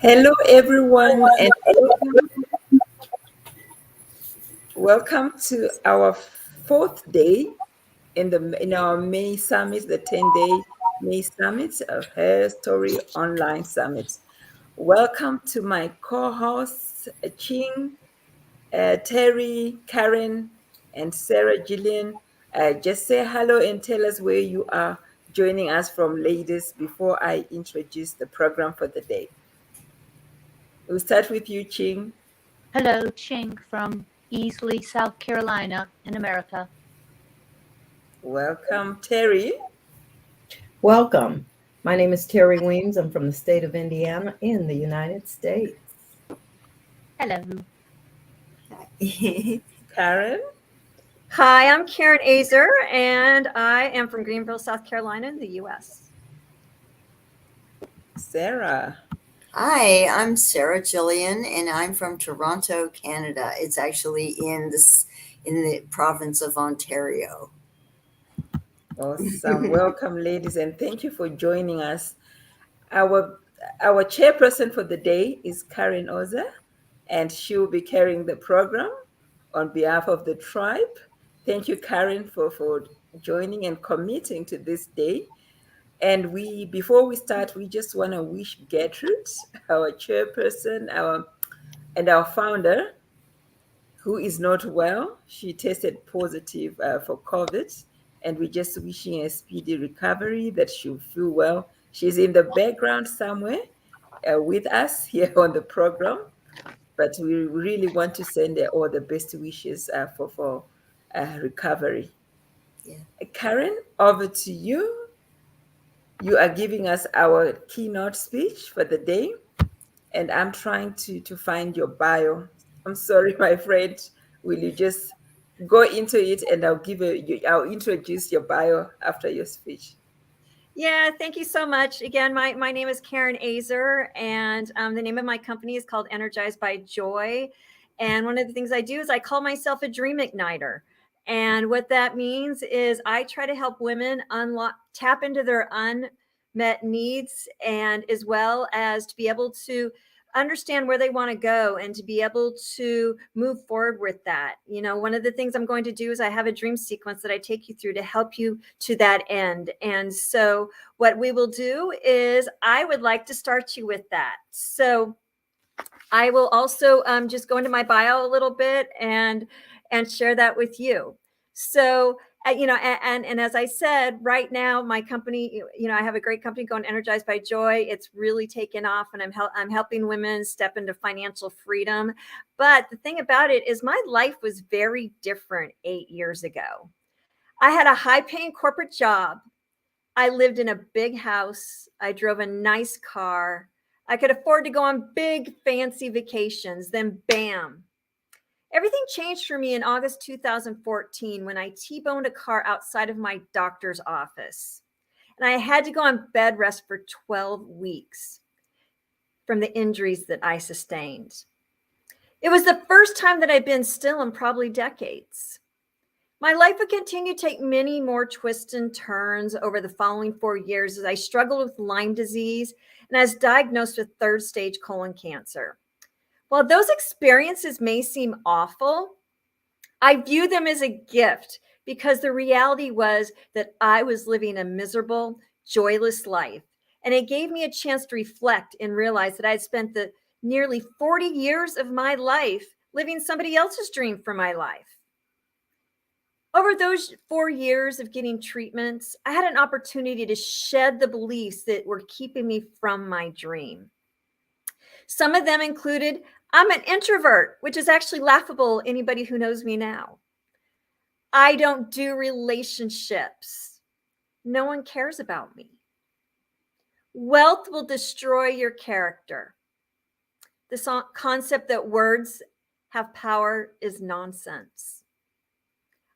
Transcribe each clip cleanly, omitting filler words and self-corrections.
Hello, everyone, and welcome to our fourth day in our May Summit, the 10-day May Summit of HerStory Online Summit. Welcome to my co-hosts Ching, Terry, Karen, and Sarah Gillian. Just say hello and tell us where you are joining us from, ladies, before I introduce the program for the day. We'll start with you, Ching. Hello, Ching from Easley, South Carolina, in America. Welcome, Terry. Welcome. My name is Terry Weems. I'm from the state of Indiana in the United States. Hello. Karen. Hi, I'm Karen Azer, and I am from Greenville, South Carolina in the U.S. Sarah. Hi, I'm Sarah Gillian, and I'm from Toronto, Canada. It's actually in the province of Ontario. Awesome. Welcome, ladies, and thank you for joining us. Our our chairperson for the day is Karen Oza, and she will be carrying the program on behalf of the tribe. Thank you, Karen, for joining and committing to this day. And before we start, we just want to wish Gertrude, our chairperson, our founder, who is not well. She tested positive for COVID, and we're just wishing a speedy recovery, that she'll feel well. She's in the background somewhere with us here on the program, but we really want to send her all the best wishes for recovery. Yeah. Karen, over to you. You are giving us our keynote speech for the day, and I'm trying to find your bio. I'm sorry, my friend. Will you just go into it, and I'll introduce your bio after your speech. Yeah, thank you so much. Again, my name is Karen Azer, and the name of my company is called Energized by Joy. And one of the things I do is I call myself a dream igniter. And what that means is I try to help women tap into their unmet needs, and as well as to be able to understand where they want to go and to be able to move forward with that. You know, one of the things I'm going to do is I have a dream sequence that I take you through to help you to that end. And so what we will do is I would like to start you with that. So I will also just go into my bio a little bit and share that with you. So and as I said, right now my company, I have a great company going, Energized by Joy. It's really taken off, and I'm helping women step into financial freedom. But the thing about it is, my life was very different 8 years ago. I had a high-paying corporate job. I lived in a big house. I drove a nice car. I could afford to go on big, fancy vacations. Then, bam. Everything changed for me in August 2014 when I T-boned a car outside of my doctor's office. And I had to go on bed rest for 12 weeks from the injuries that I sustained. It was the first time that I'd been still in probably decades. My life would continue to take many more twists and turns over the following 4 years as I struggled with Lyme disease and I was diagnosed with third-stage colon cancer. While those experiences may seem awful, I view them as a gift, because the reality was that I was living a miserable, joyless life. And it gave me a chance to reflect and realize that I had spent the nearly 40 years of my life living somebody else's dream for my life. Over those 4 years of getting treatments, I had an opportunity to shed the beliefs that were keeping me from my dream. Some of them included, I'm an introvert, which is actually laughable, anybody who knows me now. I don't do relationships. No one cares about me. Wealth will destroy your character. This concept that words have power is nonsense.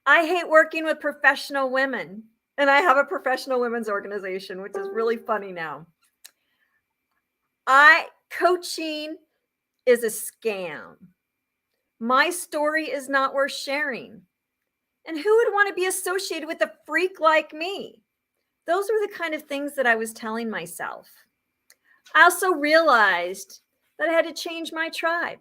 I hate working with professional women, and I have a professional women's organization, which is really funny now. Coaching is a scam. My story is not worth sharing. And who would want to be associated with a freak like me? Those were the kind of things that I was telling myself. I also realized that I had to change my tribe.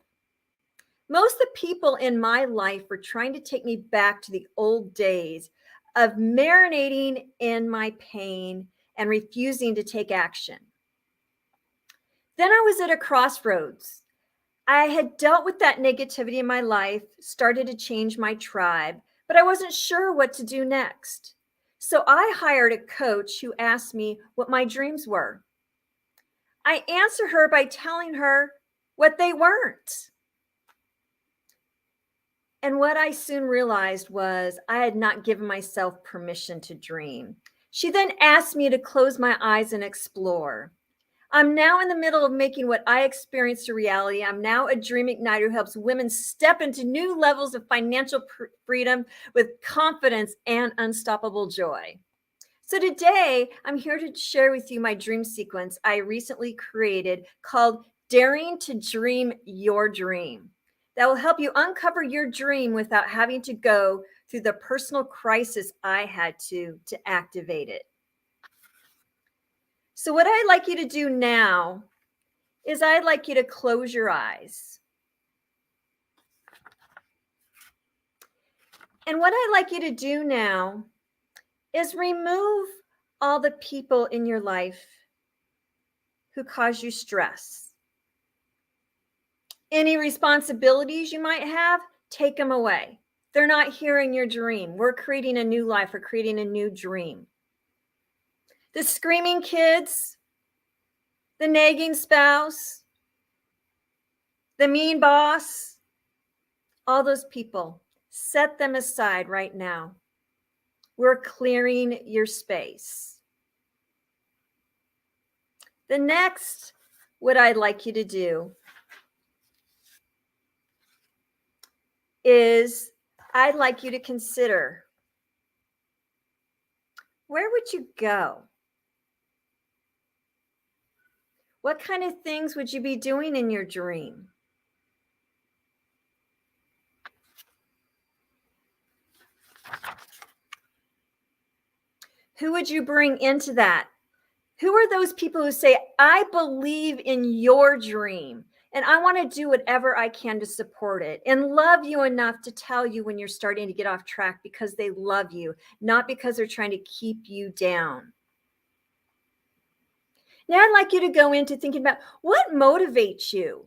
Most of the people in my life were trying to take me back to the old days of marinating in my pain and refusing to take action. Then I was at a crossroads. I had dealt with that negativity in my life, started to change my tribe, but I wasn't sure what to do next. So I hired a coach who asked me what my dreams were. I answered her by telling her what they weren't. And what I soon realized was I had not given myself permission to dream. She then asked me to close my eyes and explore. I'm now in the middle of making what I experienced a reality. I'm now a dream igniter who helps women step into new levels of financial freedom with confidence and unstoppable joy. So today, I'm here to share with you my dream sequence I recently created called Daring to Dream Your Dream. That will help you uncover your dream without having to go through the personal crisis I had to activate it. So what I'd like you to do now is I'd like you to close your eyes. And what I'd like you to do now is remove all the people in your life who cause you stress. Any responsibilities you might have, take them away. They're not here in your dream. We're creating a new life. We're creating a new dream. The screaming kids, the nagging spouse, the mean boss, all those people, set them aside right now. We're clearing your space. The next, what I'd like you to do is I'd like you to consider, where would you go? What kind of things would you be doing in your dream? Who would you bring into that? Who are those people who say, I believe in your dream and I want to do whatever I can to support it and love you enough to tell you when you're starting to get off track because they love you, not because they're trying to keep you down. Now I'd like you to go into thinking about what motivates you.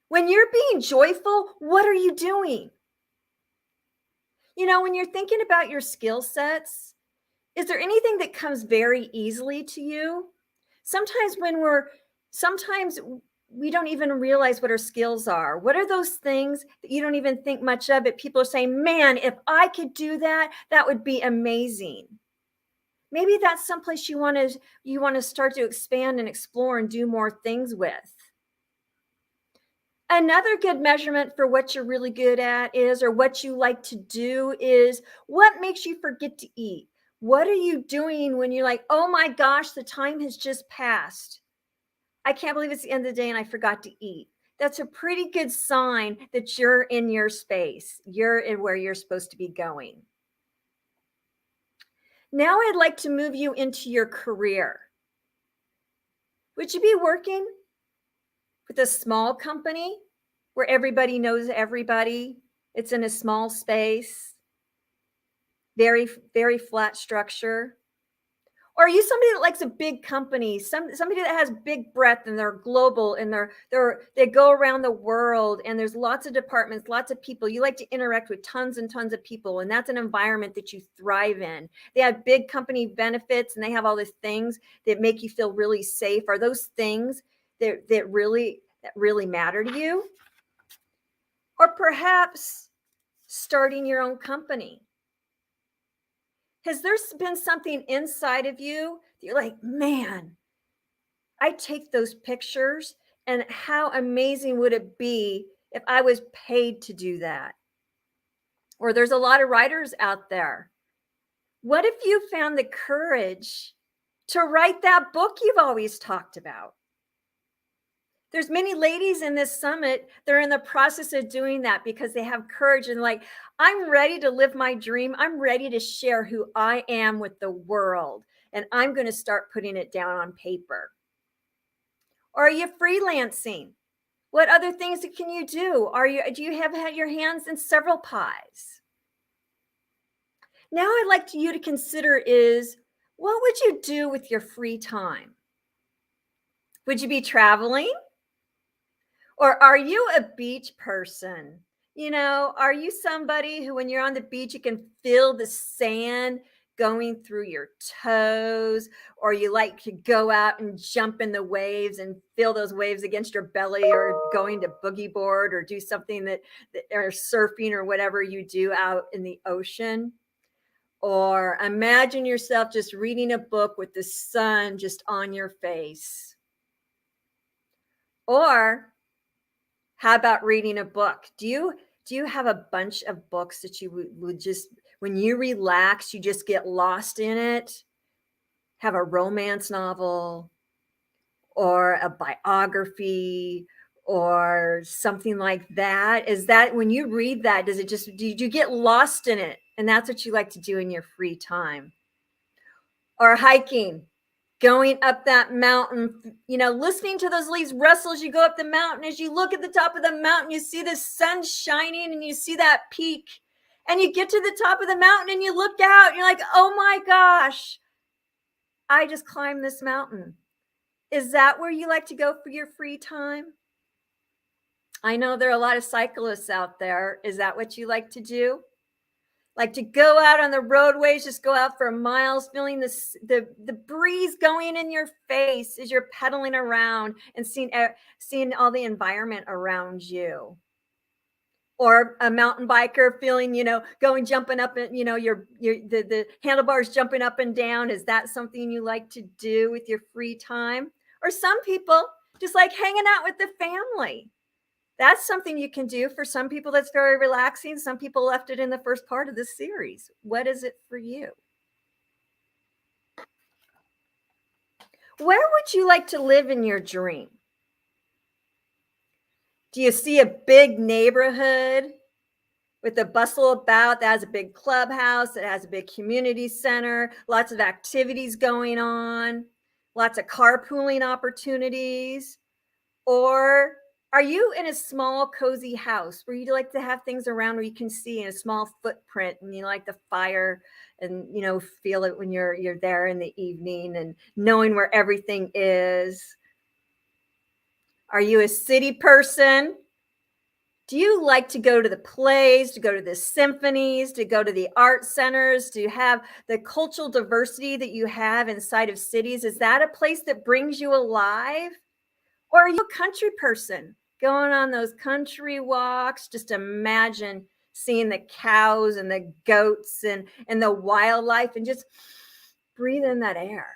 When you're being joyful, what are you doing? You know, when you're thinking about your skill sets, is there anything that comes very easily to you? Sometimes we don't even realize what our skills are. What are those things that you don't even think much of it? People are saying, man, if I could do that, that would be amazing. Maybe that's someplace you want to start to expand and explore and do more things with. Another good measurement for what you're really good at is, or what you like to do is, what makes you forget to eat? What are you doing when you're like, oh my gosh, the time has just passed. I can't believe it's the end of the day and I forgot to eat. That's a pretty good sign that you're in your space. You're in where you're supposed to be going. Now I'd like to move you into your career. Would you be working with a small company where everybody knows everybody? It's in a small space, very, very flat structure. Or are you somebody that likes a big company, somebody that has big breadth and they're global and they go around the world and there's lots of departments, lots of people. You like to interact with tons and tons of people, and that's an environment that you thrive in. They have big company benefits and they have all these things that make you feel really safe. Are those things that really matter to you? Or perhaps starting your own company. Has there been something inside of you that you're like, man, I take those pictures and how amazing would it be if I was paid to do that? Or there's a lot of writers out there. What if you found the courage to write that book you've always talked about? There's many ladies in this summit, they're in the process of doing that because they have courage and like, I'm ready to live my dream. I'm ready to share who I am with the world. And I'm going to start putting it down on paper. Or are you freelancing? What other things can you do? Do you have had your hands in several pies? Now I'd like you to consider is, what would you do with your free time? Would you be traveling? Or are you a beach person? You know, are you somebody who, when you're on the beach, you can feel the sand going through your toes? Or you like to go out and jump in the waves and feel those waves against your belly, or going to boogie board, or do something that or surfing, or whatever you do out in the ocean? Or imagine yourself just reading a book with the sun just on your face. Or how about reading a book? Do you have a bunch of books that you would just, when you relax, you just get lost in it? Have a romance novel or a biography or something like that? Is that, when you read that, do you get lost in it? And that's what you like to do in your free time? Or hiking, going up that mountain, you know, listening to those leaves rustle as you go up the mountain. As you look at the top of the mountain, you see the sun shining and you see that peak. And you get to the top of the mountain and you look out and you're like, oh my gosh, I just climbed this mountain. Is that where you like to go for your free time? I know there are a lot of cyclists out there. Is that what you like to do? Like to go out on the roadways, just go out for miles, feeling the breeze going in your face as you're pedaling around and seeing all the environment around you. Or a mountain biker feeling, you know, jumping up and, you know, the handlebars jumping up and down. Is that something you like to do with your free time? Or some people just like hanging out with the family. That's something you can do. For some people, that's very relaxing. Some people left it in the first part of this series. What is it for you? Where would you like to live in your dream? Do you see a big neighborhood with a bustle about that has a big clubhouse, that has a big community center, lots of activities going on, lots of carpooling opportunities? Or are you in a small, cozy house where you like to have things around where you can see in a small footprint, and you like the fire and, you know, feel it when you're there in the evening and knowing where everything is? Are you a city person? Do you like to go to the plays, to go to the symphonies, to go to the art centers? Do you have the cultural diversity that you have inside of cities? Is that a place that brings you alive? Or are you a country person, going on those country walks? Just imagine seeing the cows and the goats and the wildlife, and just breathe in that air.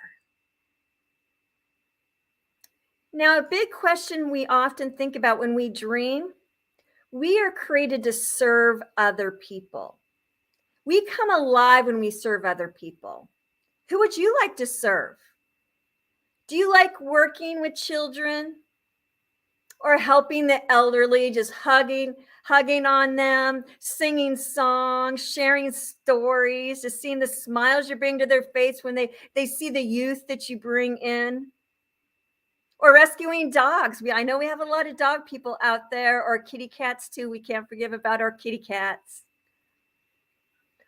Now, a big question we often think about when we dream, we are created to serve other people. We come alive when we serve other people. Who would you like to serve? Do you like working with children? Or helping the elderly, just hugging on them, singing songs, sharing stories, just seeing the smiles you bring to their face when they see the youth that you bring in? Or rescuing dogs. I know we have a lot of dog people out there, or kitty cats too. We can't forget about our kitty cats.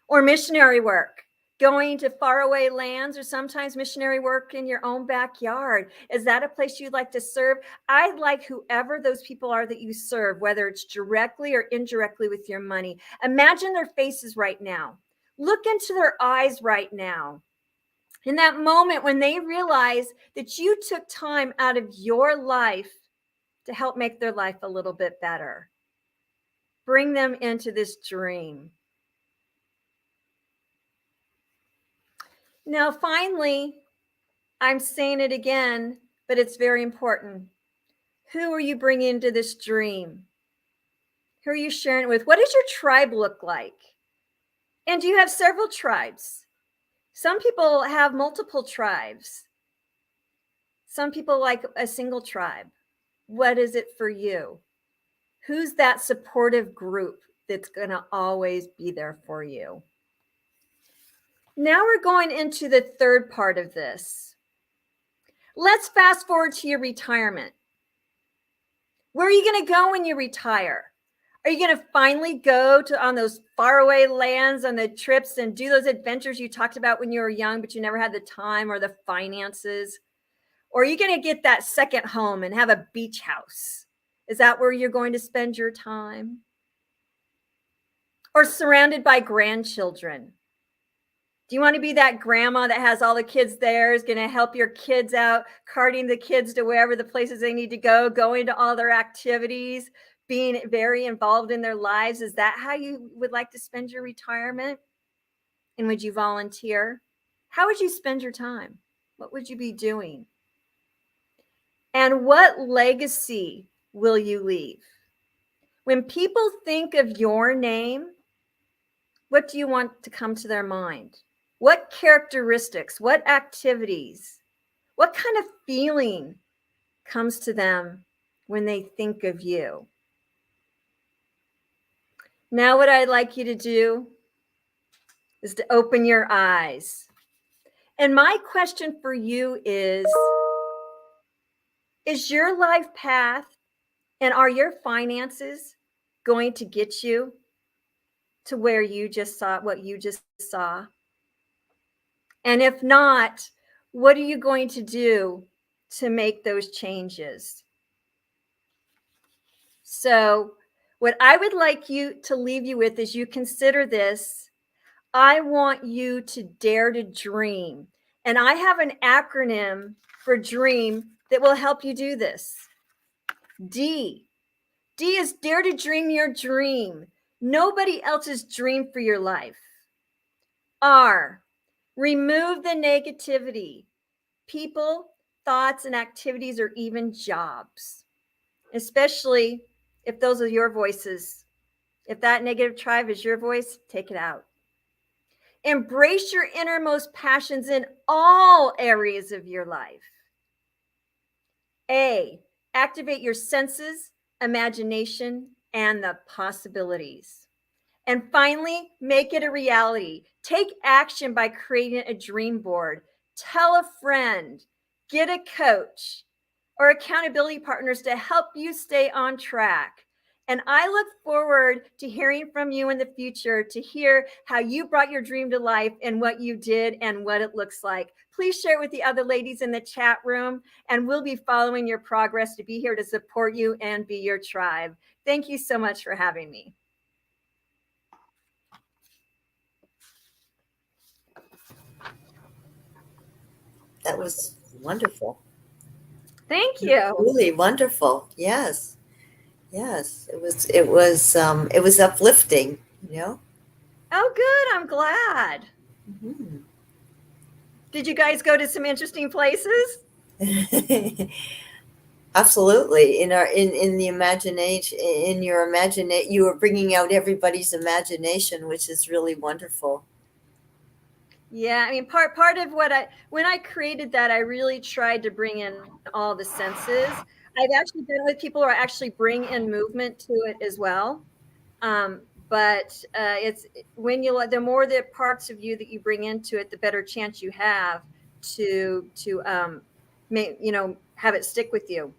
Or missionary work, going to faraway lands, or sometimes missionary work in your own backyard. Is that a place you'd like to serve? I'd like whoever those people are that you serve, whether it's directly or indirectly with your money. Imagine their faces right now. Look into their eyes right now. In that moment when they realize that you took time out of your life to help make their life a little bit better. Bring them into this dream. Now, finally, I'm saying it again, but it's very important. Who are you bringing into this dream? Who are you sharing it with? What does your tribe look like? And do you have several tribes? Some people have multiple tribes. Some people like a single tribe. What is it for you? Who's that supportive group that's going to always be there for you? Now we're going into the third part of this. Let's fast forward to your retirement. Where are you going to go when you retire? Are you going to finally go on those faraway lands, on the trips, and do those adventures you talked about when you were young, but you never had the time or the finances? Or are you going to get that second home and have a beach house? Is that where you're going to spend your time? Or surrounded by grandchildren? Do you want to be that grandma that has all the kids there, is going to help your kids out, carting the kids to wherever the places they need to go, going to all their activities, being very involved in their lives? Is that how you would like to spend your retirement? And would you volunteer? How would you spend your time? What would you be doing? And what legacy will you leave? When people think of your name, what do you want to come to their mind? What characteristics, what activities, what kind of feeling comes to them when they think of you? Now, what I'd like you to do is to open your eyes. And my question for you is your life path and are your finances going to get you to where you just saw what you just saw? And if not, what are you going to do to make those changes? So, what I would like you to leave you with as you consider this, I want you to dare to dream. And I have an acronym for dream that will help you do this. D. D is dare to dream your dream. Nobody else's dream for your life. R. Remove the negativity. People, thoughts, and activities, or even jobs, especially if those are your voices. If that negative tribe is your voice, take it out. Embrace your innermost passions in all areas of your life. A, activate your senses, imagination, and the possibilities. And finally, make it a reality. Take action by creating a dream board. Tell a friend, get a coach or accountability partners to help you stay on track. And I look forward to hearing from you in the future to hear how you brought your dream to life and what you did and what it looks like. Please share it with the other ladies in the chat room, and we'll be following your progress to be here to support you and be your tribe. Thank you so much for having me. That was wonderful. Thank you. Really wonderful. Yes. Yes. It was uplifting, you know? Oh, good. I'm glad. Mhm. Did you guys go to some interesting places? Absolutely. In the imagination, in your imagination, you were bringing out everybody's imagination, which is really wonderful. Yeah, I mean, part of when I created that, I really tried to bring in all the senses. I've actually been with people who actually bring in movement to it as well. But it's when the more the parts of you that you bring into it, the better chance you have to have it stick with you.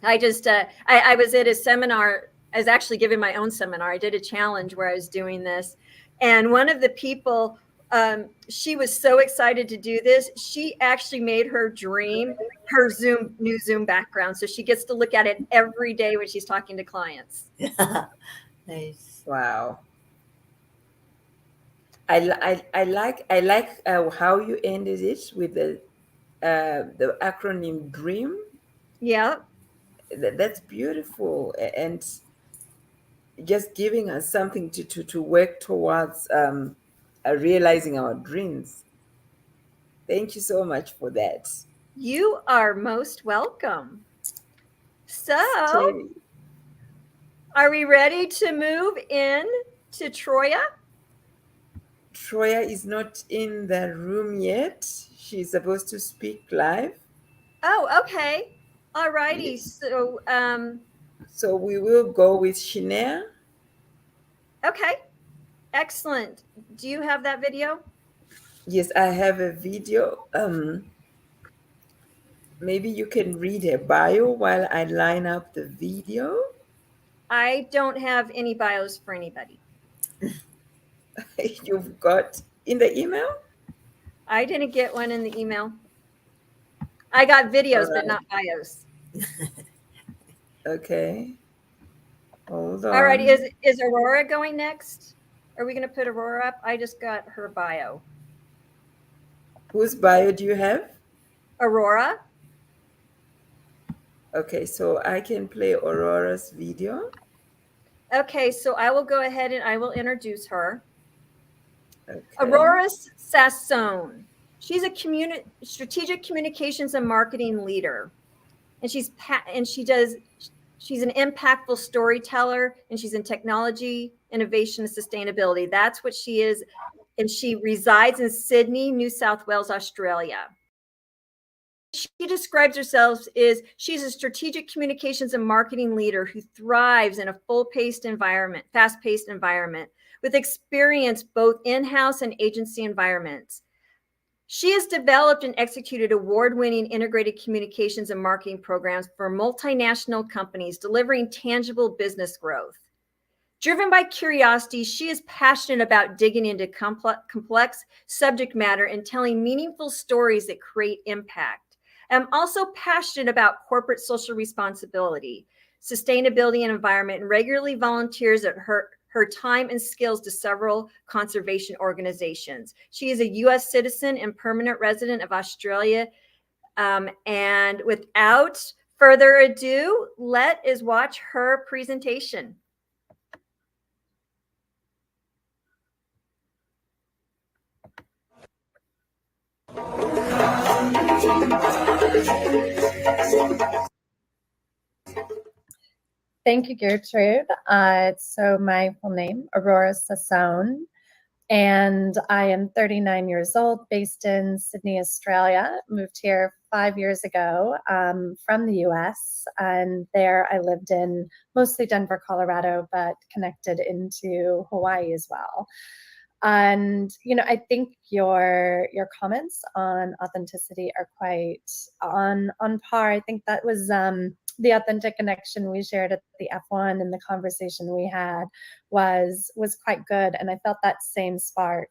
I just I was at a seminar. I was actually giving my own seminar. I did a challenge where I was doing this, and one of the people, she was so excited to do this. She actually made her dream her new Zoom background, so she gets to look at it every day when she's talking to clients. Nice. Wow. I like how you ended it with the acronym DREAM. Yeah. That's beautiful, and just giving us something to work towards realizing our dreams. Thank you so much for that. You are most welcome. So, Terry, are we ready to move in to Troya? Troya is not in the room yet. She's supposed to speak live. Oh, okay. All righty. Yes. So, We will go with Shinea. okay. Excellent. Do you have that video? Yes, I have a video. maybe you can read her bio while I line up the video. I don't have any bios for anybody. You've got in the email? I didn't get one in the email. I got videos, All but right. not bios. Okay. Hold All right, on. is Aurora going next? Are we going to put Aurora up? I just got her bio. Whose bio do you have? Aurora? Okay, so I can play Aurora's video. Okay, so I will go ahead and I will introduce her. Okay. Aurora Sassone. She's a strategic communications and marketing leader. And she's an impactful storyteller, and she's in technology, innovation, and sustainability. That's what she is. And she resides in Sydney, New South Wales, Australia. She describes herself as she's a strategic communications and marketing leader who thrives in a fast-paced environment with experience both in-house and agency environments. She has developed and executed award-winning integrated communications and marketing programs for multinational companies, delivering tangible business growth. Driven by curiosity, she is passionate about digging into complex subject matter and telling meaningful stories that create impact. I'm also passionate about corporate social responsibility, sustainability, and environment, and regularly volunteers at her time and skills to several conservation organizations. She is a U.S. citizen and permanent resident of Australia. And without further ado, let us watch her presentation. Thank you, Gertrude. So my full name, Aurora Sassone, and I am 39 years old, based in Sydney, Australia. Moved here 5 years ago from the US, and there I lived in mostly Denver, Colorado, but connected into Hawaii as well. And I think your comments on authenticity are quite on par. I think that was the authentic connection we shared at the F1, and the conversation we had was quite good, and I felt that same spark.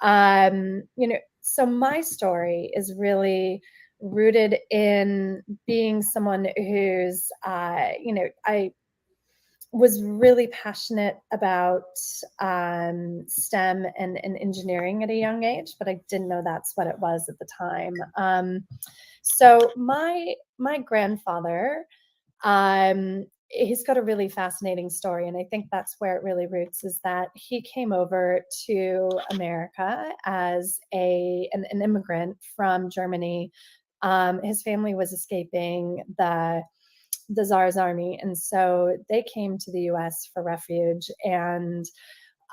So my story is really rooted in being someone who's I was really passionate about STEM and engineering at a young age, but I didn't know that's what it was at the time. So my grandfather, he's got a really fascinating story, and I think that's where it really roots, is that he came over to America as an immigrant from Germany. His family was escaping the Tsar's army, and so they came to the US for refuge. And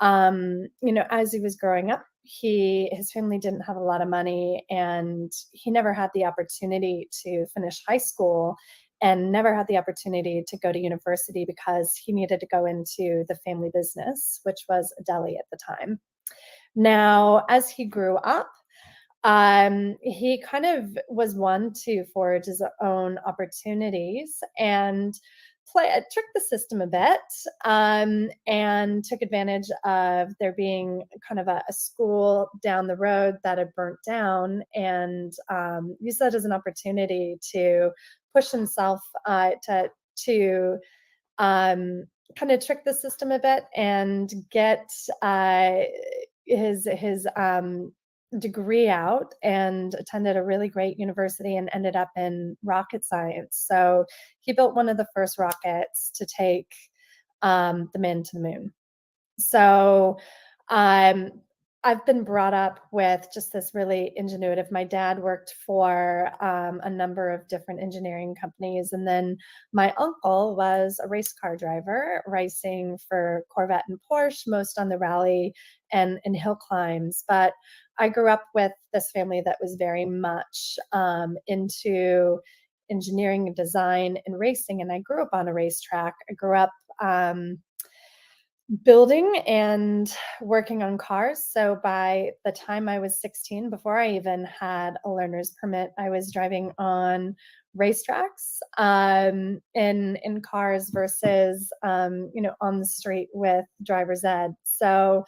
as he was growing up, his family didn't have a lot of money, and he never had the opportunity to finish high school, and never had the opportunity to go to university because he needed to go into the family business, which was a deli at the time. Now, as he grew up, he kind of was one to forge his own opportunities and trick the system a bit, and took advantage of there being kind of a school down the road that had burnt down, and used that as an opportunity to push himself to kind of trick the system a bit and get his degree out, and attended a really great university and ended up in rocket science. So he built one of the first rockets to take the man to the moon. So I've been brought up with just this really ingenuitive. My dad worked for a number of different engineering companies, and then my uncle was a race car driver, racing for Corvette and Porsche, most on the rally and hill climbs. But I grew up with this family that was very much into engineering and design and racing, and I grew up on a racetrack. I grew up building and working on cars. So by the time I was 16, before I even had a learner's permit, I was driving on racetracks in cars versus on the street with driver's ed. So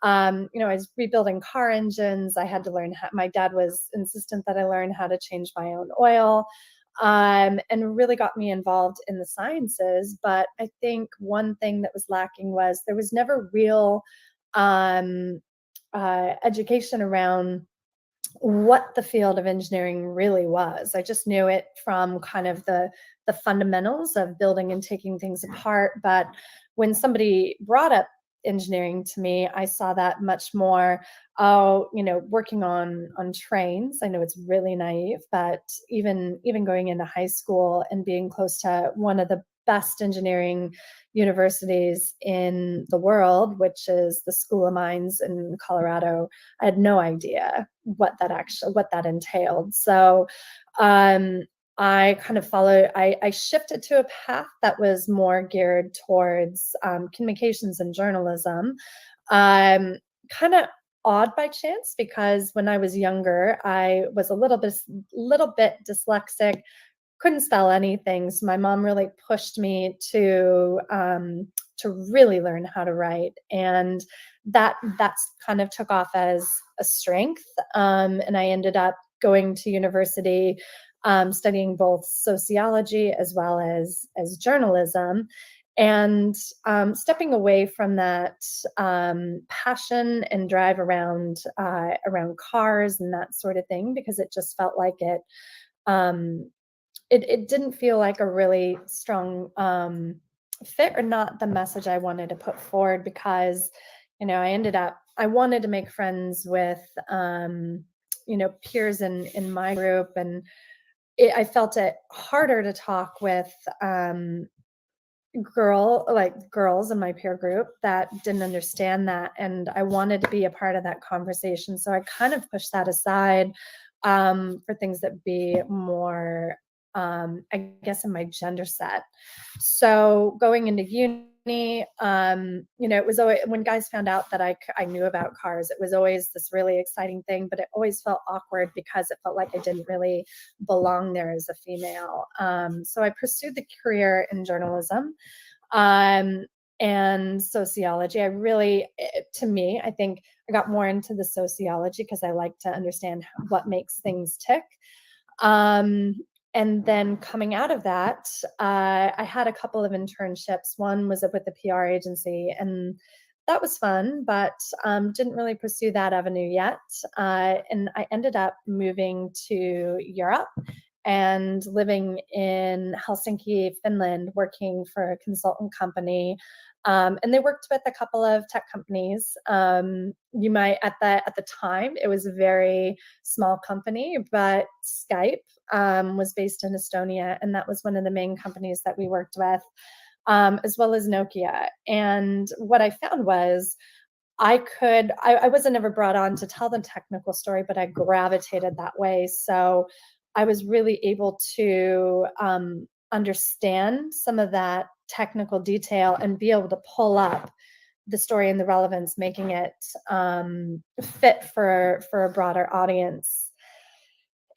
I was rebuilding car engines. I had to learn how, my dad was insistent that I learn how to change my own oil, and really got me involved in the sciences. But I think one thing that was lacking was there was never real education around what the field of engineering really was. I just knew it from kind of the fundamentals of building and taking things apart. But when somebody brought up engineering to me, I saw that much more, working on trains. I know it's really naive, but even going into high school and being close to one of the best engineering universities in the world, which is the School of Mines in Colorado, I had no idea what that entailed. So I kind of followed, I shifted to a path that was more geared towards communications and journalism. Kind of odd by chance, because when I was younger, I was a little bit dyslexic, couldn't spell anything. So my mom really pushed me to really learn how to write, and that's kind of took off as a strength. And I ended up going to university, studying both sociology as well as journalism, and stepping away from that passion and drive around cars and that sort of thing, because it just felt like it didn't feel like a really strong fit, or not the message I wanted to put forward, because I wanted to make friends with peers in my group, and I felt it harder to talk with girls in my peer group that didn't understand that, and I wanted to be a part of that conversation. So I kind of pushed that aside for things that be more, I guess, in my gender set. So going into uni, it was always, when guys found out that I knew about cars, it was always this really exciting thing, but it always felt awkward because it felt like I didn't really belong there as a female. So I pursued the career in journalism and sociology. I think I got more into the sociology because I like to understand what makes things tick. And then coming out of that, I had a couple of internships. One was with a PR agency, and that was fun, but didn't really pursue that avenue yet. And I ended up moving to Europe and living in Helsinki, Finland, working for a consultant company. And they worked with a couple of tech companies. You might, at the time, it was a very small company, but Skype was based in Estonia, and that was one of the main companies that we worked with, as well as Nokia. And what I found was I wasn't ever brought on to tell the technical story, but I gravitated that way. So I was really able to understand some of that technical detail and be able to pull up the story and the relevance, making it fit for a broader audience.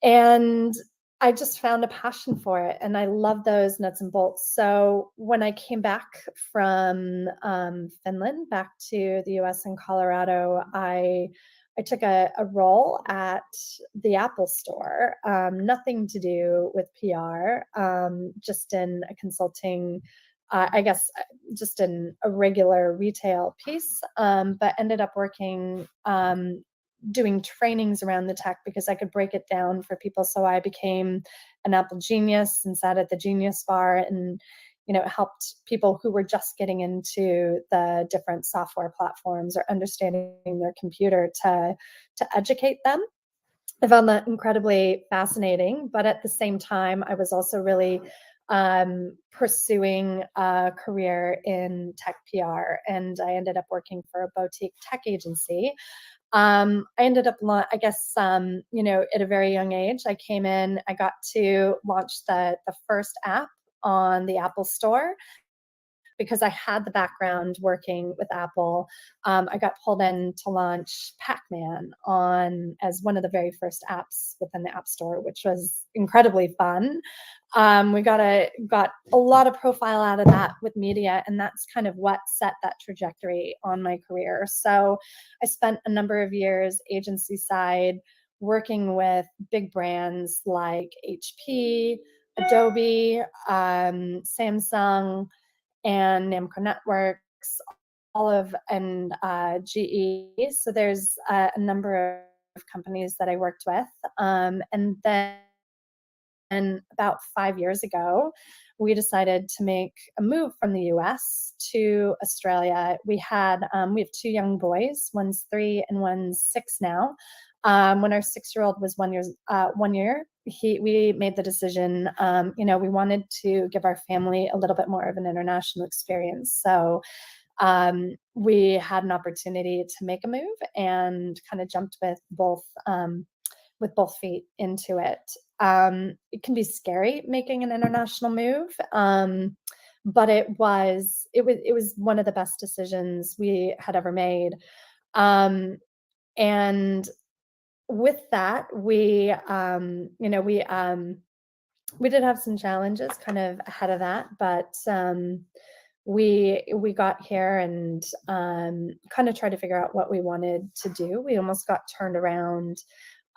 And I just found a passion for it, and I love those nuts and bolts. So when I came back from Finland, back to the US in Colorado, I took a role at the Apple Store, nothing to do with PR, just in a consulting, just in a regular retail piece, but ended up working doing trainings around the tech because I could break it down for people. So I became an Apple genius and sat at the Genius Bar, and helped people who were just getting into the different software platforms or understanding their computer to educate them. I found that incredibly fascinating, but at the same time, I was also really pursuing a career in tech PR, and I ended up working for a boutique tech agency. I ended up, at a very young age, I came in, I got to launch the first app on the Apple Store. because I had the background working with Apple, I got pulled in to launch Pac-Man as one of the very first apps within the App Store, which was incredibly fun. We got a lot of profile out of that with media, and that's kind of what set that trajectory on my career. So I spent a number of years agency side working with big brands like HP, Adobe, Samsung, and Namco Networks, and GE. So there's a number of companies that I worked with, and then about 5 years ago, we decided to make a move from the US to Australia. We have 2 young boys, one's 3 and one's 6 now. When our 6-year-old was 1 year, we made the decision, we wanted to give our family a little bit more of an international experience. So we had an opportunity to make a move and kind of jumped with both feet into it. It can be scary making an international move, but it was one of the best decisions we had ever made. And with that, we did have some challenges kind of ahead of that, but we got here and kind of tried to figure out what we wanted to do. We almost got turned around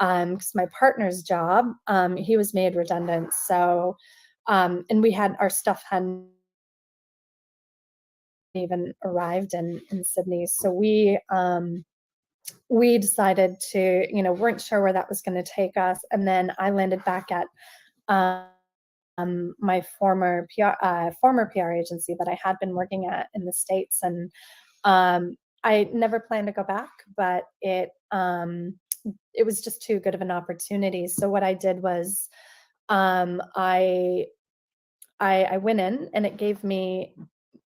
because my partner's job, he was made redundant. So, and we had our stuff hadn't even arrived in Sydney. So we decided to, weren't sure where that was going to take us. And then I landed back at my former PR agency that I had been working at in the States. And I never planned to go back, but it was just too good of an opportunity. So what I did was I went in, and it gave me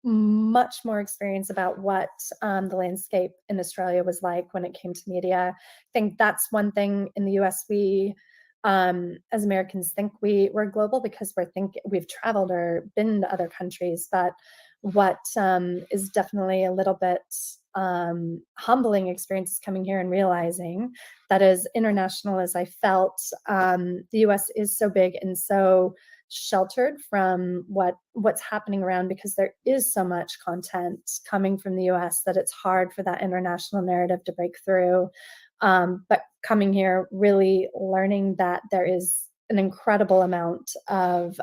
much more experience about what the landscape in Australia was like when it came to media. I think that's one thing in the US we as Americans think we're global because we've traveled or been to other countries, but what is definitely a little bit humbling experience is coming here and realizing that as international as I felt, the US is so big and so sheltered from what's happening around, because there is so much content coming from the US that it's hard for that international narrative to break through. But coming here, really learning that there is an incredible amount of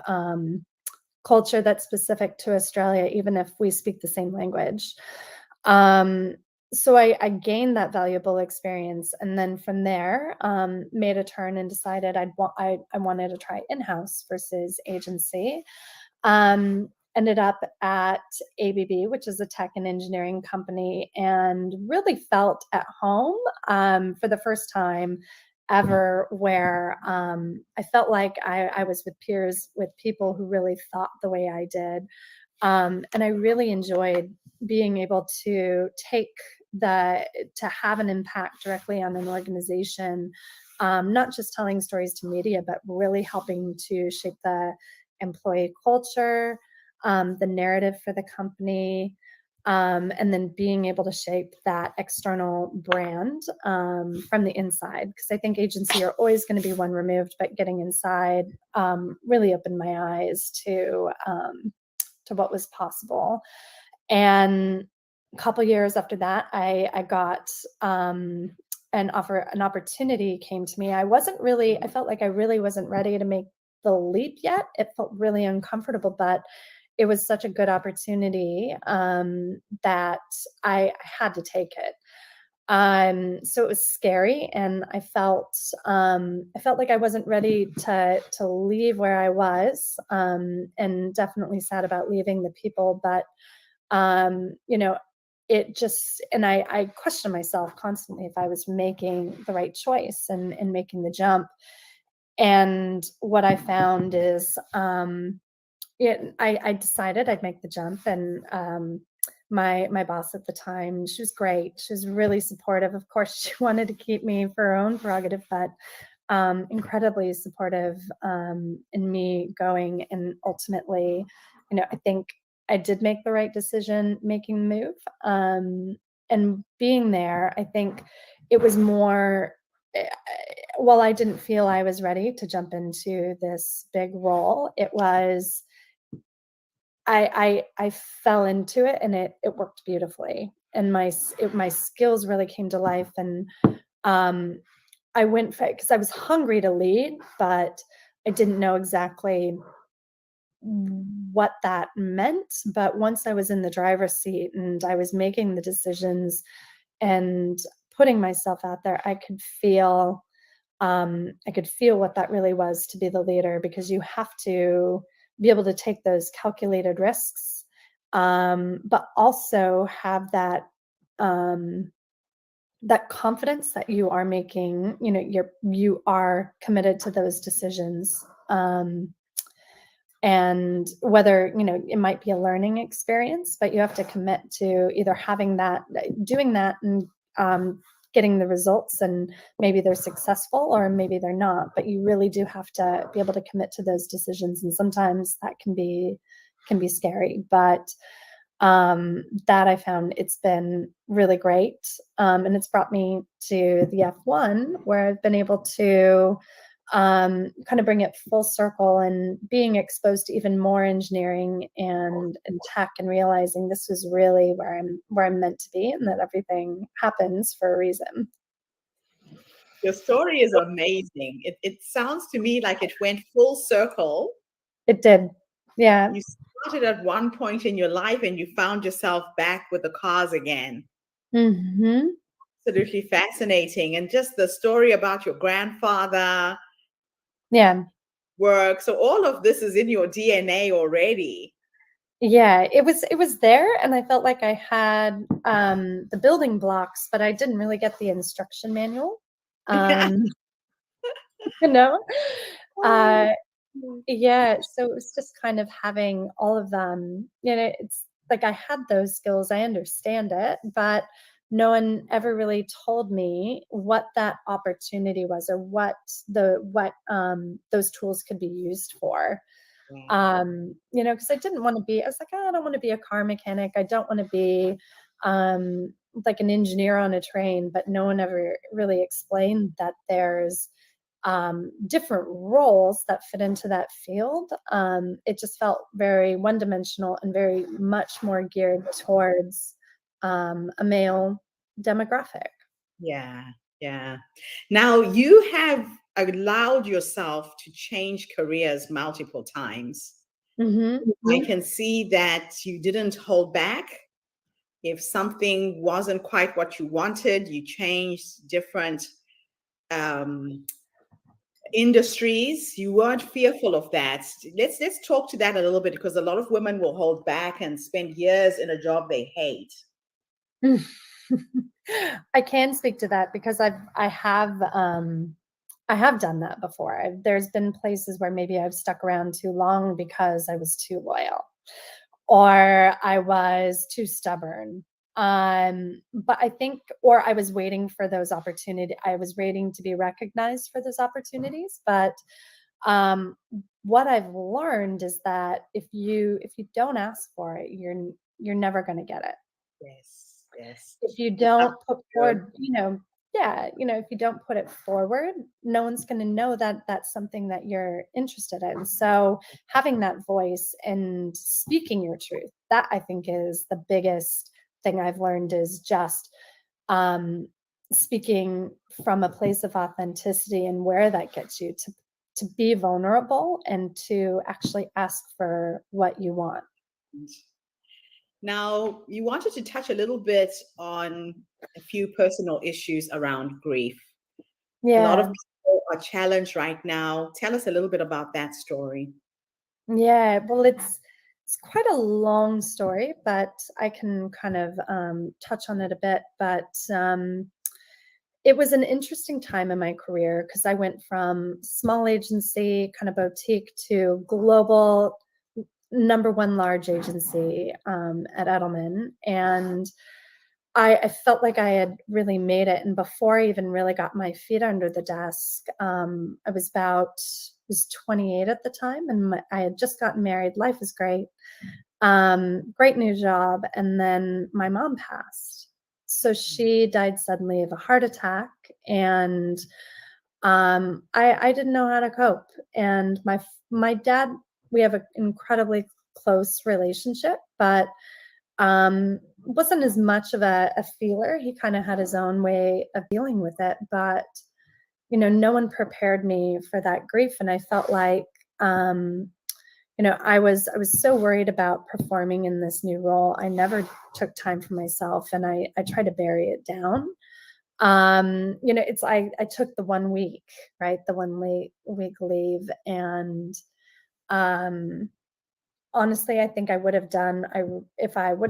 culture that's specific to Australia, even if we speak the same language. So I gained that valuable experience, and then from there, made a turn and decided I wanted to try in-house versus agency. Ended up at ABB, which is a tech and engineering company, and really felt at home for the first time ever, where I felt like I was with peers, with people who really thought the way I did. And I really enjoyed being able to have an impact directly on an organization, not just telling stories to media, but really helping to shape the employee culture, the narrative for the company, and then being able to shape that external brand from the inside. Because I think agency are always going to be one removed, but getting inside really opened my eyes to what was possible. And a couple years after that, I got an opportunity came to me. I felt like I really wasn't ready to make the leap yet. It felt really uncomfortable, but it was such a good opportunity that I had to take it. So it was scary, and I felt like I wasn't ready to leave where I was, and definitely sad about leaving the people. But it just, and I questioned myself constantly if I was making the right choice and making the jump. And what I found is, I decided I'd make the jump, and my boss at the time, she was great. She was really supportive. Of course, she wanted to keep me for her own prerogative, but incredibly supportive in me going. And ultimately, I think did make the right decision making the move. And being there, I think it was more, while I didn't feel I was ready to jump into this big role, it was, I fell into it, and it worked beautifully. And my skills really came to life. And I went for it because I was hungry to lead, but I didn't know exactly what that meant. But once I was in the driver's seat and I was making the decisions and putting myself out there, I could feel what that really was to be the leader, because you have to be able to take those calculated risks, but also have that confidence that you are making, you are committed to those decisions. And whether, it might be a learning experience, but you have to commit to either having that, doing that, and getting the results, and maybe they're successful or maybe they're not, but you really do have to be able to commit to those decisions. And sometimes that can be scary, but that I found it's been really great. And it's brought me to the F1, where I've been able to kind of bring it full circle, and being exposed to even more engineering and tech, and realizing this was really where I'm meant to be, and that everything happens for a reason. Your story is amazing. It sounds to me like it went full circle. It did. Yeah. You started at one point in your life and you found yourself back with the cars again. Mm-hmm. Absolutely fascinating. And just the story about your grandfather. Yeah. Work. So all of this is in your DNA already. Yeah, it was there, and I felt like I had the building blocks, but I didn't really get the instruction manual. You know? Yeah, so it was just kind of having all of them. It's like I had those skills, I understand it, but no one ever really told me what that opportunity was, or what those tools could be used for. Because I didn't want to be, I was like, I don't want to be a car mechanic. I don't want to be like an engineer on a train, but no one ever really explained that there's different roles that fit into that field. It just felt very one-dimensional and very much more geared towards a male demographic. Yeah. Now you have allowed yourself to change careers multiple times. Mm-hmm. I can see that you didn't hold back. If something wasn't quite what you wanted, you changed different industries. You weren't fearful of that. Let's talk to that a little bit, because a lot of women will hold back and spend years in a job they hate. I can speak to that because I have done that before. There's been places where maybe I've stuck around too long because I was too loyal, or I was too stubborn. But I think, or I was waiting for those opportunities. I was waiting to be recognized for those opportunities. But what I've learned is that if you don't ask for it, you're never going to get it. Yes. If you don't put forward, if you don't put it forward, no one's going to know that that's something that you're interested in. So having that voice and speaking your truth, that I think is the biggest thing I've learned, is just speaking from a place of authenticity, and where that gets you to be vulnerable and to actually ask for what you want. Now, you wanted to touch a little bit on a few personal issues around grief. Yeah. A lot of people are challenged right now. Tell us a little bit about that story. Yeah, well, it's quite a long story, but I can kind of touch on it a bit. But it was an interesting time in my career, because I went from small agency, kind of boutique, to global #1 large agency at Edelman. And I felt like I had really made it. And before I even really got my feet under the desk, I was 28 at the time, and I had just gotten married. Life was great. Great new job. And then my mom passed. So she died suddenly of a heart attack. And I didn't know how to cope. And my dad, we have an incredibly close relationship, but wasn't as much of a feeler. He kind of had his own way of dealing with it, but no one prepared me for that grief. And I felt like I was so worried about performing in this new role. I never took time for myself, and I tried to bury it down. It's I took the 1 week, right? The 1 week leave. And honestly, I think if I would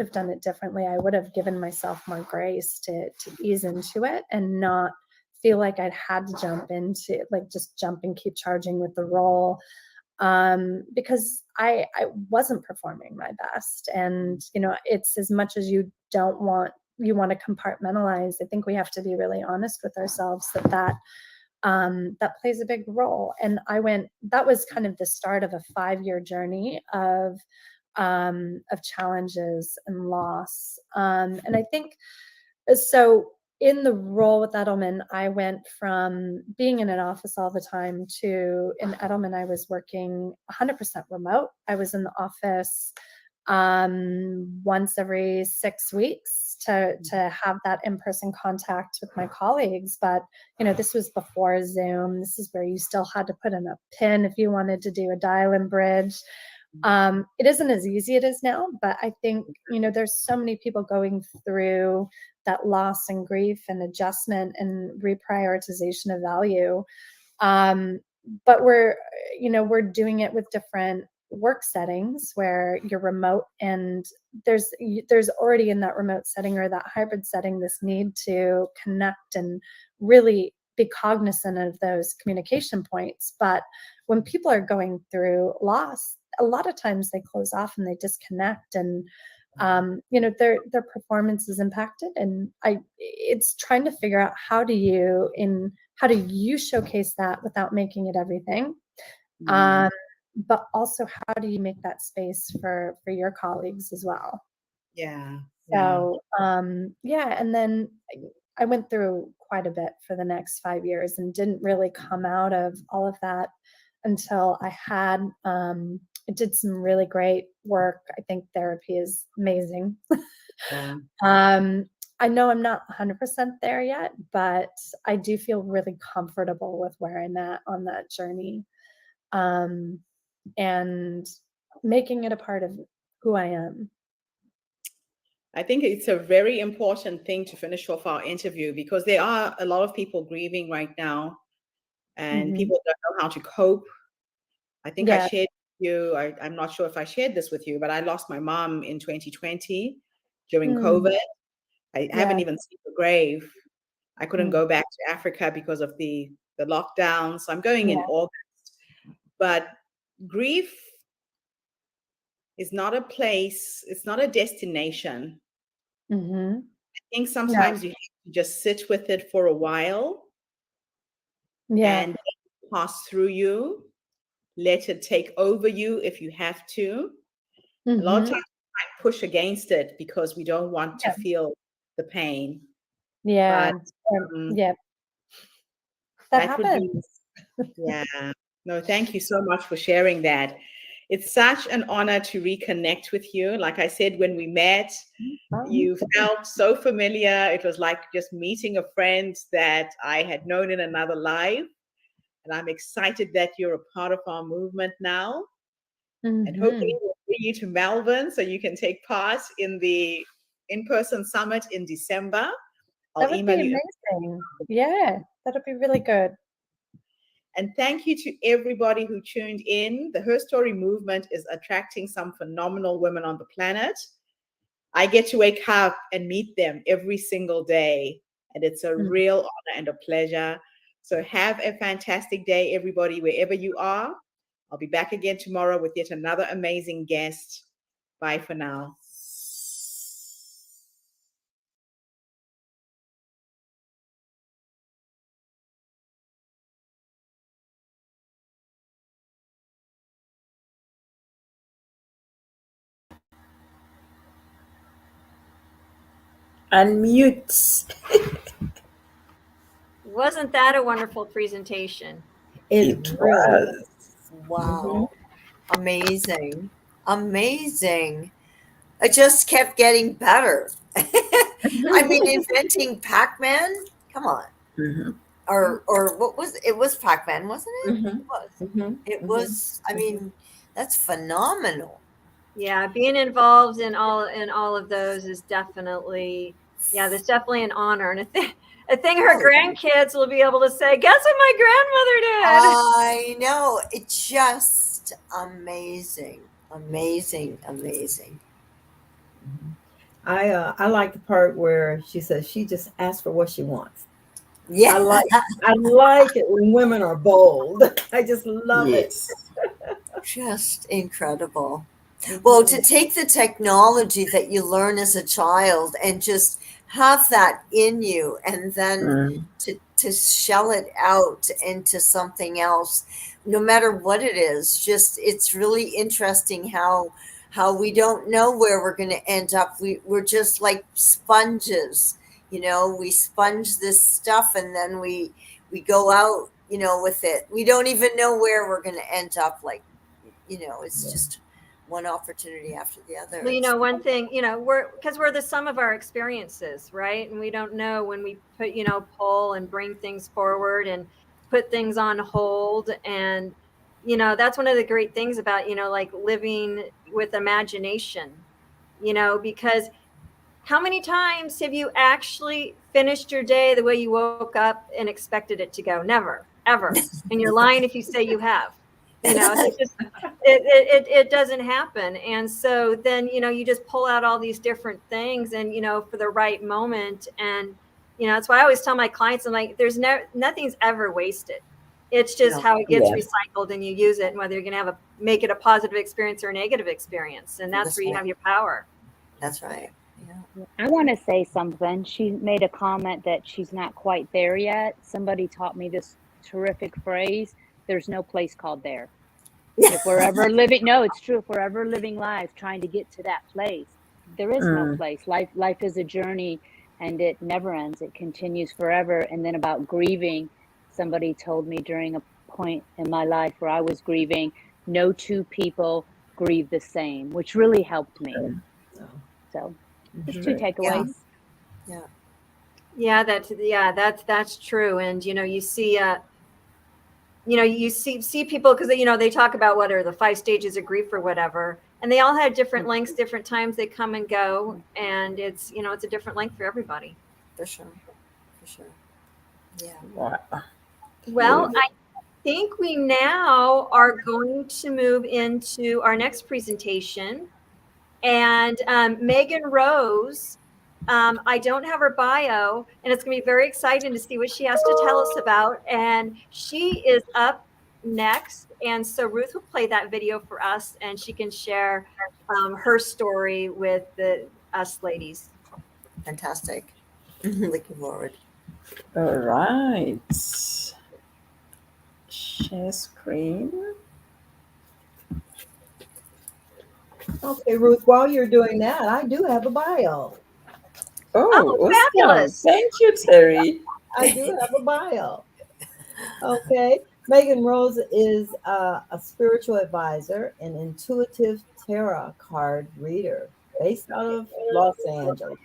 have done it differently, I would have given myself more grace to ease into it and not feel like I'd had to just jump and keep charging with the role. Because I wasn't performing my best. And, it's as much as you want to compartmentalize. I think we have to be really honest with ourselves that plays a big role. And that was kind of the start of a 5-year journey of challenges and loss. And I think so. In the role with Edelman, I went from being in an office all the time to in Edelman, I was working 100% remote. I was in the office once every 6 weeks to have that in-person contact with my colleagues. But, this was before Zoom. This is where you still had to put in a pin if you wanted to do a dial-in bridge. It isn't as easy as it is now, but I think, there's so many people going through that loss and grief and adjustment and reprioritization of value. But we're doing it with different work settings where you're remote, and there's already in that remote setting or that hybrid setting this need to connect and really be cognizant of those communication points. But when people are going through loss, a lot of times they close off and they disconnect, and their performance is impacted. And it's trying to figure out how do you showcase that without making it everything. But also how do you make that space for your colleagues as well? Yeah. So, and then I went through quite a bit for the next 5 years and didn't really come out of all of that until I did some really great work. I think therapy is amazing. Yeah. I know I'm not 100% there yet, but I do feel really comfortable with where I'm at on that journey. And making it a part of who I am. I think it's a very important thing to finish off our interview, because there are a lot of people grieving right now, and people don't know how to cope. I think I shared with you, I'm not sure if I shared this with you, but I lost my mom in 2020 during COVID. I haven't even seen the grave. I couldn't go back to Africa because of the lockdown. So I'm going in August. But grief is not a place, it's not a destination. I think sometimes you have to just sit with it for a while and pass through you. Let it take over you if you have to. A lot of times I push against it because we don't want to feel the pain. Yeah. But, that happens. Yeah. No, thank you so much for sharing that. It's such an honor to reconnect with you. Like I said, when we met, you felt so familiar. It was like just meeting a friend that I had known in another life. And I'm excited that you're a part of our movement now. And hopefully we'll bring you to Melbourne so you can take part in the in-person summit in December. That would be amazing. Yeah, that would be really good. And thank you to everybody who tuned in. The HerStory movement is attracting some phenomenal women on the planet. I get to wake up and meet them every single day, and it's a real honor and a pleasure. So have a fantastic day, everybody, wherever you are. I'll be back again tomorrow with yet another amazing guest. Bye for now. Unmute. Wasn't that a wonderful presentation? It really was. Wow. Amazing. Amazing. It just kept getting better. I mean, inventing Pac-Man? Come on. Mhm. Or what was it? Was Pac-Man, wasn't it? Mhm. It was. Mhm. It Mhm. was, I mean, that's phenomenal. Yeah, being involved in all of those is definitely, yeah, there's definitely an honor and a thing her grandkids will be able to say, guess what my grandmother did? I know. It's just amazing. Amazing. Amazing. I like the part where she says she just asks for what she wants. Yeah. I like it when women are bold. I just love it. Yes. Just incredible. Well, to take the technology that you learn as a child and just have that in you and then Mm. to shell it out into something else, no matter what it is, just it's really interesting how we don't know where we're going to end up. We're just like sponges, we sponge this stuff and then we go out, with it. We don't even know where we're going to end up. Like, it's just one opportunity after the other. Well, one thing, we're the sum of our experiences, right? And we don't know when we put, pull and bring things forward and put things on hold. And, that's one of the great things about, like living with imagination, because how many times have you actually finished your day the way you woke up and expected it to go? Never, ever. And you're lying if you say you have. It doesn't happen. And so then, you just pull out all these different things and, for the right moment. And, that's why I always tell my clients, I'm like, nothing's ever wasted. It's just how it gets recycled and you use it, and whether you're going to make it a positive experience or a negative experience. And that's where you have your power. That's right. Yeah. I want to say something. She made a comment that she's not quite there yet. Somebody taught me this terrific phrase: there's no place called there. If we're ever living, no, it's true. If we're ever living life trying to get to that place, there is no place. Life is a journey and it never ends. It continues forever. And then about grieving, somebody told me during a point in my life where I was grieving, no two people grieve the same, which really helped me. So just two takeaways. Yeah, that's true. And you see you see people, because they talk about what are the 5 stages of grief or whatever, and they all had different lengths, different times they come and go, and it's it's a different length for everybody. For sure. Yeah. Wow. Well, I think we now are going to move into our next presentation, and Megan Rose. I don't have her bio, and it's going to be very exciting to see what she has to tell us about. And she is up next. And so Ruth will play that video for us, and she can share her story with us ladies. Fantastic. Looking forward. All right. Share screen. Okay, Ruth, while you're doing that, I do have a bio. Oh, awesome. Fabulous. Thank you, Terry. I do have a bio. Okay. Megan Rose is a spiritual advisor and intuitive tarot card reader based out of Los Angeles.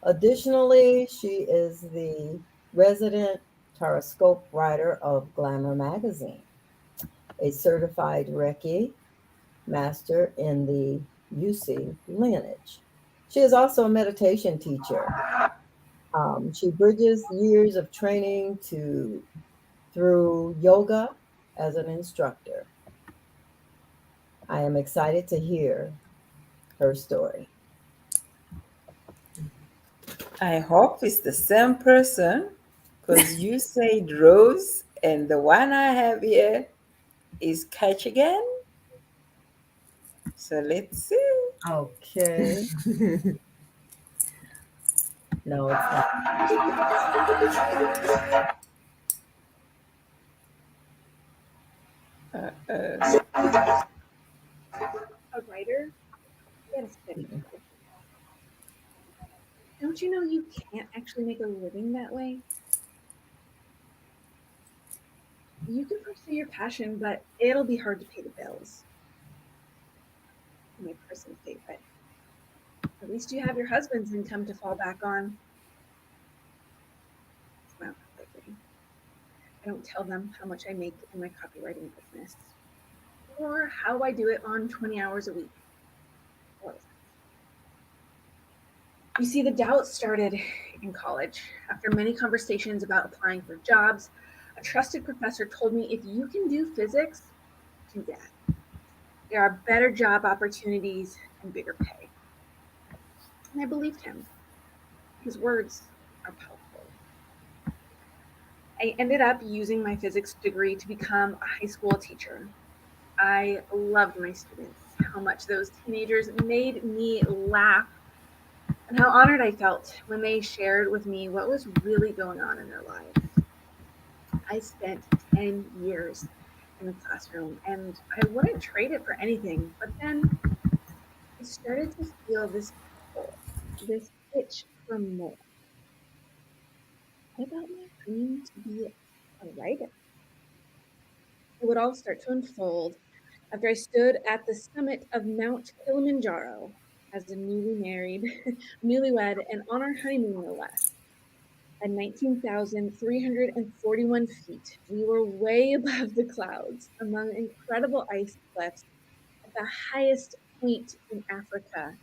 Additionally, she is the resident taroscope writer of Glamour magazine, a certified Reiki master in the UC lineage. She is also a meditation teacher. She bridges years of training through yoga as an instructor. I am excited to hear her story. I hope it's the same person, because you said Rose, and the one I have here is Catch Again. So let's see. Okay. No, it's not. Uh-oh. A writer? Yes. don't you know you can't actually make a living that way? You can pursue your passion, but it'll be hard to pay the bills. My personal favorite. At least you have your husband's income to fall back on. Smile completely. I don't tell them how much I make in my copywriting business or how I do it on 20 hours a week. You see, the doubt started in college. After many conversations about applying for jobs, a trusted professor told me, if you can do physics, do that. There are better job opportunities and bigger pay. And I believed him. His words are powerful. I ended up using my physics degree to become a high school teacher. I loved my students, how much those teenagers made me laugh, and how honored I felt when they shared with me what was really going on in their lives. I spent 10 years in the classroom, and I wouldn't trade it for anything. But then I started to feel this pull, this itch for more. What about my dream to be a writer? It would all start to unfold after I stood at the summit of Mount Kilimanjaro as a newly married, newlywed, and on our honeymoon, no less. At 19,341 feet, we were way above the clouds among incredible ice cliffs at the highest point in Africa,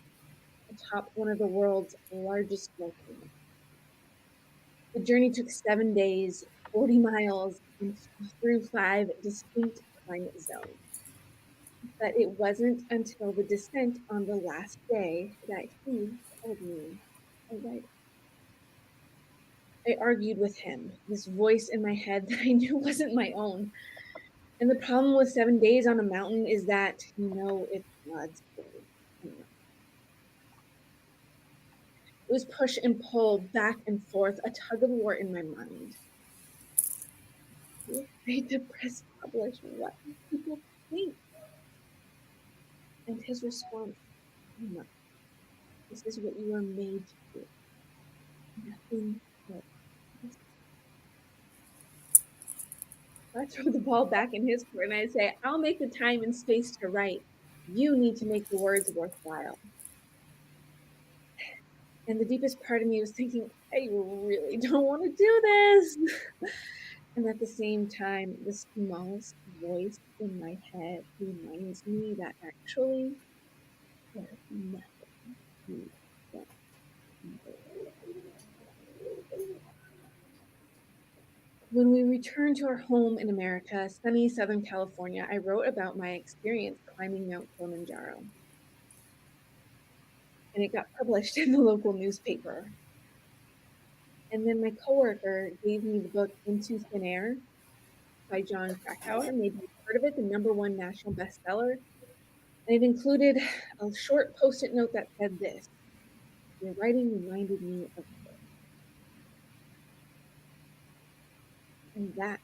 atop one of the world's largest volcanoes. The journey took 7 days, 40 miles, and through 5 distinct climate zones. But it wasn't until the descent on the last day that he called me a writer. I argued with him, this voice in my head that I knew wasn't my own. And the problem with 7 days on a mountain is that it's God's word. It was push and pull, back and forth, a tug of war in my mind. You're afraid to press publish. What do people think? And his response, no. This is what you are made to do. Nothing else. I throw the ball back in his court and I say, I'll make the time and space to write. You need to make the words worthwhile. And the deepest part of me was thinking, I really don't want to do this. And at the same time, the smallest voice in my head reminds me that actually there's nothing you don't know. When we returned to our home in America, sunny Southern California, I wrote about my experience climbing Mount Kilimanjaro. And it got published in the local newspaper. And then my coworker gave me the book Into Thin Air by John Krakauer. Maybe you've heard of it, the #1 national bestseller. And it included a short post-it note that said this: your writing reminded me of this. And that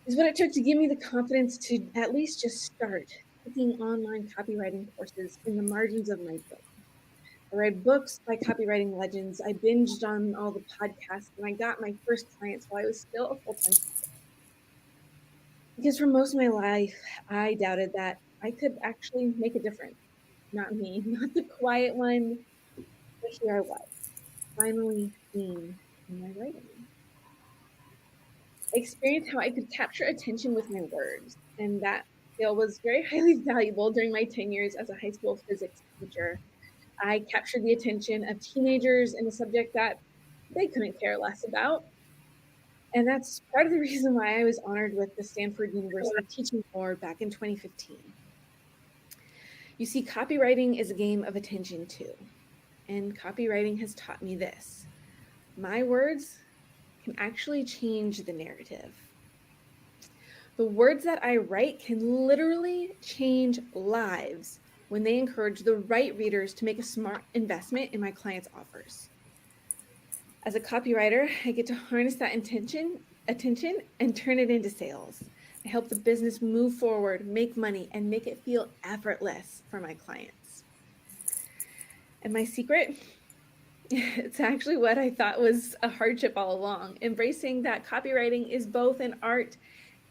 is what it took to give me the confidence to at least just start taking online copywriting courses in the margins of my book. I read books by copywriting legends. I binged on all the podcasts, and I got my first clients while I was still a full-time teacher. Because for most of my life, I doubted that I could actually make a difference. Not me, not the quiet one, but here I was, finally seen in my writing. I experienced how I could capture attention with my words, and that skill was very highly valuable during my 10 years as a high school physics teacher. I captured the attention of teenagers in a subject that they couldn't care less about. And that's part of the reason why I was honored with the Stanford University Teaching Award back in 2015. You see, copywriting is a game of attention too. And copywriting has taught me this: my words can actually change the narrative. The words that I write can literally change lives when they encourage the right readers to make a smart investment in my clients' offers. As a copywriter, I get to harness that attention and turn it into sales. I help the business move forward, make money, and make it feel effortless for my clients. And my secret It's actually what I thought was a hardship all along, embracing that copywriting is both an art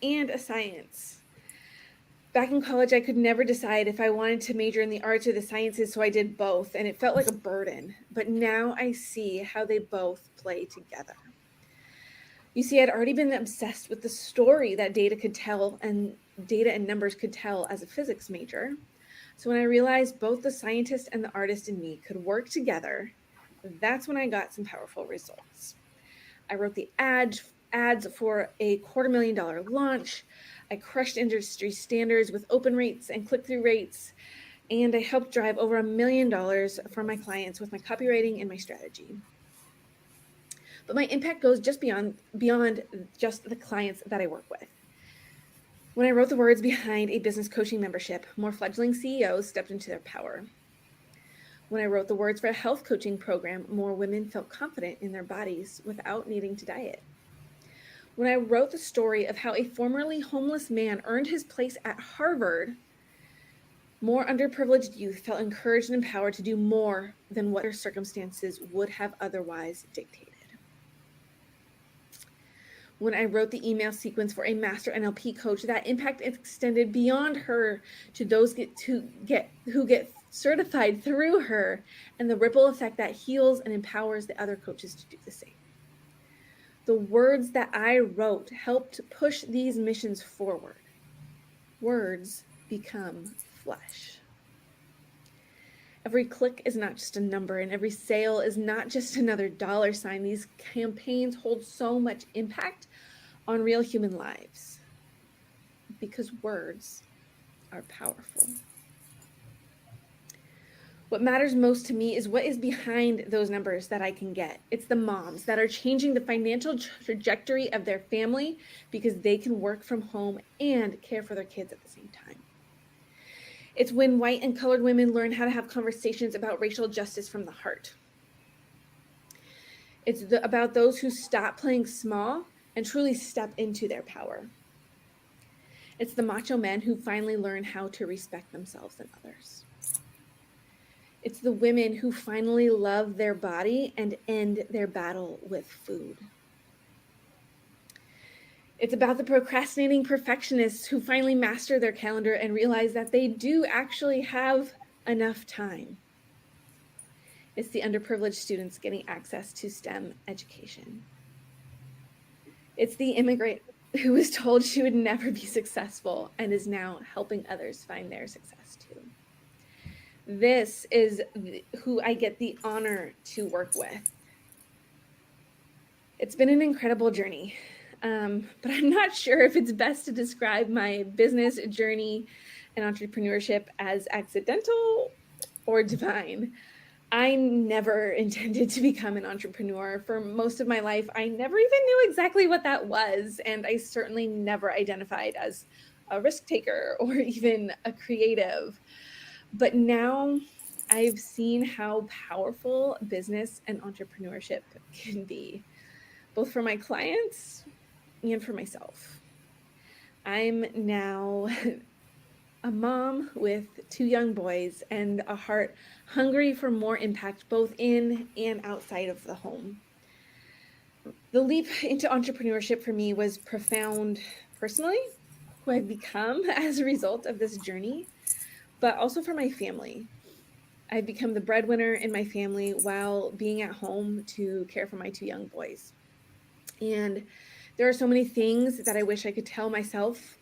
and a science. Back in college, I could never decide if I wanted to major in the arts or the sciences, so I did both, and it felt like a burden. But now I see how they both play together. You see, I'd already been obsessed with the story that data could tell and data and numbers could tell as a physics major. So when I realized both the scientist and the artist in me could work together, that's when I got some powerful results. I wrote the ads for a $250,000 launch. I crushed industry standards with open rates and click-through rates, and I helped drive over $1 million for my clients with my copywriting and my strategy. But my impact goes just beyond just the clients that I work with. When I wrote the words behind a business coaching membership, more fledgling CEOs stepped into their power. When I wrote the words for a health coaching program, more women felt confident in their bodies without needing to diet. When I wrote the story of how a formerly homeless man earned his place at Harvard, more underprivileged youth felt encouraged and empowered to do more than what their circumstances would have otherwise dictated. When I wrote the email sequence for a master NLP coach, that impact extended beyond her to those who get certified through her, and the ripple effect that heals and empowers the other coaches to do the same. The words that I wrote helped push these missions forward. Words become flesh. Every click is not just a number, and every sale is not just another dollar sign. These campaigns hold so much impact on real human lives because words are powerful. What matters most to me is what is behind those numbers that I can get. It's the moms that are changing the financial trajectory of their family because they can work from home and care for their kids at the same time. It's when white and colored women learn how to have conversations about racial justice from the heart. It's about those who stop playing small and truly step into their power. It's the macho men who finally learn how to respect themselves and others. It's the women who finally love their body and end their battle with food. It's about the procrastinating perfectionists who finally master their calendar and realize that they do actually have enough time. It's the underprivileged students getting access to STEM education. It's the immigrant who was told she would never be successful and is now helping others find their success too. This is who I get the honor to work with. It's been an incredible journey, but I'm not sure if it's best to describe my business journey and entrepreneurship as accidental or divine. I never intended to become an entrepreneur. For most of my life, I never even knew exactly what that was, and I certainly never identified as a risk taker or even a creative. But now I've seen how powerful business and entrepreneurship can be, both for my clients and for myself. I'm now a mom with 2 young boys and a heart hungry for more impact both in and outside of the home. The leap into entrepreneurship for me was profound personally, who I've become as a result of this journey, but also for my family. I've become the breadwinner in my family while being at home to care for my 2 young boys. And there are so many things that I wish I could tell myself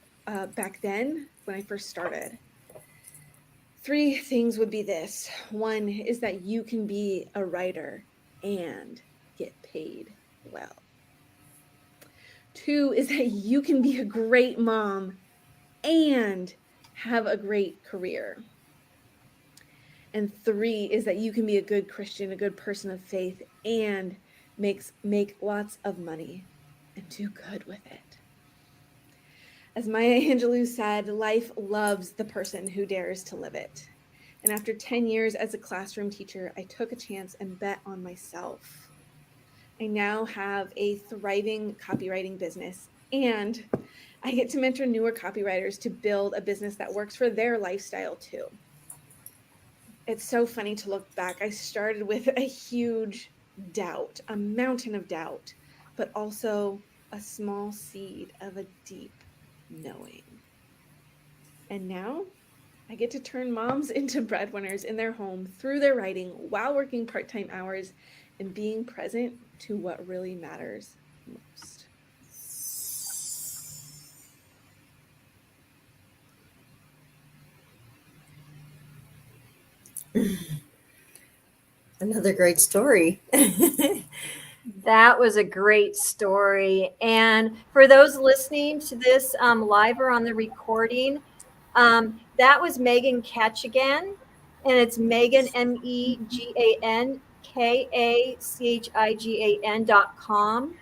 back then when I first started. 3 things would be this. 1 is that you can be a writer and get paid well. 2 is that you can be a great mom and have a great career. And 3 is that you can be a good Christian, a good person of faith, and make lots of money and do good with it. As Maya Angelou said, life loves the person who dares to live it. And after 10 years as a classroom teacher, I took a chance and bet on myself. I now have a thriving copywriting business, and I get to mentor newer copywriters to build a business that works for their lifestyle too. It's so funny to look back. I started with a huge doubt, a mountain of doubt, but also a small seed of a deep knowing. And now I get to turn moms into breadwinners in their home through their writing while working part-time hours and being present to what really matters most. Another great story. That was a great story. And for those listening to this live or on the recording, that was Megan Katchigan, and it's Megan, MEGANKACHIGAN.com.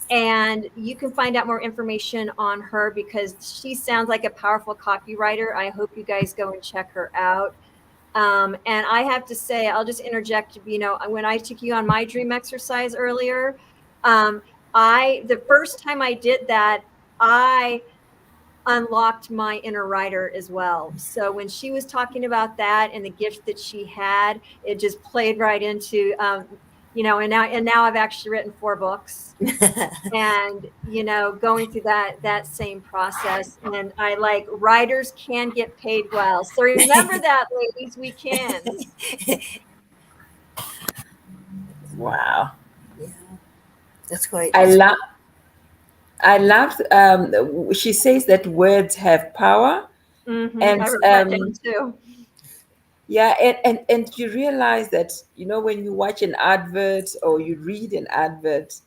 And you can find out more information on her because she sounds like a powerful copywriter. I hope you guys go and check her out. And I have to say, I'll just interject, when I took you on my dream exercise earlier, the first time I did that, I unlocked my inner writer as well. So when she was talking about that and the gift that she had, it just played right into, and now I've actually written 4 books. And going through that same process, and I like writers can get paid well, so remember that, ladies, we can. Wow. Yeah, that's quite. I loved. She says that words have power, Mm-hmm. and I wrote that down too. yeah, and you realize that when you watch an advert or you read an advert,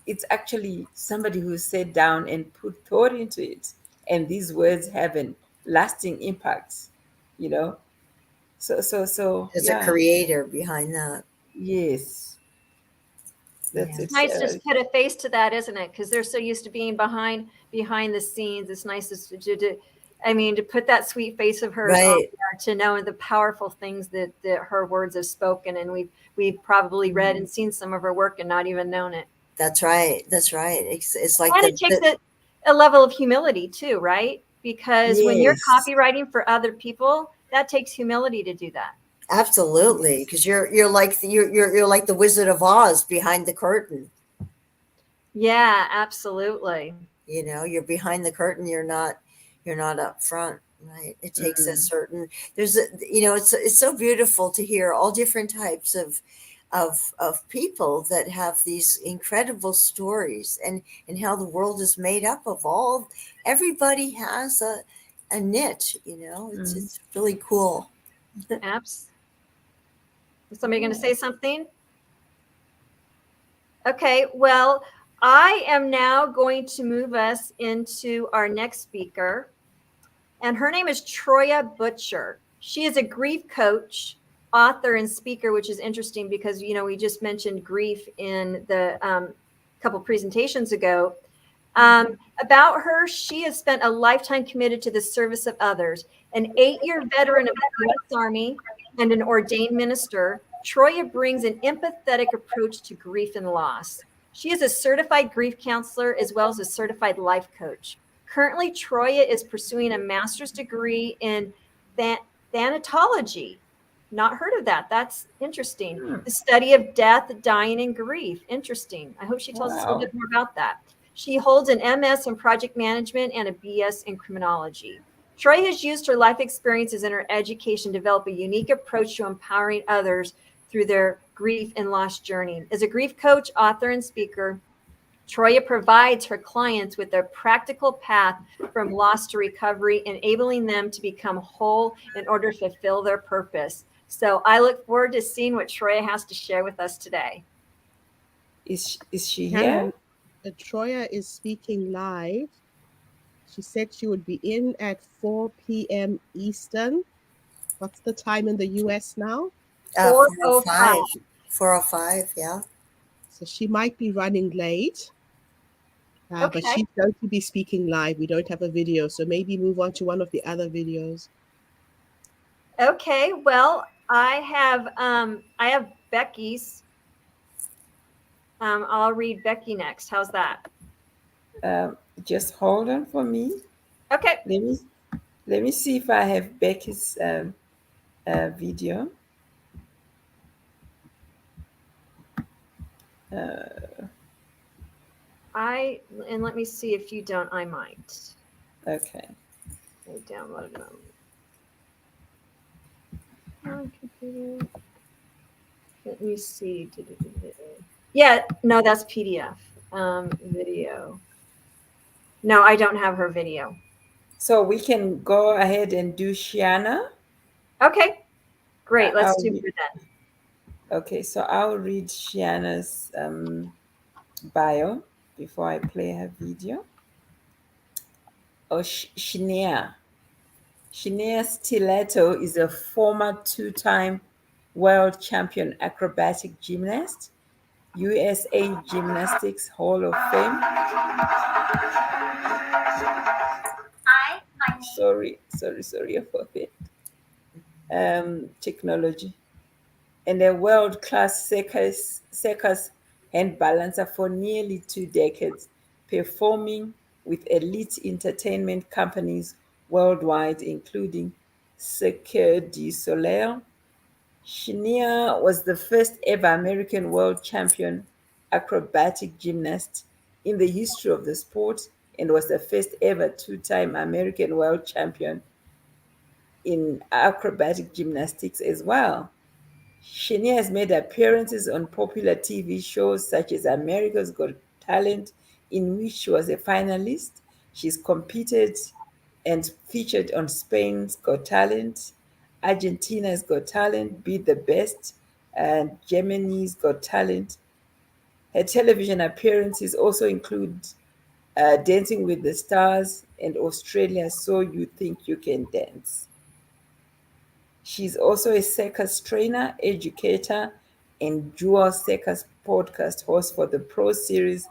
it's actually somebody who sat down and put thought into it, and these words have an lasting impact. You know, so There's a yeah, creator behind that. yes, that's Yeah. it. Nice to just put a face to that, isn't it? Because they're so used to being behind the scenes. It's nice to put that sweet face of hers on Right. there, to know the powerful things that her words have spoken, and we've probably read and seen some of her work and not even known it. That's right. That's right. It's like And it takes a level of humility too, right? Because when you're Yes. copywriting for other people, that takes humility to do that. absolutely, because you're like you're like the Wizard of Oz behind the curtain. Yeah, absolutely. You're behind the curtain. You're not up front. Right. It takes a certain. It's so beautiful to hear all different types of people that have these incredible stories, and how the world is made up of everybody has a niche. It's really cool. Apps. Is somebody going to say something? Okay, well, I am now going to move us into our next speaker, and her name is Troya Butcher. She is a grief coach, author, and speaker, which is interesting because, we just mentioned grief in the couple presentations ago. About her, she has spent a lifetime committed to the service of others. An 8-year veteran of the U.S. Army and an ordained minister, Troya brings an empathetic approach to grief and loss. She is a certified grief counselor as well as a certified life coach. Currently, Troya is pursuing a master's degree in thanatology. Not heard of that. That's interesting. The study of death, dying, and grief. Interesting. I hope she tells us a little bit more about that. She holds an MS in project management and a BS in criminology. Troy has used her life experiences and her education to develop a unique approach to empowering others through their grief and loss journey. As a grief coach, author, and speaker, Troya provides her clients with a practical path from loss to recovery, enabling them to become whole in order to fulfill their purpose. So I look forward to seeing what Troya has to share with us today. Is she Karen, here? Troya is speaking live. She said she would be in at 4 p.m. Eastern. What's the time in the US now? 4:05. 4:05, yeah. So she might be running late. But Okay. she's going to be speaking live. We don't have a video, so maybe move on to one of the other videos. Okay, well, I have Becky's. I'll read Becky next. How's that? Just hold on for me. Okay. Let me see if I have Becky's video. And let me see if you don't, I might. Okay. I downloaded them. On computer. Let me see. Yeah, no, that's PDF. Video. No, I don't have her video. So we can go ahead and do Shiana. Okay, great. Let's I'll do read- her then. Okay, so I'll read Shiana's bio before I play her video. Oh, Shania. Shania Stiletto is a former two-time world champion acrobatic gymnast, USA Gymnastics Hall of Fame. Sorry about it. Technology. And a world-class circus hand balancer for nearly 2 decades, performing with elite entertainment companies worldwide, including Cirque du Soleil. Shania was the first ever American world champion acrobatic gymnast in the history of the sport and was the first ever two-time American world champion in acrobatic gymnastics as well. Shania has made appearances on popular TV shows such as America's Got Talent, in which she was a finalist. She's competed and featured on Spain's Got Talent, Argentina's Got Talent, Be the Best, and Germany's Got Talent. Her television appearances also include Dancing with the Stars and Australia's So You Think You Can Dance. She's also a circus trainer, educator, and dual circus podcast host for the pro series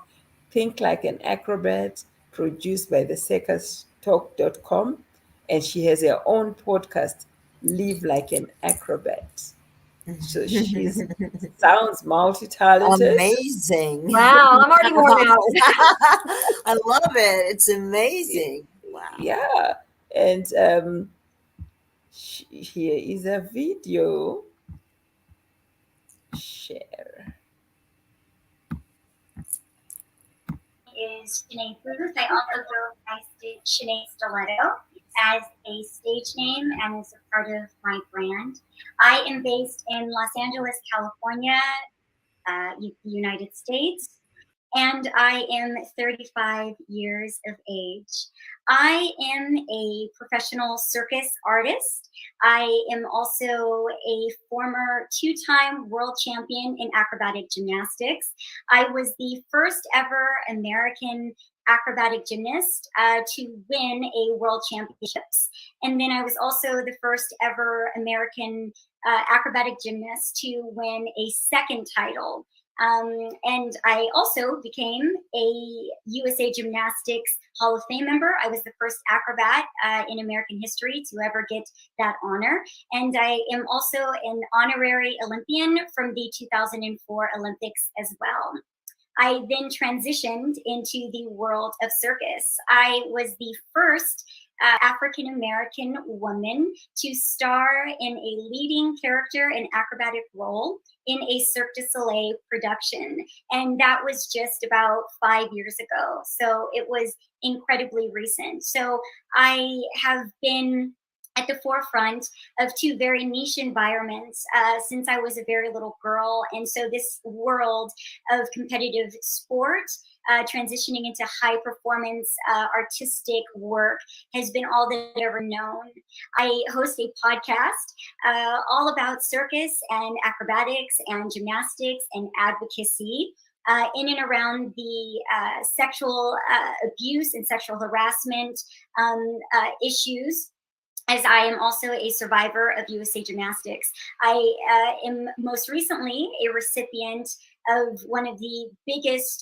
Think Like an Acrobat, produced by the circustalk.com. And she has her own podcast, Live Like an Acrobat. So she sounds multi-talented. Amazing. Wow, I'm already worn out. I love it. It's amazing. Wow. Yeah. And here is a video. Share. Is Shanae Booth. I also go by Shanae Stiletto as a stage name and as a part of my brand. I am based in Los Angeles, California, United States, and I am 35 years of age. I am a professional circus artist. I am also a former two-time world champion in acrobatic gymnastics. I was the first ever American acrobatic gymnast to win a world championships. And then I was also the first ever American acrobatic gymnast to win a second title. And I also became a USA Gymnastics Hall of Fame member. I was the first acrobat in American history to ever get that honor. And I am also an honorary Olympian from the 2004 Olympics as well. I then transitioned into the world of circus. I was the first African American woman to star in a leading character and acrobatic role in a Cirque du Soleil production. And that was just about 5 years ago. So it was incredibly recent. So I have been at the forefront of two very niche environments since I was a very little girl. And so this world of competitive sport, transitioning into high performance artistic work has been all that I've ever known. I host a podcast all about circus and acrobatics and gymnastics and advocacy. In and around the sexual abuse and sexual harassment issues, as I am also a survivor of USA Gymnastics. I am most recently a recipient of one of the biggest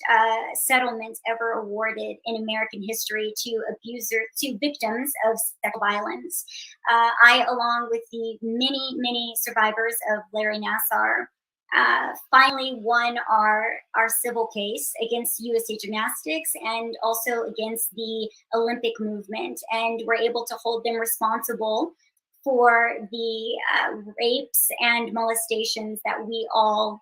settlements ever awarded in American history to victims of sexual violence. I, along with the many survivors of Larry Nassar, finally won our civil case against USA Gymnastics and also against the Olympic movement, and were able to hold them responsible for the rapes and molestations that we all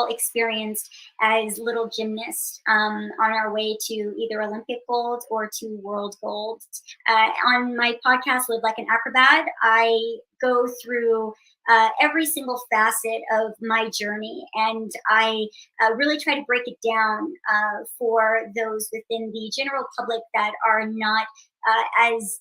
experienced as little gymnasts on our way to either Olympic gold or to world gold. On my podcast, Live Like an Acrobat, I go through every single facet of my journey, and I really try to break it down for those within the general public that are not as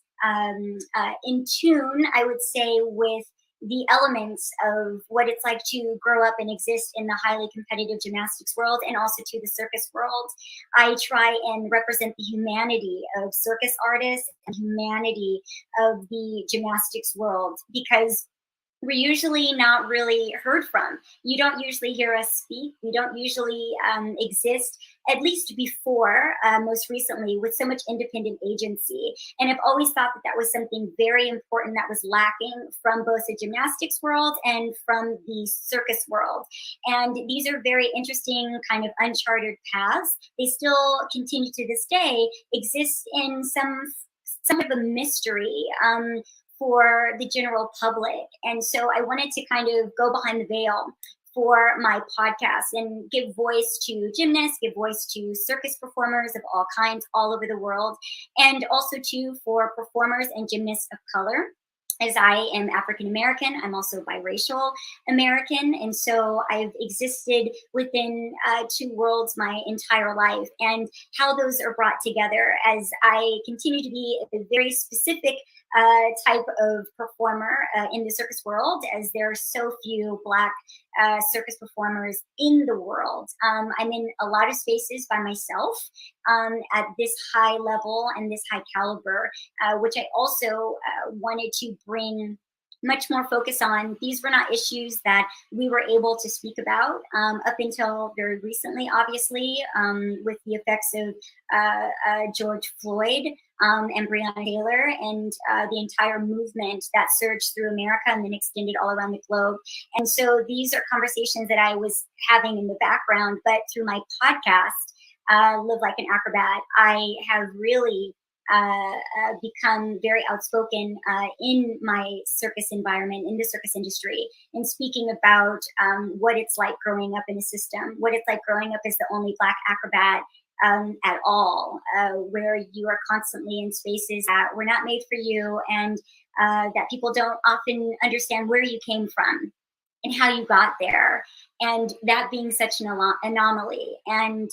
in tune, I would say, with the elements of what it's like to grow up and exist in the highly competitive gymnastics world, and also to the circus world. I try and represent the humanity of circus artists and humanity of the gymnastics world, because we're usually not really heard from. You don't usually hear us speak. We don't usually exist, at least before, most recently, with so much independent agency. And I've always thought that that was something very important that was lacking from both the gymnastics world and from the circus world. And these are very interesting kind of uncharted paths. They still continue to this day exist in some of a mystery for the general public. And so I wanted to kind of go behind the veil for my podcast and give voice to gymnasts, give voice to circus performers of all kinds all over the world, and also too for performers and gymnasts of color. As I am African American, I'm also biracial American, and so I've existed within two worlds my entire life, and how those are brought together as I continue to be a very specific type of performer in the circus world, as there are so few Black circus performers in the world. I'm in a lot of spaces by myself at this high level and this high caliber, which I also wanted to bring much more focus on. These were not issues that we were able to speak about up until very recently, obviously, with the effects of George Floyd and Breonna Taylor, and the entire movement that surged through America and then extended all around the globe. And so these are conversations that I was having in the background, but through my podcast, Live Like an Acrobat, I have really become very outspoken in my circus environment, in the circus industry, and speaking about what it's like growing up in a system, what it's like growing up as the only Black acrobat at all, where you are constantly in spaces that were not made for you, and that people don't often understand where you came from and how you got there, and that being such an anomaly. And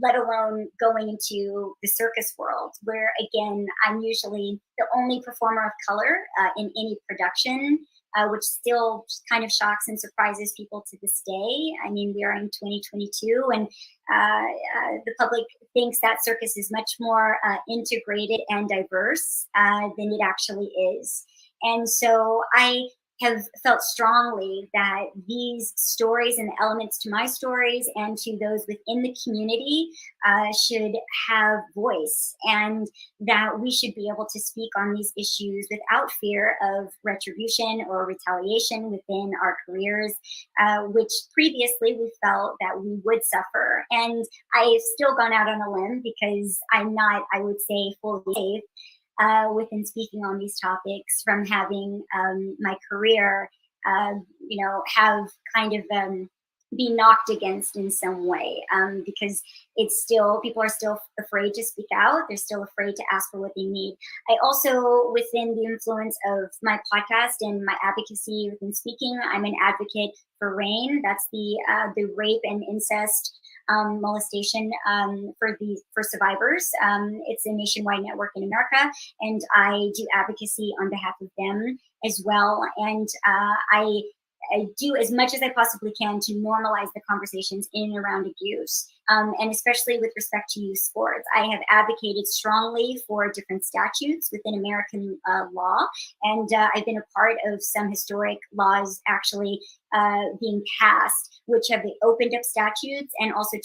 let alone going into the circus world, where again, I'm usually the only performer of color in any production, which still kind of shocks and surprises people to this day. I mean, we are in 2022, and the public thinks that circus is much more integrated and diverse than it actually is. And so I have felt strongly that these stories and the elements to my stories and to those within the community should have voice, and that we should be able to speak on these issues without fear of retribution or retaliation within our careers, which previously we felt that we would suffer. And I've still gone out on a limb, because I'm not, I would say, fully safe within speaking on these topics, from having my career, have kind of be knocked against in some way, because it's still, people are still afraid to speak out. They're still afraid to ask for what they need. I also, within the influence of my podcast and my advocacy within speaking, I'm an advocate for RAIN. That's the rape and incest molestation for survivors. It's a nationwide network in America, and I do advocacy on behalf of them as well. And I do as much as I possibly can to normalize the conversations in and around abuse, and especially with respect to youth sports. I have advocated strongly for different statutes within American law, and I've been a part of some historic laws actually being passed, which have opened up statutes, and also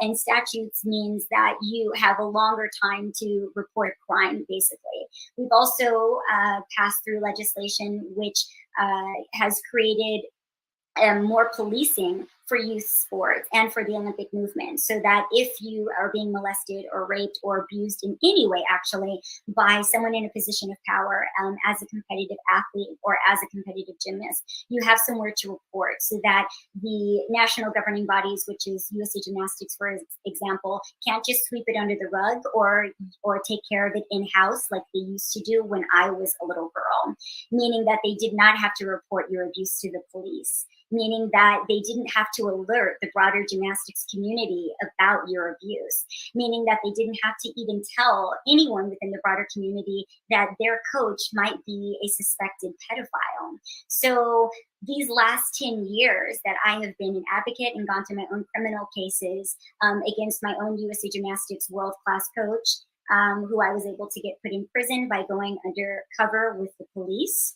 and statutes means that you have a longer time to report a crime, basically. We've also passed through legislation which has created more policing for youth sports and for the Olympic movement, so that if you are being molested or raped or abused in any way, actually, by someone in a position of power, as a competitive athlete or as a competitive gymnast, you have somewhere to report, so that the national governing bodies, which is USA Gymnastics, for example, can't just sweep it under the rug or take care of it in-house like they used to do when I was a little girl, meaning that they did not have to report your abuse to the police, meaning that they didn't have to alert the broader gymnastics community about your abuse, meaning that they didn't have to even tell anyone within the broader community that their coach might be a suspected pedophile. So these last 10 years that I have been an advocate and gone through my own criminal cases against my own USA Gymnastics world-class coach, who I was able to get put in prison by going undercover with the police.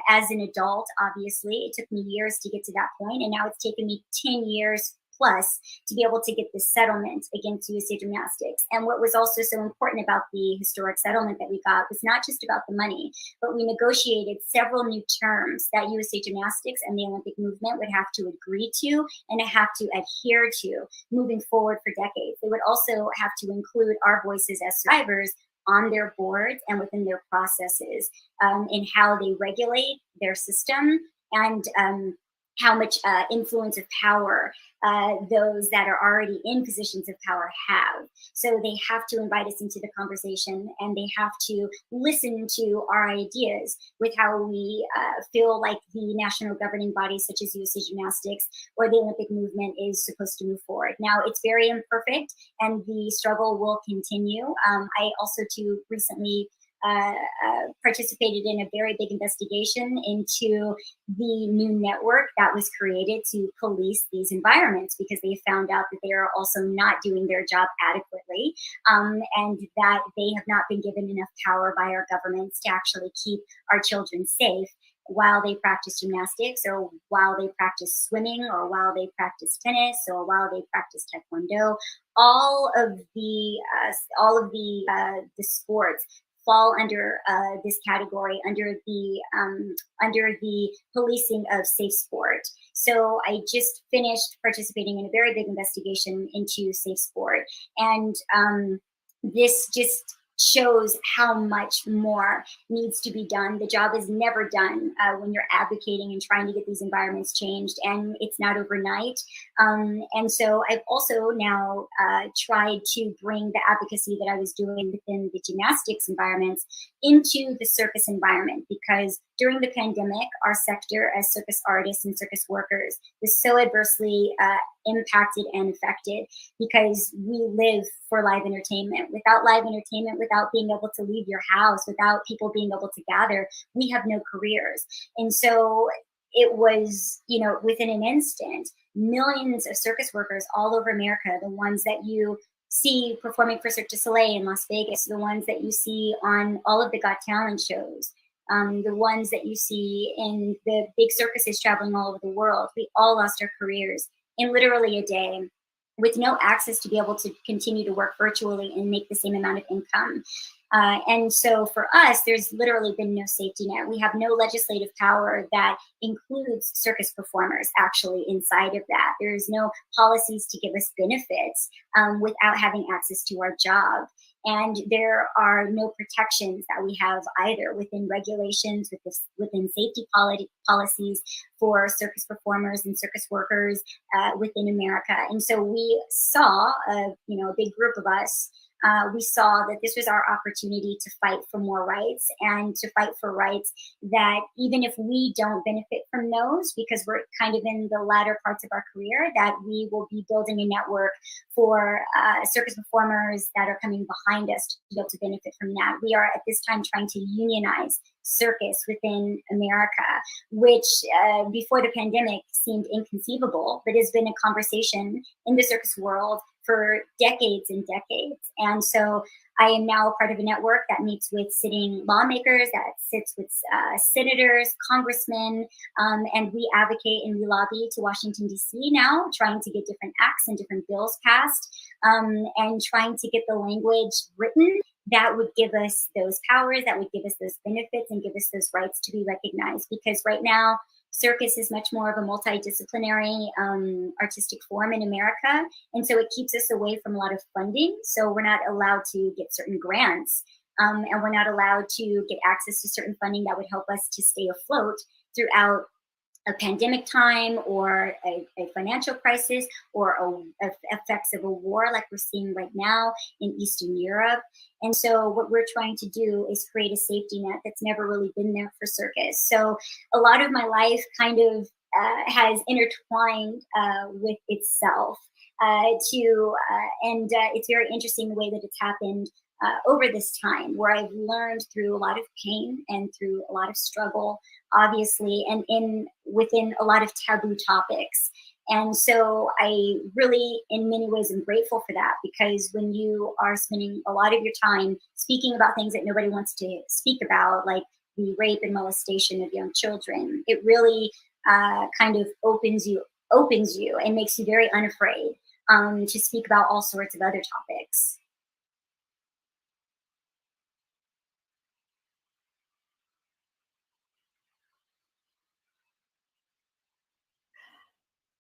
As an adult, obviously, it took me years to get to that point, and now it's taken me 10 years plus to be able to get this settlement against USA Gymnastics. And what was also so important about the historic settlement that we got was not just about the money, but we negotiated several new terms that USA Gymnastics and the Olympic movement would have to agree to and have to adhere to moving forward for decades. They would also have to include our voices as survivors on their boards and within their processes, in how they regulate their system, and how much influence of power those that are already in positions of power have. So they have to invite us into the conversation, and they have to listen to our ideas with how we feel like the national governing bodies such as USA Gymnastics or the Olympic movement is supposed to move forward. Now, it's very imperfect, and the struggle will continue. I also too recently participated in a very big investigation into the new network that was created to police these environments, because they found out that they are also not doing their job adequately, and that they have not been given enough power by our governments to actually keep our children safe while they practice gymnastics, or while they practice swimming, or while they practice tennis, or while they practice taekwondo. All of the sports fall under this category, under the policing of safe sport. So I just finished participating in a very big investigation into safe sport, and this just shows how much more needs to be done. The job is never done when you're advocating and trying to get these environments changed, and it's not overnight. And so I've also now tried to bring the advocacy that I was doing within the gymnastics environments into the circus environment, because during the pandemic, our sector as circus artists and circus workers was so adversely impacted and affected, because we live for live entertainment. Without live entertainment, without being able to leave your house, without people being able to gather, we have no careers. And so it was, within an instant, millions of circus workers all over America, the ones that you see performing for Cirque du Soleil in Las Vegas, the ones that you see on all of the Got Talent shows, the ones that you see in the big circuses traveling all over the world, we all lost our careers in literally a day, with no access to be able to continue to work virtually and make the same amount of income. And so for us, there's literally been no safety net. We have no legislative power that includes circus performers actually inside of that. There's no policies to give us benefits without having access to our job. And there are no protections that we have either within regulations, within safety policies for circus performers and circus workers within America. And so we saw, a big group of us, we saw that this was our opportunity to fight for more rights, and to fight for rights that even if we don't benefit from those, because we're kind of in the latter parts of our career, that we will be building a network for circus performers that are coming behind us to be able to benefit from that. We are at this time trying to unionize circus within America, which before the pandemic seemed inconceivable, but has been a conversation in the circus world for decades and decades. And so I am now a part of a network that meets with sitting lawmakers, that sits with senators, congressmen, and we advocate and we lobby to Washington, D.C. now, trying to get different acts and different bills passed, and trying to get the language written that would give us those powers, that would give us those benefits, and give us those rights to be recognized. Because right now, circus is much more of a multidisciplinary artistic form in America. And so it keeps us away from a lot of funding. So we're not allowed to get certain grants. And we're not allowed to get access to certain funding that would help us to stay afloat throughout a pandemic time or a financial crisis or effects of a war like we're seeing right now in Eastern Europe. And so what we're trying to do is create a safety net that's never really been there for circus. So a lot of my life kind of has intertwined with itself and it's very interesting the way that it's happened over this time, where I've learned through a lot of pain and through a lot of struggle, obviously, and within a lot of taboo topics. And so I really, in many ways, am grateful for that, because when you are spending a lot of your time speaking about things that nobody wants to speak about, like the rape and molestation of young children, it really kind of opens you and makes you very unafraid to speak about all sorts of other topics.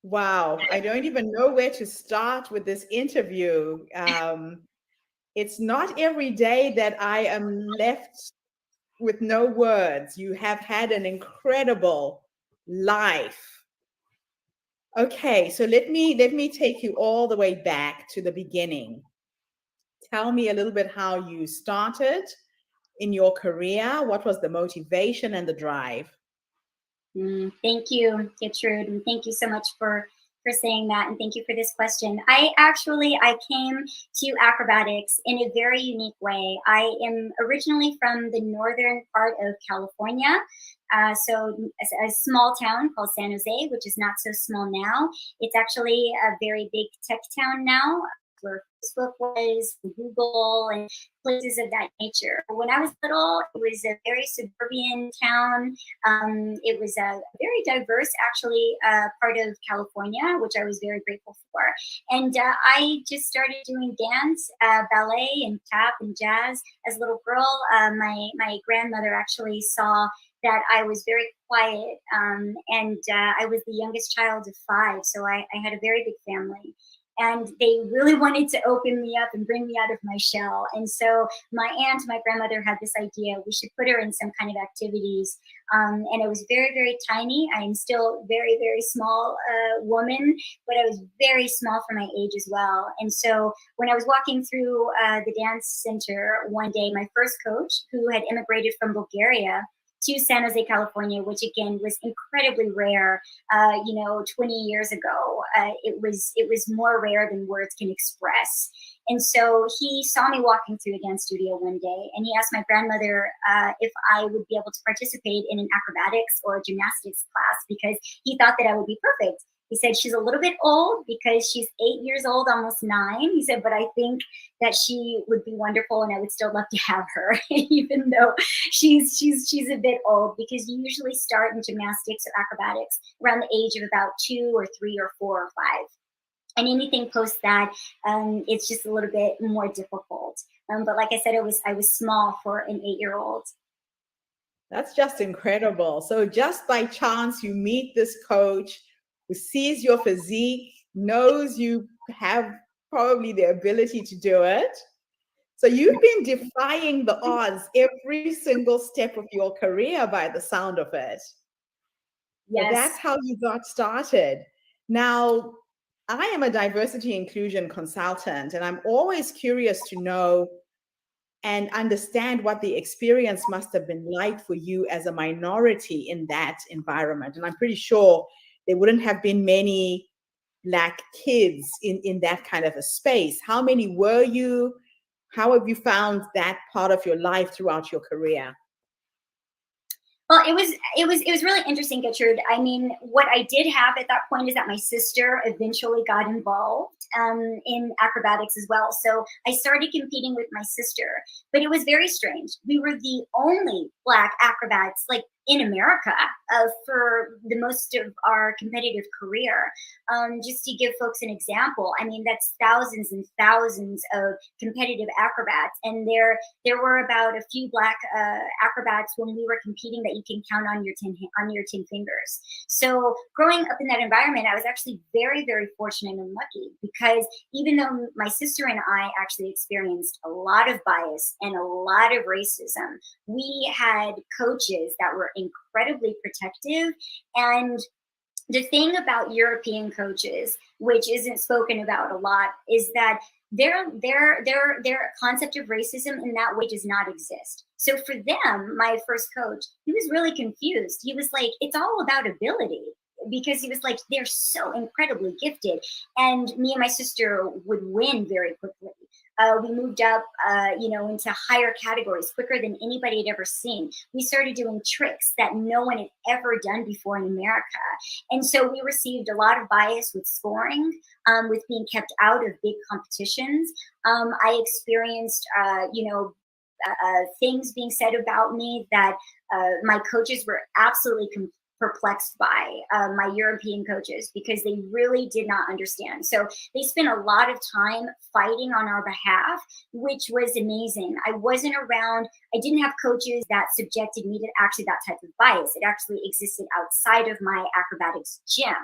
Wow, I don't even know where to start with this interview. It's not every day that I am left with no words. You have had an incredible life. Okay, so let me take you all the way back to the beginning. Tell me a little bit how you started in your career. What was the motivation and the drive? Thank you, Gertrude, and thank you so much for saying that, and thank you for this question. I came to acrobatics in a very unique way. I am originally from the northern part of California, so a small town called San Jose, which is not so small now. It's actually a very big tech town now, where Facebook was, Google, and places of that nature. When I was little, it was a very suburban town. It was a very diverse, actually, part of California, which I was very grateful for. And I just started doing dance, ballet, and tap and jazz as a little girl. My grandmother actually saw that I was very quiet, and I was the youngest child of 5, so I had a very big family. And they really wanted to open me up and bring me out of my shell. And so my grandmother had this idea, we should put her in some kind of activities. And I was very, very tiny. I am still very, very small woman, but I was very small for my age as well. And so when I was walking through the dance center one day, my first coach, who had immigrated from Bulgaria to San Jose, California, which again was incredibly rare. 20 years ago, it was more rare than words can express. And so he saw me walking through a dance studio one day, and he asked my grandmother if I would be able to participate in an acrobatics or gymnastics class, because he thought that I would be perfect. He said, she's a little bit old because she's 8 years old, almost 9. He said, but I think that she would be wonderful and I would still love to have her, even though she's a bit old, because you usually start in gymnastics or acrobatics around the age of about 2 or 3 or 4 or 5. And anything post that, it's just a little bit more difficult. But like I said, I was small for an 8-year-old. That's just incredible. So just by chance, you meet this coach who sees your physique, knows you have probably the ability to do it. So you've been defying the odds every single step of your career by the sound of it. Yes. So that's how you got started. Now, I am a diversity inclusion consultant, and I'm always curious to know and understand what the experience must have been like for you as a minority in that environment. And I'm pretty sure there wouldn't have been many Black kids in that kind of a space. How many were you? How have you found that part of your life throughout your career? Well, it was really interesting, Gertrude. I mean, what I did have at that point is that my sister eventually got involved in acrobatics as well. So I started competing with my sister, but it was very strange. We were the only Black acrobats, like in America for the most of our competitive career. Just to give folks an example, I mean, that's thousands and thousands of competitive acrobats, and there were about a few Black acrobats when we were competing that you can count on your 10 fingers. So growing up in that environment, I was actually very, very fortunate and lucky, because even though my sister and I actually experienced a lot of bias and a lot of racism, we had coaches that were incredibly protective. And the thing about European coaches, which isn't spoken about a lot, is that their concept of racism in that way does not exist. So for them, my first coach, he was really confused. He was like, it's all about ability, because he was like, they're so incredibly gifted. And me and my sister would win very quickly. We moved up, into higher categories quicker than anybody had ever seen. We started doing tricks that no one had ever done before in America. And so we received a lot of bias with scoring, with being kept out of big competitions. I experienced, things being said about me that my coaches were absolutely perplexed by, my European coaches, because they really did not understand. So they spent a lot of time fighting on our behalf, which was amazing. I didn't have coaches that subjected me to actually that type of bias. It actually existed outside of my acrobatics gym.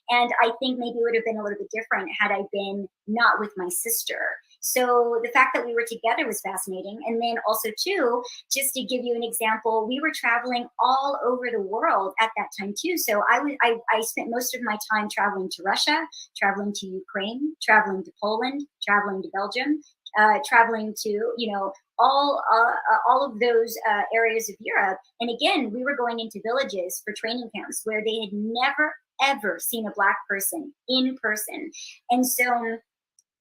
And I think maybe it would have been a little bit different had I been not with my sister. So the fact that we were together was fascinating. And then also too, just to give you an example, we were traveling all over the world at that time too. So I spent most of my time traveling to Russia, traveling to Ukraine, traveling to Poland, traveling to Belgium, traveling to, all of those areas of Europe. And again, we were going into villages for training camps where they had never, ever seen a Black person in person. And so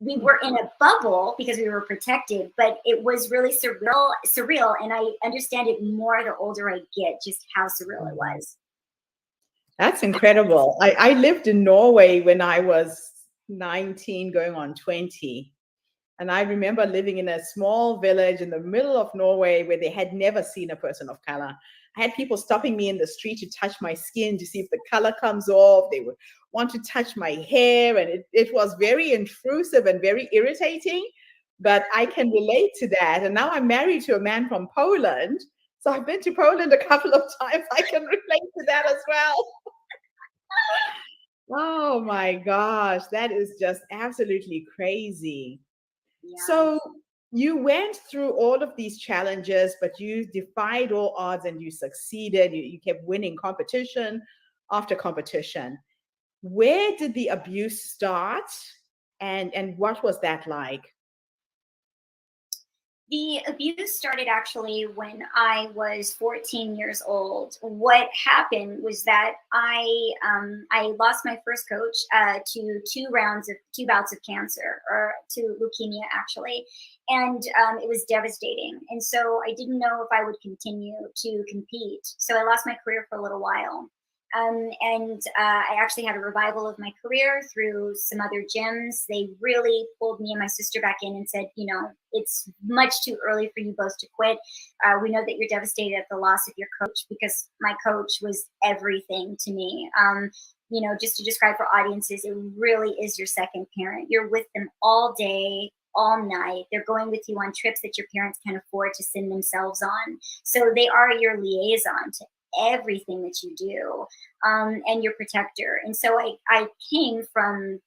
we were in a bubble because we were protected, but it was really surreal. And I understand it more the older I get, just how surreal it was. That's incredible. I lived in Norway when I was 19, going on 20. And I remember living in a small village in the middle of Norway where they had never seen a person of color. I had people stopping me in the street to touch my skin to see if the color comes off. They would want to touch my hair. And it was very intrusive and very irritating. But I can relate to that. And now I'm married to a man from Poland. So I've been to Poland a couple of times. I can relate to that as well. Oh my gosh, that is just absolutely crazy. Yeah. So you went through all of these challenges, but you defied all odds and you succeeded. You kept winning competition after competition. Where did the abuse start, and what was that like? The abuse started actually when I was 14 years old. What happened was that I lost my first coach to two bouts of cancer, or to leukemia actually, and it was devastating. And so I didn't know if I would continue to compete. So I lost my career for a little while. I actually had a revival of my career through some other gyms. They really pulled me and my sister back in and said, it's much too early for you both to quit. We know that you're devastated at the loss of your coach, because my coach was everything to me. Just to describe for audiences, it really is your second parent. You're with them all day, all night. They're going with you on trips that your parents can't afford to send themselves on. So they are your liaison to everything that you do, and your protector. And so I came from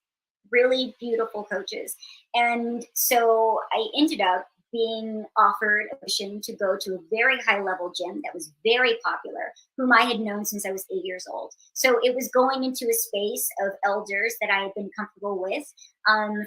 really beautiful coaches. And so I ended up being offered a mission to go to a very high level gym that was very popular, whom I had known since I was 8 years old. So it was going into a space of elders that I had been comfortable with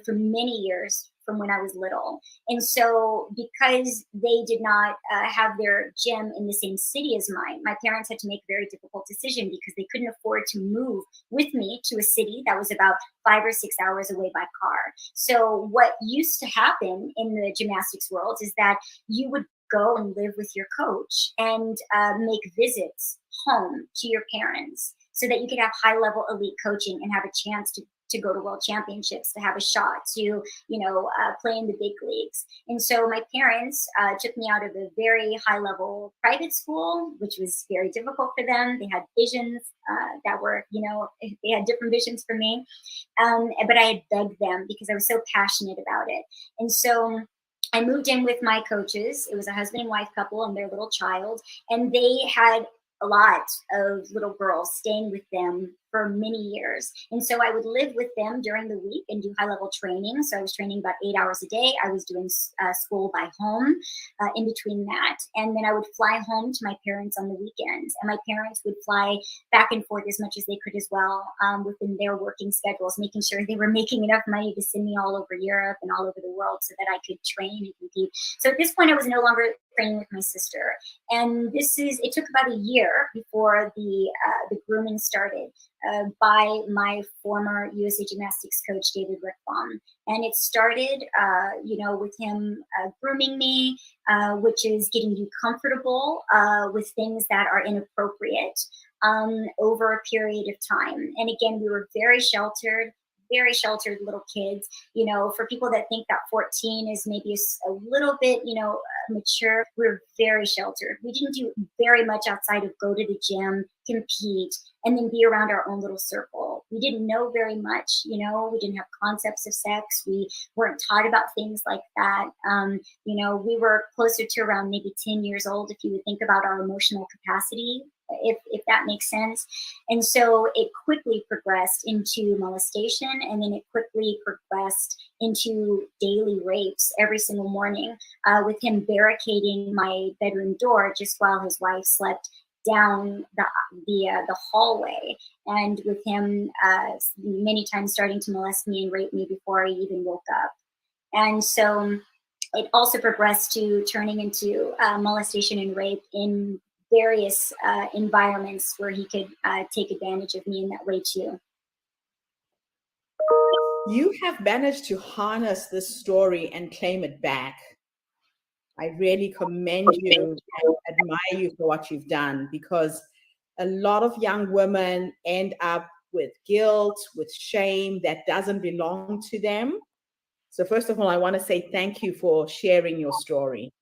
for many years, from when I was little. And so because they did not have their gym in the same city as mine, my parents had to make a very difficult decision, because they couldn't afford to move with me to a city that was about 5 or 6 hours away by car. So what used to happen in the gymnastics world is that you would go and live with your coach and make visits home to your parents, so that you could have high level elite coaching and have a chance to to go to world championships, to have a shot to, play in the big leagues. And so my parents took me out of a very high level private school, which was very difficult for them. They had visions that were, they had different visions for me. But I had begged them because I was so passionate about it. And so I moved in with my coaches. It was a husband and wife couple and their little child. And they had a lot of little girls staying with them for many years. And so I would live with them during the week and do high level training. So I was training about 8 hours a day. I was doing school by home in between that. And then I would fly home to my parents on the weekends. And my parents would fly back and forth as much as they could as well within their working schedules, making sure they were making enough money to send me all over Europe and all over the world so that I could train and compete. So at this point, I was no longer training with my sister. And it took about a year before the grooming started by my former USA Gymnastics coach, David Rickbaum. And it started, with him grooming me, which is getting you comfortable with things that are inappropriate over a period of time. And again, we were very sheltered little kids. For people that think that 14 is maybe a little bit, mature, we're very sheltered. We didn't do very much outside of go to the gym, compete, and then be around our own little circle. We didn't know very much, we didn't have concepts of sex. We weren't taught about things like that. We were closer to around maybe 10 years old, if you would think about our emotional capacity, if that makes sense. And so it quickly progressed into molestation, and then it quickly progressed into daily rapes every single morning, with him barricading my bedroom door just while his wife slept down the hallway, and with him many times starting to molest me and rape me before I even woke up. And so it also progressed to turning into molestation and rape in various environments where he could take advantage of me in that way too. You have managed to harness this story and claim it back. I really commend you and admire you for what you've done, because a lot of young women end up with guilt, with shame that doesn't belong to them. So first of all, I want to say thank you for sharing your story.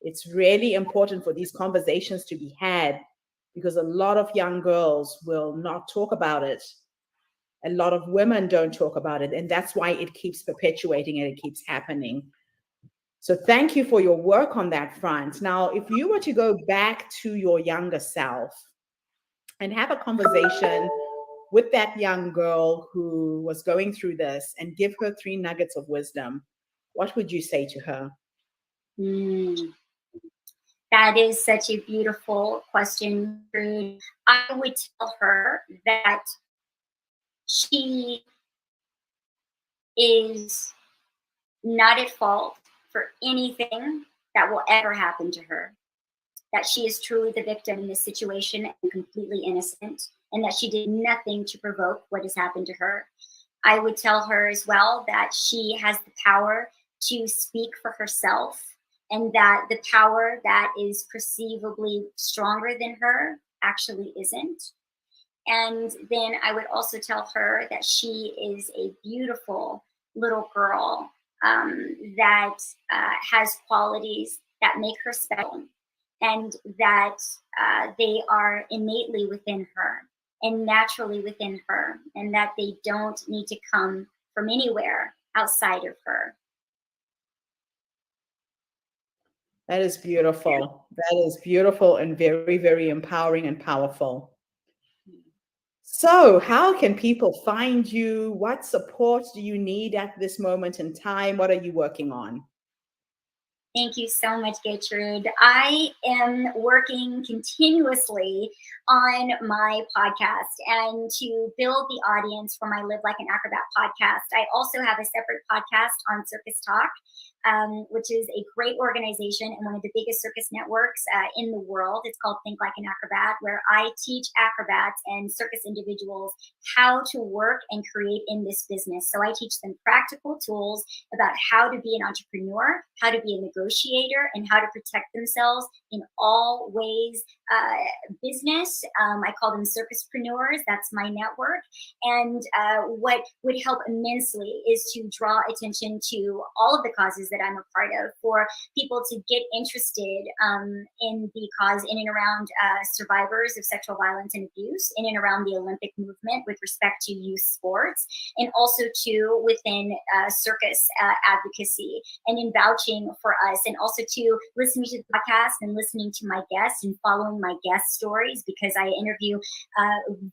It's really important for these conversations to be had, because a lot of young girls will not talk about it. A lot of women don't talk about it, and that's why it keeps perpetuating and it keeps happening. So thank you for your work on that front. Now, if you were to go back to your younger self and have a conversation with that young girl who was going through this and give her 3 nuggets of wisdom, what would you say to her? That is such a beautiful question, Rude. I would tell her that she is not at fault for anything that will ever happen to her, that she is truly the victim in this situation and completely innocent, and that she did nothing to provoke what has happened to her. I would tell her as well that she has the power to speak for herself, and that the power that is perceivably stronger than her actually isn't. And then I would also tell her that she is a beautiful little girl that has qualities that make her special, and that they are innately within her and naturally within her, and that they don't need to come from anywhere outside of her. That is beautiful. That is beautiful and very, very empowering and powerful. So how can people find you? What support do you need at this moment in time? What are you working on? Thank you so much, Gertrude. I am working continuously on my podcast and to build the audience for my Live Like an Acrobat podcast. I also have a separate podcast on Circus Talk, which is a great organization and one of the biggest circus networks in the world. It's called Think Like an Acrobat, where I teach acrobats and circus individuals how to work and create in this business. So I teach them practical tools about how to be an entrepreneur, how to be a negotiator and how to protect themselves in all ways. Business, I call them circuspreneurs. That's my network. And what would help immensely is to draw attention to all of the causes that I'm a part of, for people to get interested in the cause in and around survivors of sexual violence and abuse, in and around the Olympic movement with respect to youth sports, and also to within circus advocacy and in vouching for us, and also to listening to the podcast and listening to my guests and following my guest stories, because I interview a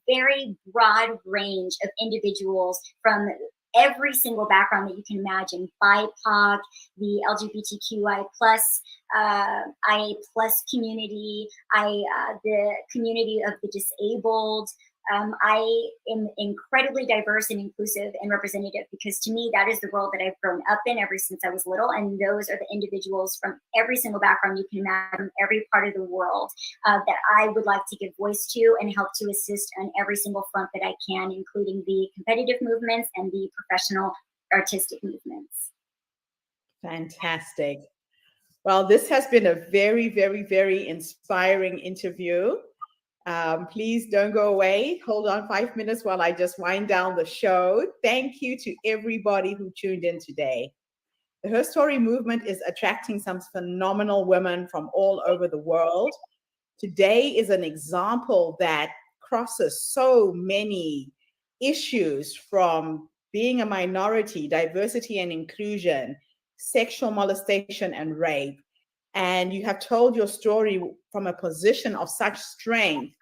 very broad range of individuals from every single background that you can imagine: BIPOC, the LGBTQI plus, IA plus community, the community of the disabled. I am incredibly diverse and inclusive and representative, because to me, that is the world that I've grown up in ever since I was little. And those are the individuals from every single background you can imagine, from every part of the world, that I would like to give voice to and help to assist on every single front that I can, including the competitive movements and the professional artistic movements. Fantastic. Well, this has been a very, very, very inspiring interview. Please don't go away. Hold on 5 minutes while I just wind down the show. Thank you to everybody who tuned in today. The HerStory movement is attracting some phenomenal women from all over the world. Today is an example that crosses so many issues, from being a minority, diversity and inclusion, sexual molestation and rape. And you have told your story from a position of such strength.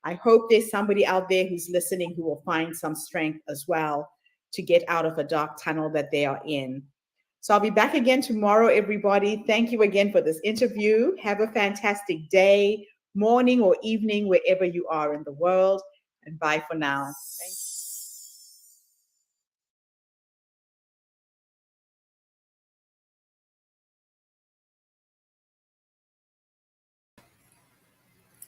I hope there's somebody out there who's listening who will find some strength as well to get out of a dark tunnel that they are in. So I'll be back again tomorrow, everybody. Thank you again for this interview. Have a fantastic day, morning or evening, wherever you are in the world. And bye for now. Thank you.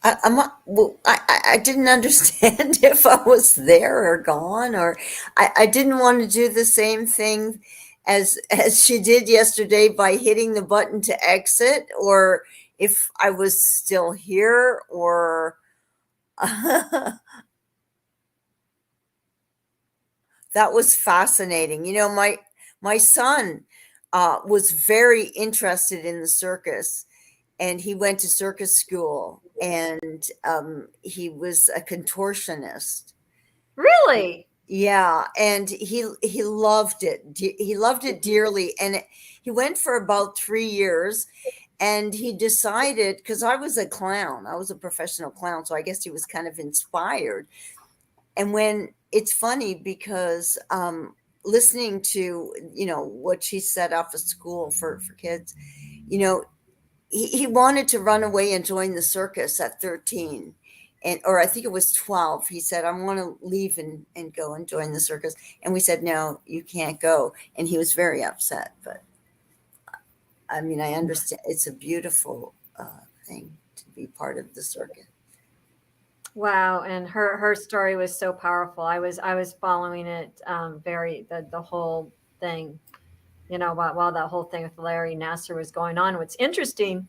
I didn't understand if I was there or gone, or I didn't want to do the same thing as she did yesterday by hitting the button to exit, or if I was still here, or that was fascinating. You know, my son was very interested in the circus, and he went to circus school, and he was a contortionist. Really? Yeah, and he loved it. He loved it dearly, and he went for about 3 years, and he decided, because I was a clown, I was a professional clown, so I guess he was kind of inspired. And when it's funny because listening to, you know, what she set up a school for kids, you know, he wanted to run away and join the circus at 13, or I think it was 12. He said, I want to leave and go and join the circus. And we said, no, you can't go. And he was very upset. But I mean, I understand. It's a beautiful thing to be part of the circus. Wow, and her story was so powerful. I was following it the whole thing, you know, while that whole thing with Larry Nassar was going on. What's interesting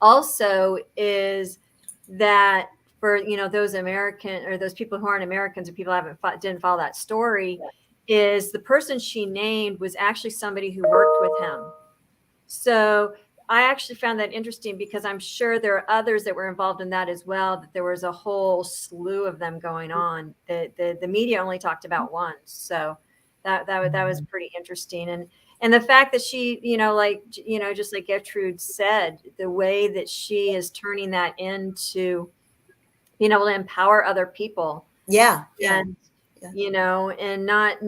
also is that for, you know, those American, or those people who aren't Americans, or people who didn't follow that story, is the person she named was actually somebody who worked with him. So I actually found that interesting, because I'm sure there are others that were involved in that as well, that there was a whole slew of them going on. The media only talked about one. So that was pretty interesting. And the fact that she, you know, like, you know, just like Gertrude said, the way that she is turning that into being able to empower other people. Yeah. And, you know, and not,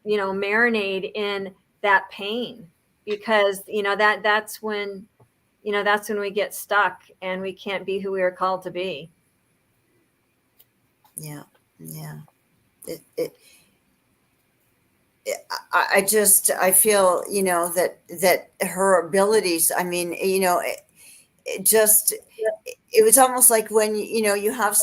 you know, marinate in that pain, because, you know, that's when we get stuck and we can't be who we are called to be. Yeah. Yeah. I feel, you know, that her abilities, I mean, you know, it was almost like when, you know, you have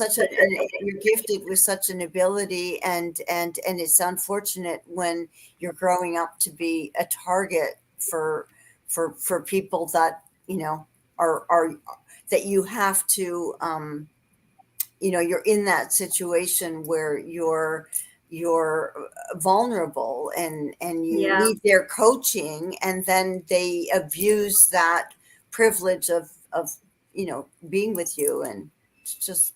you're gifted with such an ability, and it's unfortunate when you're growing up to be a target for for people that, you know, are that you have to, you know, you're in that situation where you're vulnerable and you need their coaching, and then they abuse that privilege of you know, being with you, and it's just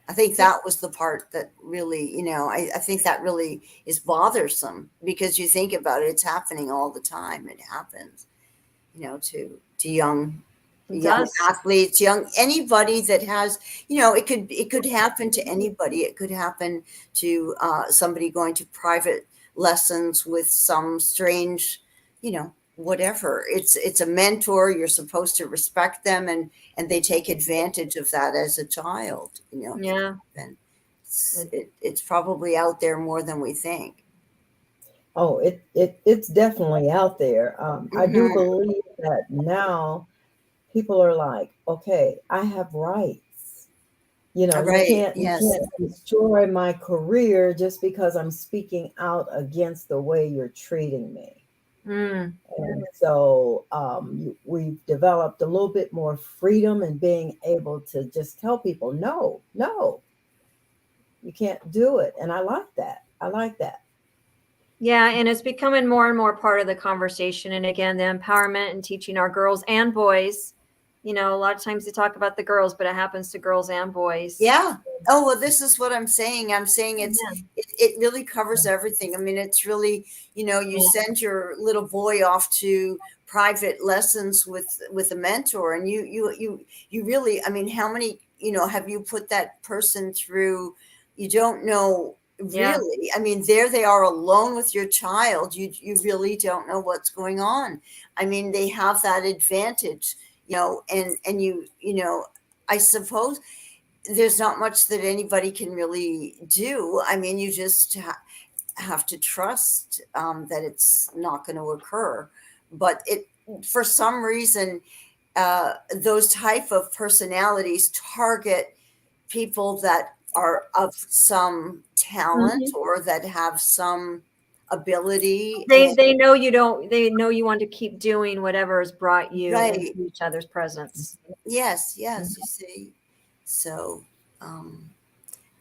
I think that was the part that really, you know, I think that really is bothersome, because you think about it, it's happening all the time. It happens, you know, to young athletes, anybody that has, you know, it could happen to anybody. It could happen to somebody going to private lessons with some strange, you know, whatever. It's a mentor. You're supposed to respect them, and they take advantage of that as a child, you know. And it's probably out there more than we think. Oh, it's definitely out there. I do believe that now people are like, okay, I have rights. You know, you can't destroy my career just because I'm speaking out against the way you're treating me. And so we've developed a little bit more freedom in being able to just tell people, no, you can't do it. And I like that. Yeah, and it's becoming more and more part of the conversation. And again, the empowerment and teaching our girls and boys. You know, a lot of times they talk about the girls, but it happens to girls and boys. Yeah. Oh, well, this is what I'm saying. I'm saying it really covers everything. I mean, it's really, you know, you send your little boy off to private lessons with a mentor, and you really, I mean, how many, you know, have you put that person through? You don't know. Really, I mean, there they are alone with your child. You really don't know what's going on. I mean, they have that advantage, you know, and you know, I suppose there's not much that anybody can really do. I mean, you just have to trust that it's not going to occur. But for some reason, those type of personalities target people that are of some talent or that have some ability. They know you don't. They know you want to keep doing whatever has brought you into each other's presence. Yes, you see. So,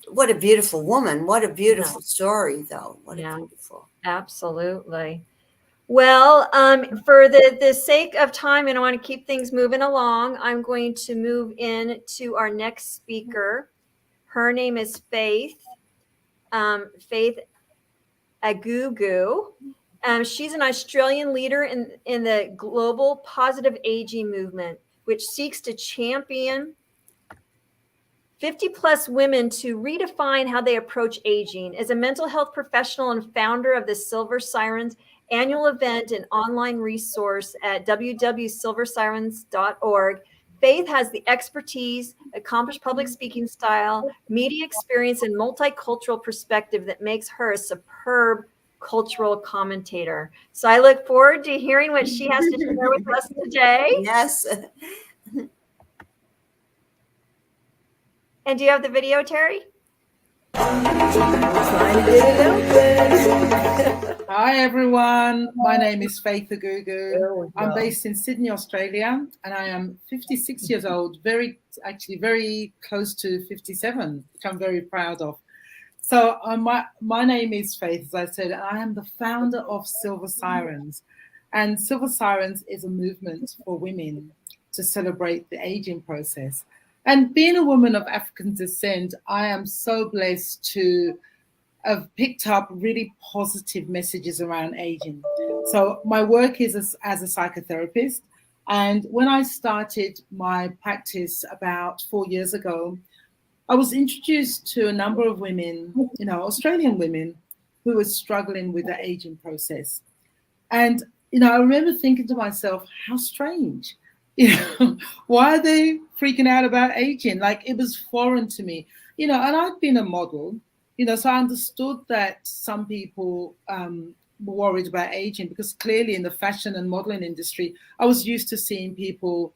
what a beautiful woman! What a beautiful story, though. What a beautiful. Absolutely. Well, for the sake of time, and I want to keep things moving along, I'm going to move in to our next speaker. Her name is Faith. Faith Agugu. She's an Australian leader in the global positive aging movement, which seeks to champion 50 plus women to redefine how they approach aging. As a mental health professional and founder of the Silver Sirens annual event and online resource at www.silversirens.org, Faith has the expertise, accomplished public speaking style, media experience, and multicultural perspective that makes her a superb cultural commentator. So I look forward to hearing what she has to share with us today. Yes. And do you have the video, Terry? Hi everyone, my name is Faith Agugu. I'm based in Sydney, Australia, and I am 56 years old, very close to 57, which I'm very proud of. So my name is Faith, as I said, and I am the founder of Silver Sirens. And Silver Sirens is a movement for women to celebrate the aging process. And being a woman of African descent, I am so blessed to have picked up really positive messages around aging. So my work is as a psychotherapist. And when I started my practice about 4 years ago, I was introduced to a number of women, you know, Australian women who were struggling with the aging process. And, you know, I remember thinking to myself, how strange. You know, why are they freaking out about aging? Like, it was foreign to me, you know, and I'd been a model, you know, so I understood that some people were worried about aging, because clearly in the fashion and modeling industry, I was used to seeing people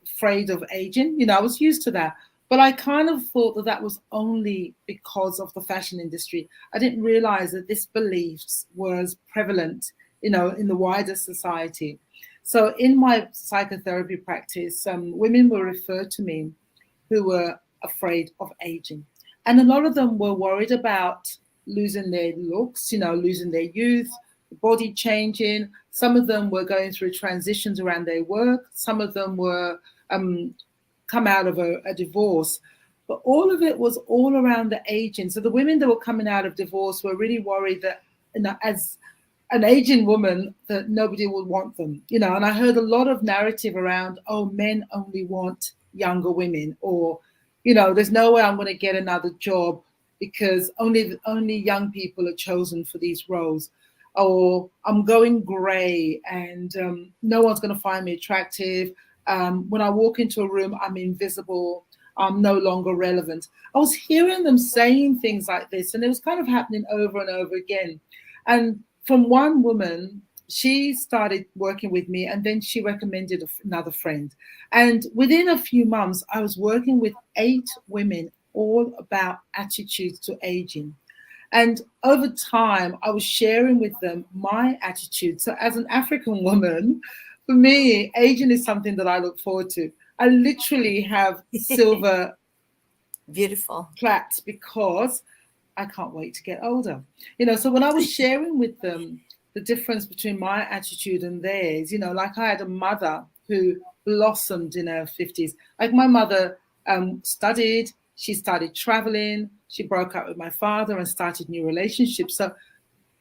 afraid of aging. You know, I was used to that. But I kind of thought that that was only because of the fashion industry. I didn't realize that this belief was prevalent, you know, in the wider society. So in my psychotherapy practice, women were referred to me who were afraid of aging. And a lot of them were worried about losing their looks, you know, losing their youth, body changing. Some of them were going through transitions around their work. Some of them were come out of a divorce. But all of it was all around the aging. So the women that were coming out of divorce were really worried that, you know, as an aging woman, that nobody would want them, you know. And I heard a lot of narrative around, oh, men only want younger women, or, you know, there's no way I'm going to get another job because only young people are chosen for these roles, or I'm going grey and no one's going to find me attractive. When I walk into a room, I'm invisible. I'm no longer relevant. I was hearing them saying things like this, and it was kind of happening over and over again. And from one woman, she started working with me, and then she recommended another friend. And within a few months, I was working with 8 women, all about attitudes to aging. And over time, I was sharing with them my attitude. So as an African woman, for me, aging is something that I look forward to. I literally have silver Beautiful plaques because I can't wait to get older. You know, so when I was sharing with them the difference between my attitude and theirs, you know, like I had a mother who blossomed in her 50s. Like my mother studied, she started traveling, she broke up with my father and started new relationships. So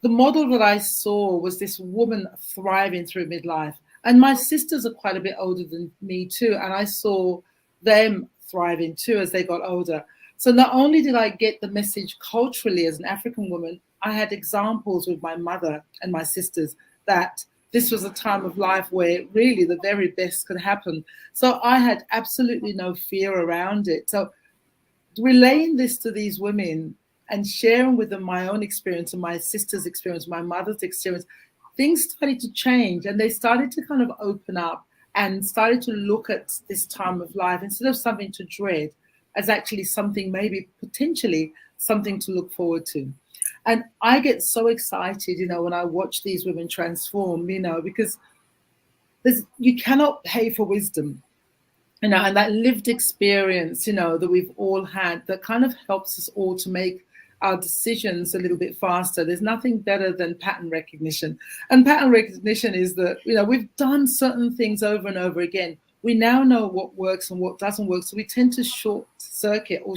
the model that I saw was this woman thriving through midlife. And my sisters are quite a bit older than me too. And I saw them thriving too as they got older. So not only did I get the message culturally as an African woman, I had examples with my mother and my sisters that this was a time of life where really the very best could happen. So I had absolutely no fear around it. So relaying this to these women and sharing with them my own experience and my sister's experience, my mother's experience, things started to change, and they started to kind of open up and started to look at this time of life instead of something to dread as actually something, maybe potentially something to look forward to. And I get so excited, you know, when I watch these women transform, you know, because you cannot pay for wisdom, you know, and that lived experience, you know, that we've all had that kind of helps us all to make our decisions a little bit faster. There's nothing better than pattern recognition. And pattern recognition is that, you know, we've done certain things over and over again. We now know what works and what doesn't work. So we tend to short circuit or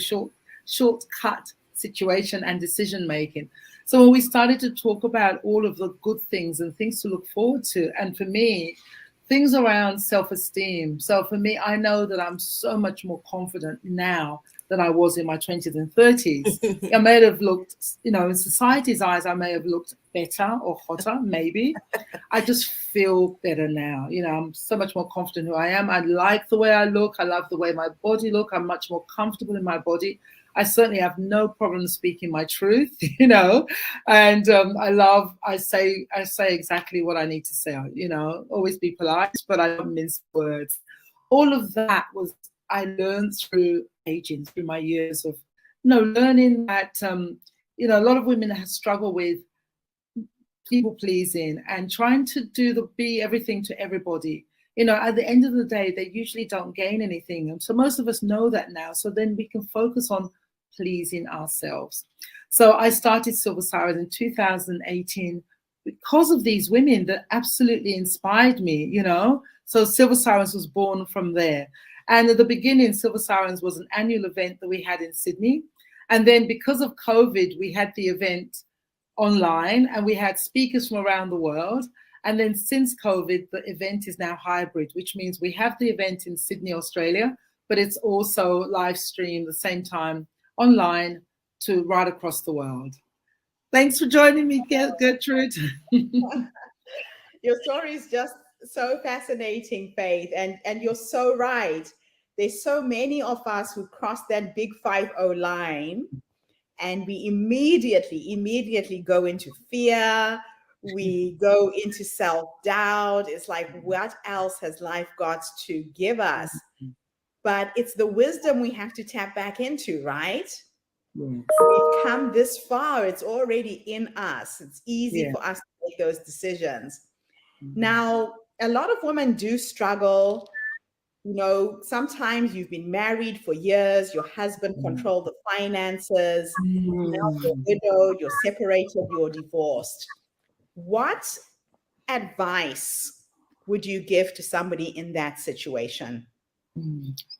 shortcut situation and decision making. So when we started to talk about all of the good things and things to look forward to, and for me, things around self-esteem. So for me, I know that I'm so much more confident now than I was in my 20s and 30s. I may have looked, you know, in society's eyes, I may have looked better or hotter, maybe. I just feel better now. You know, I'm so much more confident who I am. I like the way I look. I love the way my body look. I'm much more comfortable in my body. I certainly have no problem speaking my truth, you know, and I say exactly what I need to say, you know, always be polite, but I don't mince words. All of that I learned through aging, through my years of, you know, learning that, you know, a lot of women have struggled with people pleasing and trying to be everything to everybody. You know, at the end of the day, they usually don't gain anything. And so most of us know that now. So then we can focus on pleasing ourselves. So I started Silver Sirens in 2018 because of these women that absolutely inspired me, you know. So Silver Sirens was born from there. And at the beginning, Silver Sirens was an annual event that we had in Sydney. And then because of COVID, we had the event online and we had speakers from around the world. And then since COVID, the event is now hybrid, which means we have the event in Sydney, Australia, but it's also live streamed the same time online to right across the world. Thanks for joining me, Gertrude. Your story is just so fascinating, Faith, and you're so right. There's so many of us who cross that big 5-0 line, and we immediately go into fear. We go into self-doubt. It's like, what else has life got to give us? but it's the wisdom we have to tap back into, right? Yes. We've come this far. It's already in us. It's easy Yeah. for us to make those decisions. Now, a lot of women do struggle. Sometimes you've been married for years, your husband controlled the finances, now you're widowed, you're separated, you're divorced. What advice would you give to somebody in that situation?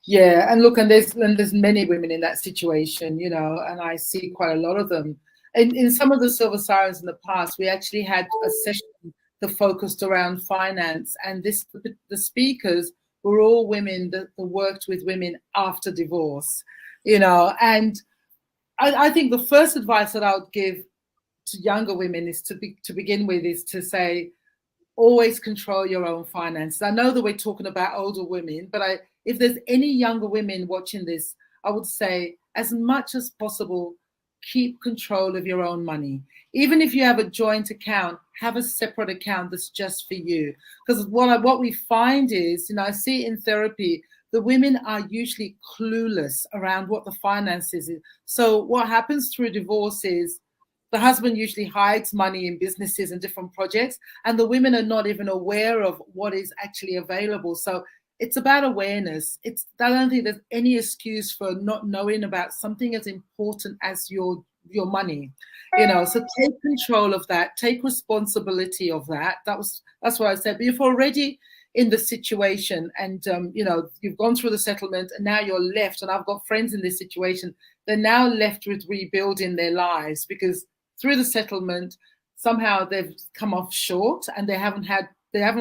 Yeah, and look, and there's many women in that situation, and I see quite a lot of them. In some of the Silver Sirens in the past, we actually had a session that focused around finance, and the speakers were all women that worked with women after divorce, and I think the first advice that I would give to younger women is to begin with is to say, always control your own finances. I know that we're talking about older women, but if there's any younger women watching this, I would say, as much as possible, keep control of your own money. Even if you have a joint account, have a separate account that's just for you. Because what we find is, I see it in therapy, the women are usually clueless around what the finances is. So what happens through divorce is the husband usually hides money in businesses and different projects, and the women are not even aware of what is actually available. So it's about awareness. I don't think there's any excuse for not knowing about something as important as your money. So take control of that, take responsibility of that. That's what I said. But if you're already in the situation and you've gone through the settlement and now you're left, and I've got friends in this situation, they're now left with rebuilding their lives because through the settlement, somehow they've come off short and they haven't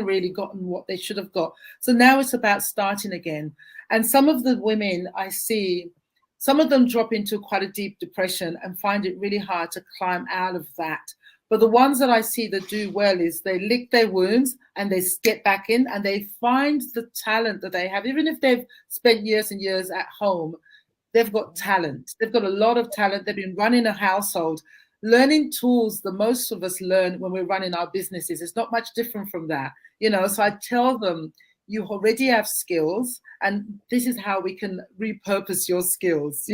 really gotten what they should have got. So now it's about starting again. And some of the women I see, some of them drop into quite a deep depression and find it really hard to climb out of that. But the ones that I see that do well is they lick their wounds and they get back in and they find the talent that they have. Even if they've spent years and years at home, they've got talent. They've got a lot of talent. They've been running a household. Learning tools that most of us learn when we're running our businesses is not much different from that. So I tell them, you already have skills and this is how we can repurpose your skills,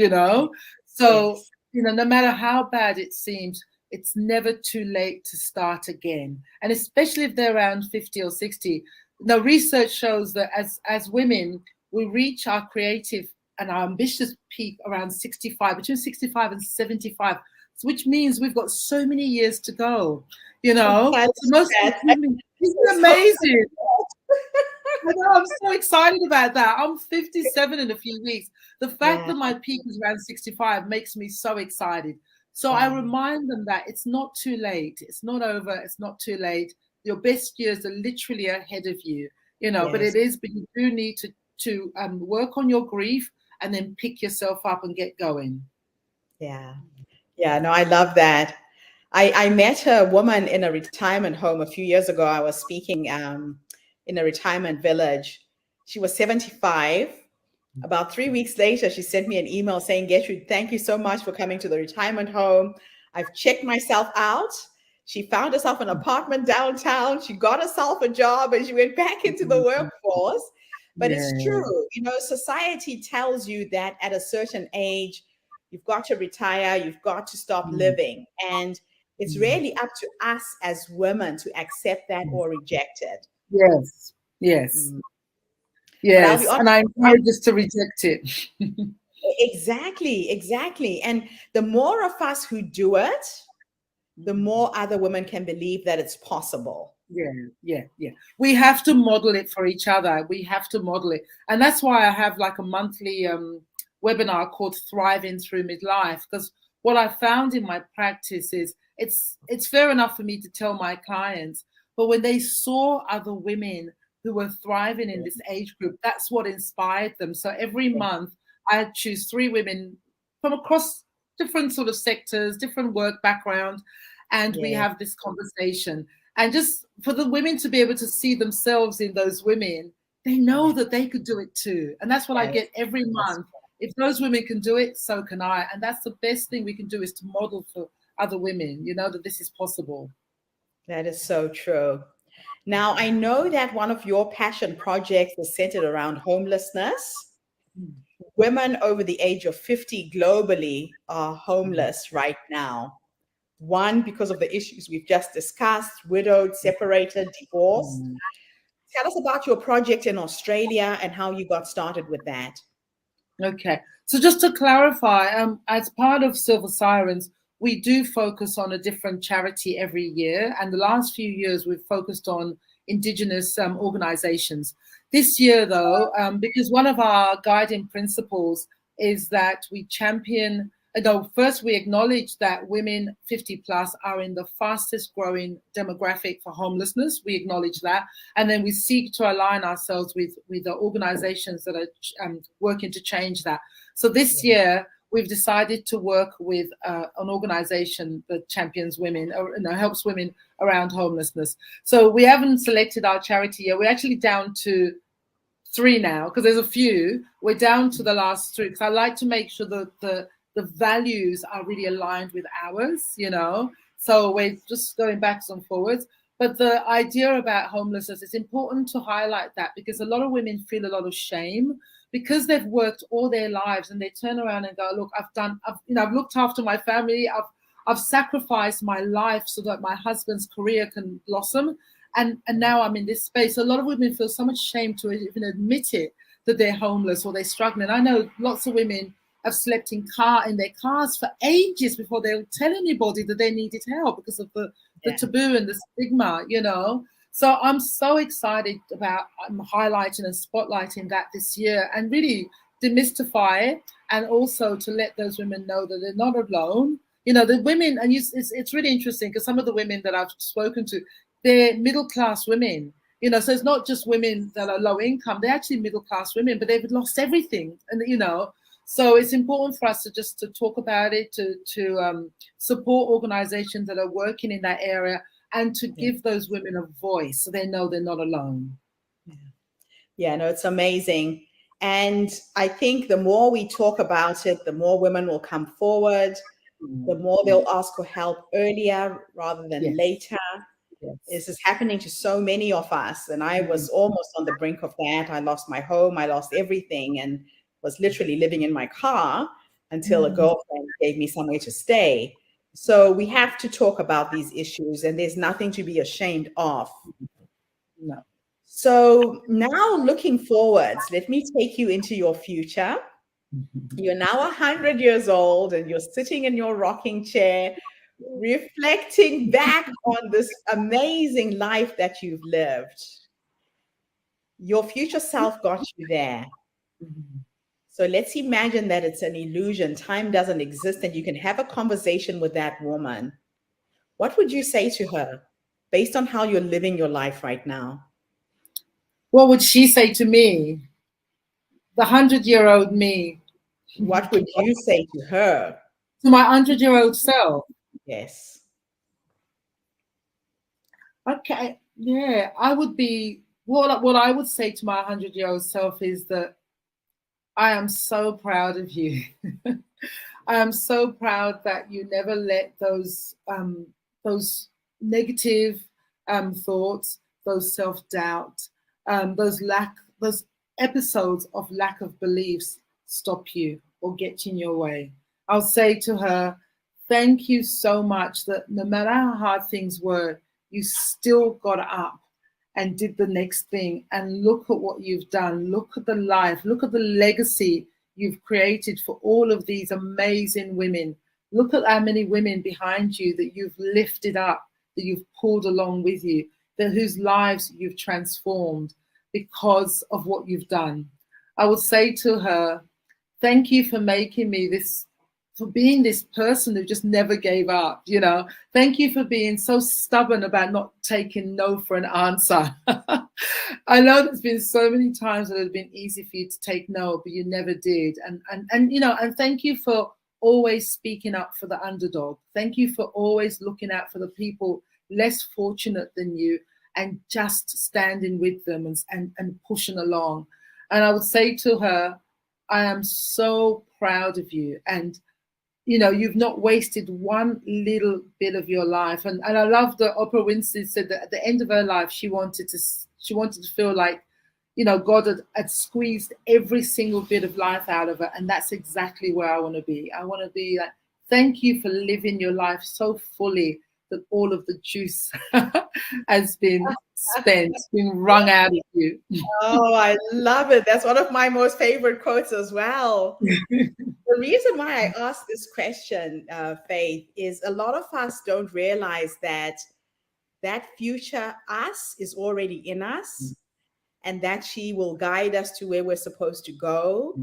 So, no matter how bad it seems, it's never too late to start again. And especially if they're around 50 or 60. Now, research shows that as women, we reach our creative and our ambitious peak around 65, between 65 and 75, which means we've got so many years to go. It's amazing. I know, I'm so excited about that. I'm 57 in a few weeks. The fact that my peak is around 65 makes me so excited. So I remind them that it's not too late. It's not over. It's not too late. Your best years are literally ahead of you, but you do need to work on your grief and then pick yourself up and get going. Yeah, no, I love that. I met a woman in a retirement home a few years ago. I was speaking in a retirement village. She was 75. About 3 weeks later, she sent me an email saying, Gertrude, thank you so much for coming to the retirement home. I've checked myself out. She found herself an apartment downtown. She got herself a job and she went back into the workforce. But it's true, society tells you that at a certain age, you've got to retire, you've got to stop living. And it's really up to us as women to accept that or reject it. Yes. Yes. And I encourage us to reject it. Exactly. And the more of us who do it, the more other women can believe that it's possible. Yeah. We have to model it for each other. We have to model it. And that's why I have like a monthly webinar called Thriving Through Midlife, because what I found in my practice is it's fair enough for me to tell my clients, but when they saw other women who were thriving in this age group, that's what inspired them. So every month I choose 3 women from across different sort of sectors, different work background, and we have this conversation. And just for the women to be able to see themselves in those women, they know that they could do it too. And that's what I get every month. If those women can do it, so can I. And that's the best thing we can do, is to model for other women, that this is possible. That is so true. Now, I know that one of your passion projects is centered around homelessness. women over the age of 50 globally are homeless right now. One, because of the issues we've just discussed, widowed, separated, divorced. Tell us about your project in Australia and how you got started with that. Okay, so just to clarify, as part of Silver Sirens, we do focus on a different charity every year. And the last few years, we've focused on Indigenous organizations. This year, though, because one of our guiding principles is that we champion, first we acknowledge that women 50 plus are in the fastest growing demographic for homelessness. We acknowledge that. And then we seek to align ourselves with the organizations that are working to change that. So this year, we've decided to work with an organization that champions women, or helps women around homelessness. So we haven't selected our charity yet. We're actually down to 3 now, because there's a few. We're down to the last 3, because I like to make sure that the values are really aligned with ours, So we're just going backwards and forwards. But the idea about homelessness, it's important to highlight that, because a lot of women feel a lot of shame because they've worked all their lives, and they turn around and go, look, I've looked after my family, I've sacrificed my life so that my husband's career can blossom, and now I'm in this space. A lot of women feel so much shame to even admit it, that they're homeless or they're struggling. I know lots of women have slept in their cars for ages before they'll tell anybody that they needed help, because of the taboo and the stigma, So I'm so excited about highlighting and spotlighting that this year, and really demystify it, and also to let those women know that they're not alone. The women, and it's really interesting, because some of the women that I've spoken to, they're middle-class women, so it's not just women that are low income, they're actually middle-class women, but they've lost everything. And, so it's important for us to talk about it, to support organizations that are working in that area, and to give those women a voice so they know they're not alone. Yeah, no, it's amazing. And I think the more we talk about it, the more women will come forward, the more they'll ask for help earlier rather than later. Yes. This is happening to so many of us. And I was almost on the brink of that. I lost my home, I lost everything, and was literally living in my car until a girlfriend gave me somewhere to stay. So we have to talk about these issues, and there's nothing to be ashamed of. No. So now, looking forwards, let me take you into your future. You're now 100 years old, and you're sitting in your rocking chair, reflecting back on this amazing life that you've lived. Your future self got you there. So let's imagine that it's an illusion. Time doesn't exist, and you can have a conversation with that woman. What would you say to her based on how you're living your life right now? What would she say to me? The 100-year-old me. What would you say to her? To my 100-year-old self? Yes. Okay. Yeah, I would be, what I would say to my 100-year-old self is that I am so proud of you. I am so proud that you never let those negative thoughts, those self-doubt, those episodes of lack of beliefs stop you or get in your way. I'll say to her, thank you so much that no matter how hard things were, you still got up and did the next thing. And look at what you've done. Look at the life. Look at the legacy you've created for all of these amazing women. Look at how many women behind you that you've lifted up, that you've pulled along with you, whose lives you've transformed because of what you've done. I would say to her, thank you for making me this, for being this person who just never gave up, Thank you for being so stubborn about not taking no for an answer. I know there's been so many times that it's been easy for you to take no, but you never did. And thank you for always speaking up for the underdog. Thank you for always looking out for the people less fortunate than you and just standing with them and pushing along. And I would say to her, I am so proud of you. And you've not wasted one little bit of your life. And I love that Oprah Winfrey said that at the end of her life, she wanted to feel like God had squeezed every single bit of life out of her. And that's exactly where I want to be. I want to be like, thank you for living your life so fully that all of the juice has been spent, been wrung out of you. Oh, I love it. That's one of my most favorite quotes as well. The reason why I asked this question, Faith, is a lot of us don't realize that future us is already in us, and that she will guide us to where we're supposed to go.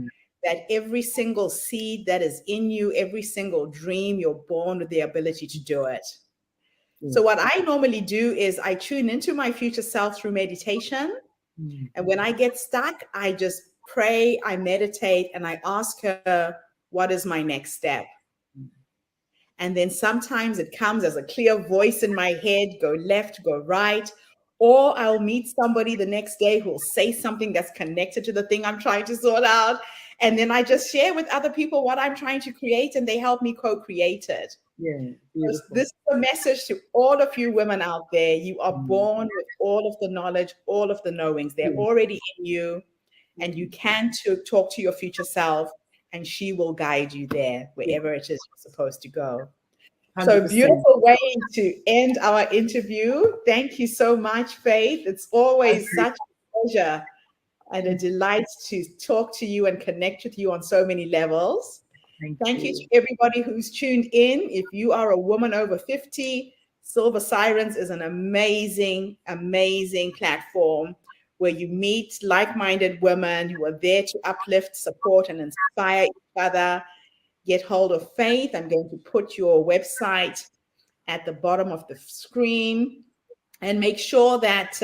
That every single seed that is in you, every single dream, you're born with the ability to do it. So what I normally do is I tune into my future self through meditation. And when I get stuck, I just pray, I meditate, and I ask her, what is my next step? And then sometimes it comes as a clear voice in my head, go left, go right. Or I'll meet somebody the next day who will say something that's connected to the thing I'm trying to sort out. And then I just share with other people what I'm trying to create, and they help me co-create it. Yeah, this is a message to all of you women out there. You are born with all of the knowledge, all of the knowings. They're already in you, and you can talk to your future self, and she will guide you there, wherever it is you're supposed to go. 100%. So beautiful way to end our interview. Thank you so much, Faith. It's always such a pleasure and a delight to talk to you and connect with you on so many levels. Thank you to everybody who's tuned in. If you are a woman over 50, Silver Sirens is an amazing, amazing platform where you meet like-minded women who are there to uplift, support, and inspire each other. Get hold of Faith. I'm going to put your website at the bottom of the screen, and make sure that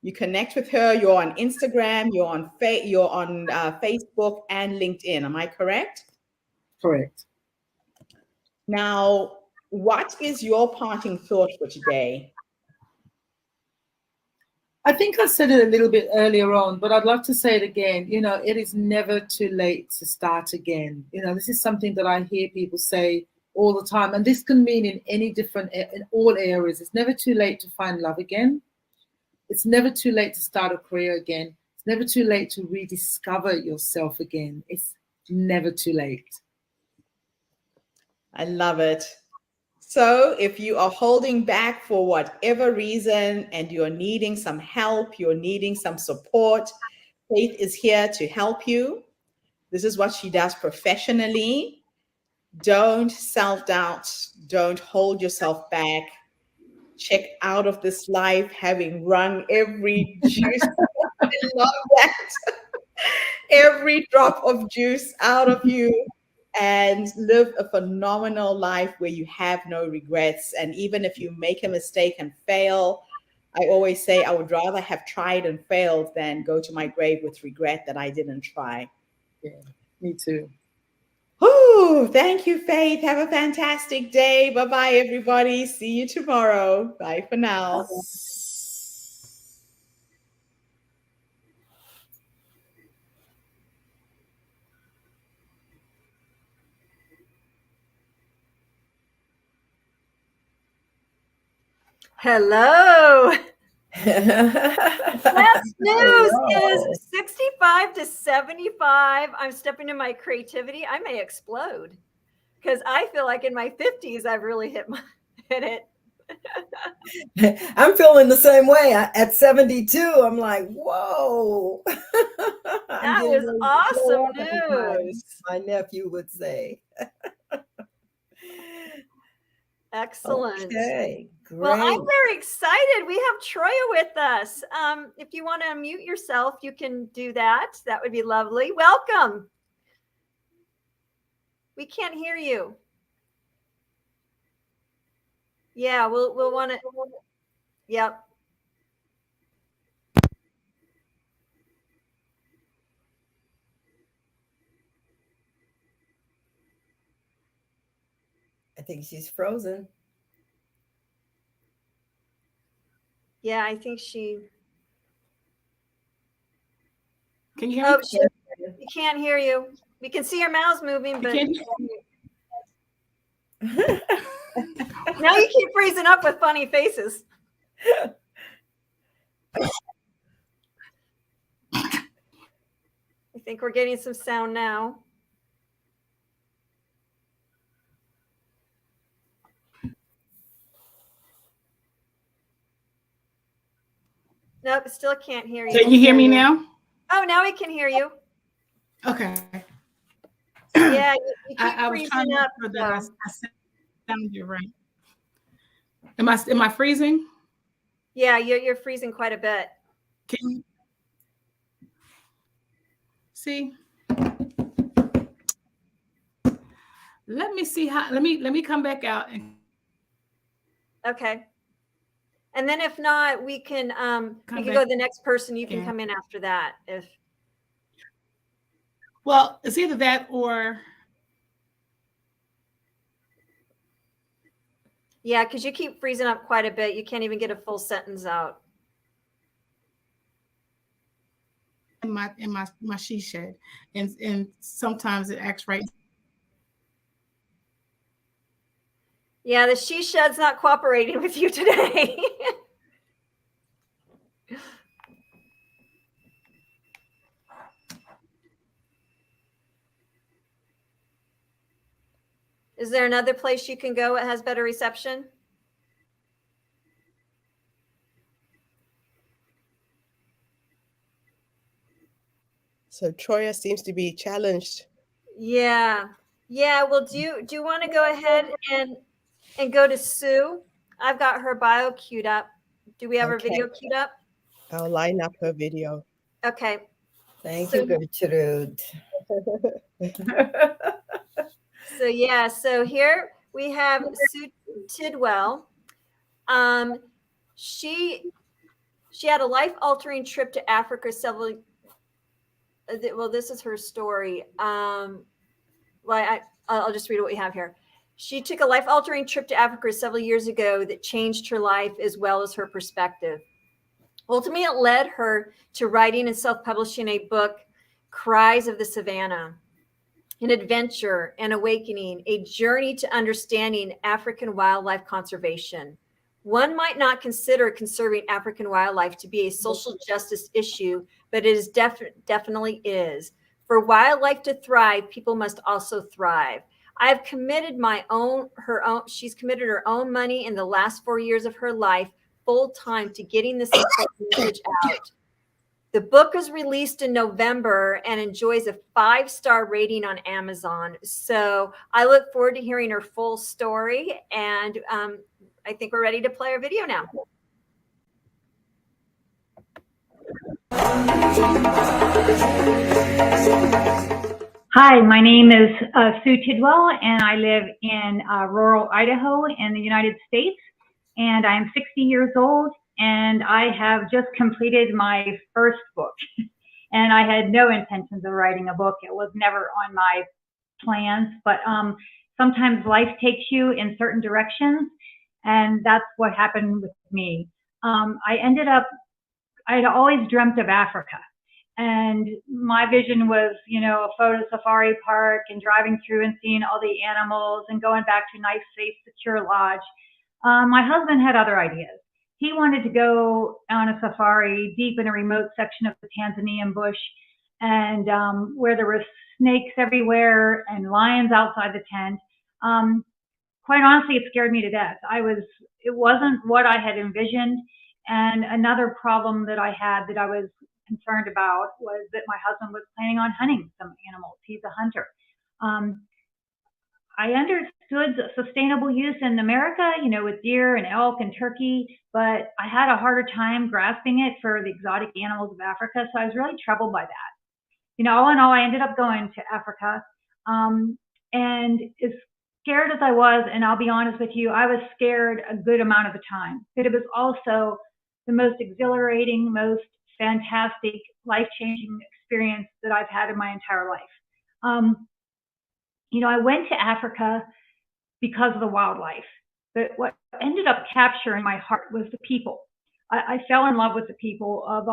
you connect with her. You're on Instagram, you're on Facebook and LinkedIn. Am I correct? Correct. Now, what is your parting thought for today? I think I said it a little bit earlier on, but I'd love to say it again. It is never too late to start again. This is something that I hear people say all the time, and this can mean in all areas. It's never too late to find love again. It's never too late to start a career again. It's never too late to rediscover yourself again. It's never too late. I love it. So if you are holding back for whatever reason and you're needing some help, you're needing some support, Faith is here to help you. This is what she does professionally. Don't self-doubt. Don't hold yourself back. Check out of this life having wrung every juice. I love that. Every drop of juice out of you, and live a phenomenal life where you have no regrets. And even if you make a mistake and fail, I always say I would rather have tried and failed than go to my grave with regret that I didn't try. Yeah, me too. Oh, thank you, Faith. Have a fantastic day. Bye-bye, everybody. See you tomorrow. Bye for now. Hello. Last news is 65 to 75. I'm stepping into my creativity. I may explode because I feel like in my 50s, I've really hit it. I'm feeling the same way. At 72, I'm like, whoa. That was awesome news. My nephew would say. Excellent. Okay, great. Well, I'm very excited. We have Troya with us. If you want to unmute yourself, you can do that. That would be lovely. Welcome. We can't hear you. Yeah, we'll want to. Yep. I think she's frozen. Yeah, I think she. Can you hear me? We can't hear you. We can see your mouths moving, but now you keep freezing up with funny faces. think we're getting some sound now. Nope, still can't hear you. Can you hear me now? Oh, now we can hear you. Okay. Yeah, you keep I was trying freezing to up. make sure that I sounded right. Am I freezing? Yeah, you're freezing quite a bit. Can you see? Let me see how. Let me come back out and. Okay. And then if not, we can go to the next person. You can come in after that if. Well, it's either that or. Yeah, because you keep freezing up quite a bit. You can't even get a full sentence out. In my she shed, and sometimes it acts right. Yeah, the she shed's not cooperating with you today. Is there another place you can go that has better reception? So Troya seems to be challenged. Yeah. Well, do you want to go ahead and go to Sue? I've got her bio queued up. Do we have her video queued up? I'll line up her video. Okay. Thank you, Gertrude. So here we have Sue Tidwell. She had a life-altering trip to Africa several. Well, this is her story. I'll just read what we have here. She took a life-altering trip to Africa several years ago that changed her life as well as her perspective. Ultimately, it led her to writing and self-publishing a book, Cries of the Savannah, an adventure, an awakening, a journey to understanding African wildlife conservation. One might not consider conserving African wildlife to be a social justice issue, but it is definitely is. For wildlife to thrive, people must also thrive. I've committed she's committed her own money in the last 4 years of her life full time to getting this important message out. The book was released in November and enjoys a 5-star rating on Amazon. So I look forward to hearing her full story. And I think we're ready to play our video now. Hi, my name is Sue Tidwell, and I live in rural Idaho in the United States. And I'm 60 years old, and I have just completed my first book. And I had no intentions of writing a book. It was never on my plans, but sometimes life takes you in certain directions, and that's what happened with me. I'd always dreamt of Africa. And my vision was, a photo safari park and driving through and seeing all the animals and going back to a nice, safe, secure lodge. My husband had other ideas. He wanted to go on a safari deep in a remote section of the Tanzanian bush and where there were snakes everywhere and lions outside the tent. Quite honestly, it scared me to death. It wasn't what I had envisioned. And another problem that I had that I was concerned about was that my husband was planning on hunting some animals. He's a hunter. I understood sustainable use in America, with deer and elk and turkey, but I had a harder time grasping it for the exotic animals of Africa. So I was really troubled by that. All in all, I ended up going to Africa. And as scared as I was, and I'll be honest with you, I was scared a good amount of the time, but it was also the most exhilarating, most fantastic, life-changing experience that I've had in my entire life. I went to Africa because of the wildlife, but what ended up capturing my heart was the people. I fell in love with the people of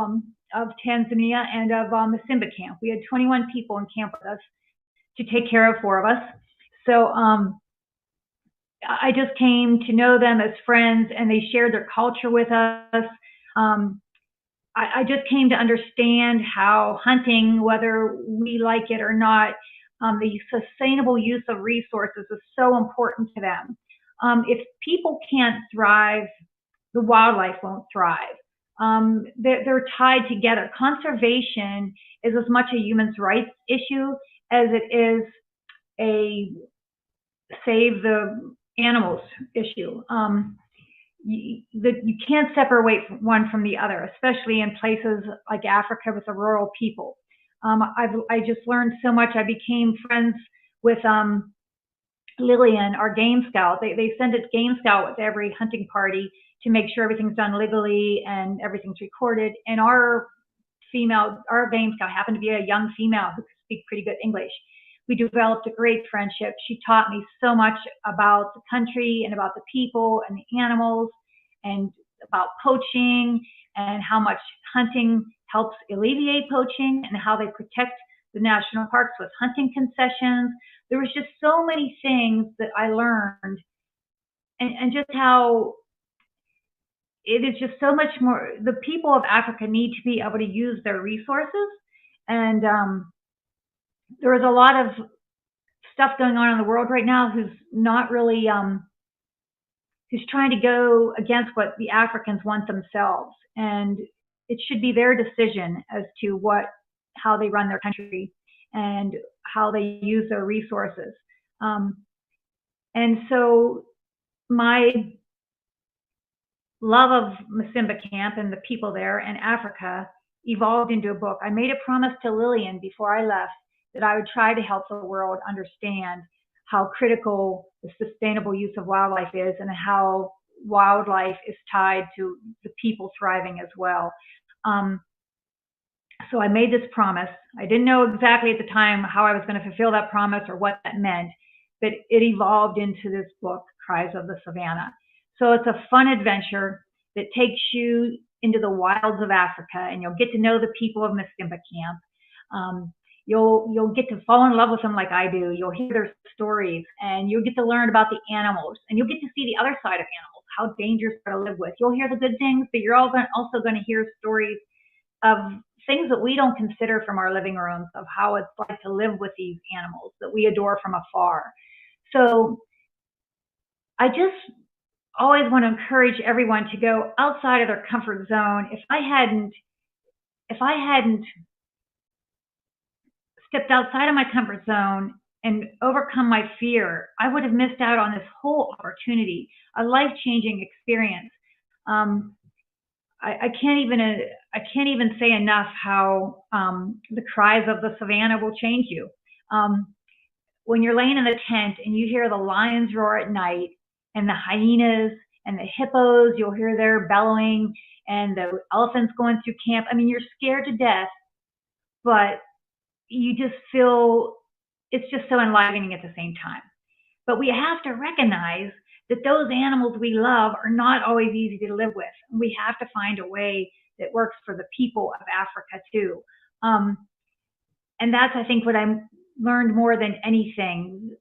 Tanzania and of the Simba camp. We had 21 people in camp with us to take care of 4 of us. So I just came to know them as friends, and they shared their culture with us. I just came to understand how hunting, whether we like it or not, the sustainable use of resources is so important to them. If people can't thrive, the wildlife won't thrive. They're tied together. Conservation is as much a human rights issue as it is a save the animals issue. You can't separate one from the other, especially in places like Africa with the rural people. I just learned so much. I became friends with Lillian, our game scout. They send a game scout with every hunting party to make sure everything's done legally and everything's recorded. And our game scout happened to be a young female who could speak pretty good English. We developed a great friendship. She taught me so much about the country and about the people and the animals and about poaching and how much hunting helps alleviate poaching and how they protect the national parks with hunting concessions. There was just so many things that I learned, and just how it is just so much more. The people of Africa need to be able to use their resources, and there is a lot of stuff going on in the world right now who's not really who's trying to go against what the Africans want themselves, and it should be their decision as to how they run their country and how they use their resources. And so my love of Masimba Camp and the people there and Africa evolved into a book. I made a promise to Lillian before I left that I would try to help the world understand how critical the sustainable use of wildlife is and how wildlife is tied to the people thriving as well. So I made this promise. I didn't know exactly at the time how I was going to fulfill that promise or what that meant, but it evolved into this book, Cries of the Savannah. So it's a fun adventure that takes you into the wilds of Africa, and you'll get to know the people of Masimba Camp. You'll get to fall in love with them like I do. You'll hear their stories, and you'll get to learn about the animals, and you'll get to see the other side of animals, how dangerous they're to live with. You'll hear the good things, but you're also going to hear stories of things that we don't consider from our living rooms, of how it's like to live with these animals that we adore from afar. So I just always want to encourage everyone to go outside of their comfort zone. If I hadn't stepped outside of my comfort zone and overcome my fear, I would have missed out on this whole opportunity, a life-changing experience. I can't even say enough how the cries of the savannah will change you. When you're laying in the tent and you hear the lions roar at night and the hyenas and the hippos, you'll hear their bellowing, and the elephants going through camp. I mean, you're scared to death, but you just feel it's just so enlivening at the same time. But we have to recognize that those animals we love are not always easy to live with. We have to find a way that works for the people of Africa too. And that's, I think, what I learned more than anything.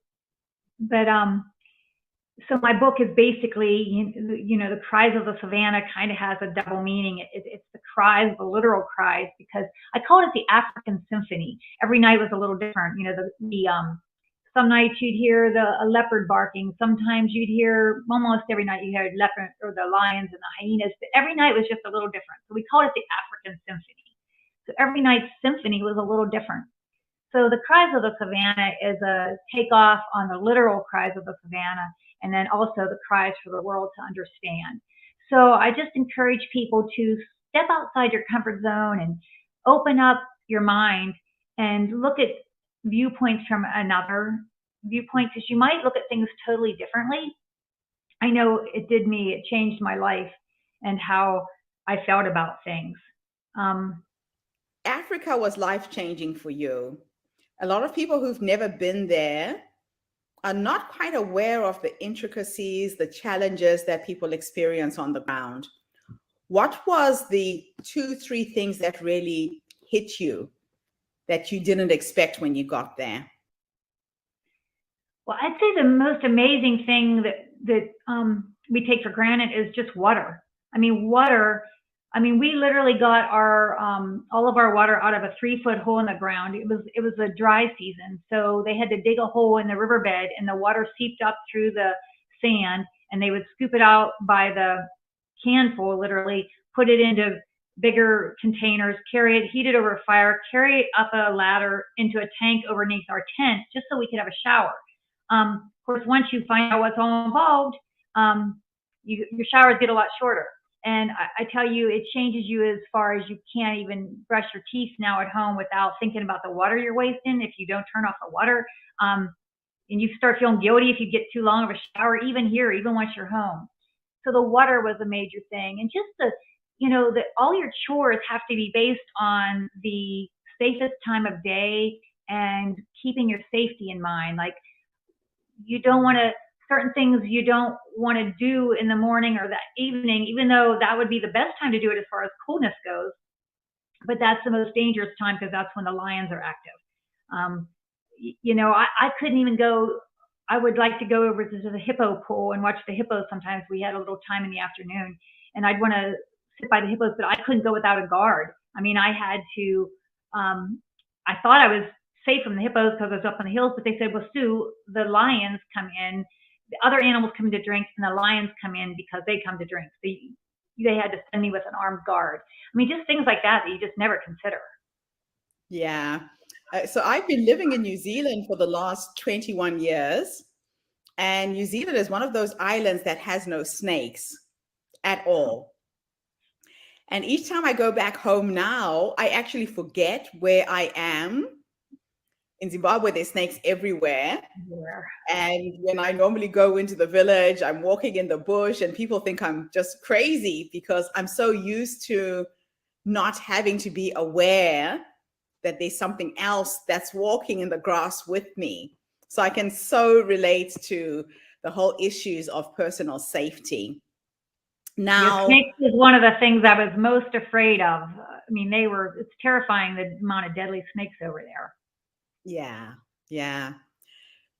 But so my book is basically, the Cries of the Savannah kind of has a double meaning. It's the cries, the literal cries, because I call it the African Symphony. Every night was a little different. Some nights you'd hear a leopard barking. Sometimes you'd hear, almost every night you heard leopard or the lions and the hyenas. But every night was just a little different. So we call it the African Symphony. So every night's symphony was a little different. So the Cries of the Savannah is a takeoff on the literal cries of the Savannah, and then also the cries for the world to understand. So I just encourage people to step outside your comfort zone and open up your mind and look at viewpoints from another viewpoint, because you might look at things totally differently. I know it did me. It changed my life and how I felt about things. Africa was life-changing for you. A lot of people who've never been there are not quite aware of the intricacies, the challenges that people experience on the ground. What was the 2-3 things that really hit you that you didn't expect when you got there? Well, I'd say the most amazing thing that we take for granted is just water. I mean, water I mean, we literally got our all of our water out of a 3-foot hole in the ground. It was a dry season, so they had to dig a hole in the riverbed, and the water seeped up through the sand, and they would scoop it out by the canful, literally, put it into bigger containers, carry it, heat it over a fire, carry it up a ladder into a tank underneath our tent, just so we could have a shower. Of course, once you find out what's all involved, your showers get a lot shorter. And I tell you, it changes you as far as you can't even brush your teeth now at home without thinking about the water you're wasting if you don't turn off the water. And you start feeling guilty if you get too long of a shower, even here, even once you're home. So the water was a major thing. And just that all your chores have to be based on the safest time of day and keeping your safety in mind. Like, you don't want to, certain things you don't want to do in the morning or that evening, even though that would be the best time to do it as far as coolness goes. But that's the most dangerous time because that's when the lions are active. I couldn't even go. I would like to go over to the hippo pool and watch the hippos. Sometimes we had a little time in the afternoon, and I'd want to sit by the hippos, but I couldn't go without a guard. I mean, I had to. I thought I was safe from the hippos because I was up on the hills, but they said, "Well, Sue, the lions come in. The other animals come in to drink, and the lions come in because they come to drink." So they had to send me with an armed guard. I mean, just things like that you just never consider. Yeah. So I've been living in New Zealand for the last 21 years. And New Zealand is one of those islands that has no snakes at all. And each time I go back home now, I actually forget where I am. In Zimbabwe, there's snakes everywhere. Yeah. And when I normally go into the village, I'm walking in the bush and people think I'm just crazy because I'm so used to not having to be aware that there's something else that's walking in the grass with me. So I can so relate to the whole issues of personal safety. Now, snakes is one of the things I was most afraid of. I mean, it's terrifying the amount of deadly snakes over there. Yeah.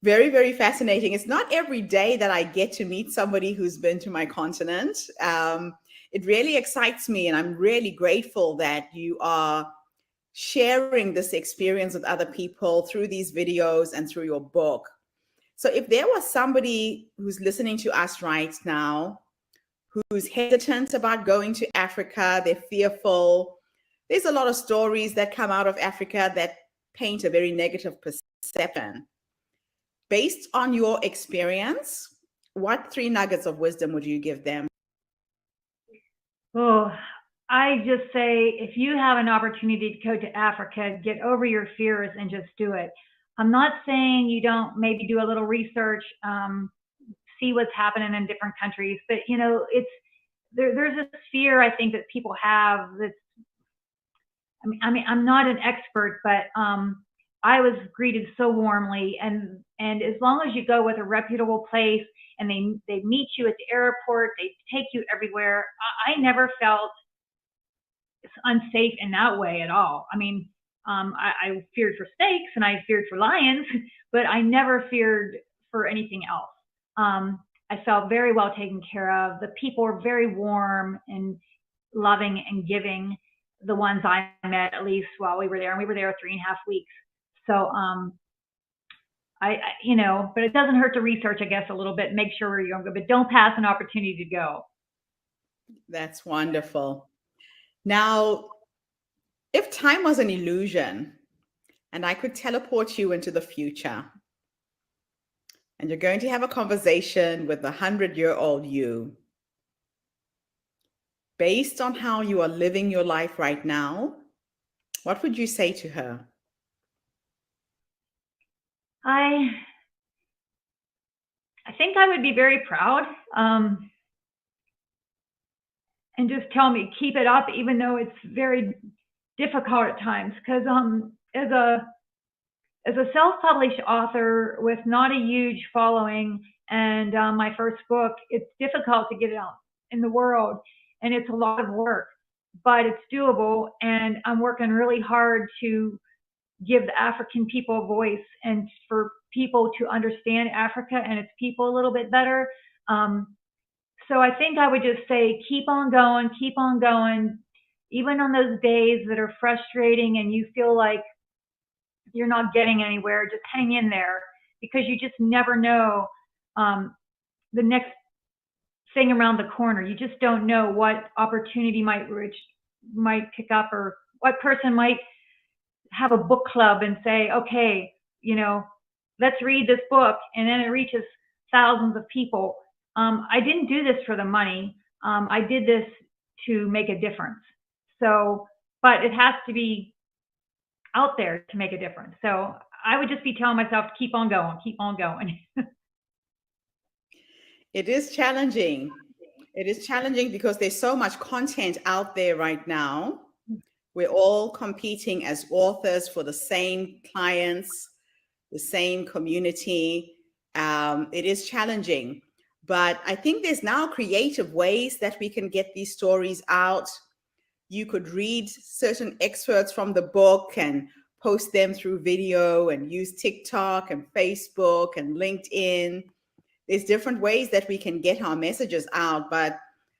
Very, very fascinating. It's not every day that I get to meet somebody who's been to my continent. It really excites me, and I'm really grateful that you are sharing this experience with other people through these videos and through your book. So if there was somebody who's listening to us right now, who's hesitant about going to Africa, they're fearful, there's a lot of stories that come out of Africa that paint a very negative perception. Based on your experience, what 3 nuggets of wisdom would you give them? Oh, I just say, if you have an opportunity to go to Africa, get over your fears and just do it. I'm not saying you don't maybe do a little research, see what's happening in different countries, but there's a fear I think that people have that's, I mean, I'm not an expert, but I was greeted so warmly, and as long as you go with a reputable place and they meet you at the airport, they take you everywhere, I never felt unsafe in that way at all. I mean, I feared for snakes and I feared for lions, but I never feared for anything else. I felt very well taken care of. The people were very warm and loving and giving, the ones I met, at least while we were there, and we were there 3.5 weeks. So, but it doesn't hurt to research, I guess, a little bit, make sure where you're going, but don't pass an opportunity to go. That's wonderful. Now, if time was an illusion and I could teleport you into the future, and you're going to have a conversation with the 100-year-old you, based on how you are living your life right now, what would you say to her? I think I would be very proud, and just tell me, keep it up, even though it's very difficult at times. Because as a self-published author with not a huge following, and my first book, it's difficult to get it out in the world, and it's a lot of work, but it's doable, and I'm working really hard to give the African people a voice and for people to understand Africa and its people a little bit better. So I think I would just say, keep on going, even on those days that are frustrating and you feel like you're not getting anywhere, just hang in there, because you just never know the next thing around the corner. You just don't know what opportunity might pick up, or what person might have a book club and say, okay, let's read this book, and then it reaches thousands of people. I didn't do this for the money. I did this to make a difference. So, but it has to be out there to make a difference. So I would just be telling myself to keep on going, keep on going. It is challenging. It is challenging because there's so much content out there right now. We're all competing as authors for the same clients, the same community. It is challenging, but I think there's now creative ways that we can get these stories out. You could read certain excerpts from the book and post them through video, and use TikTok and Facebook and LinkedIn. There's different ways that we can get our messages out, but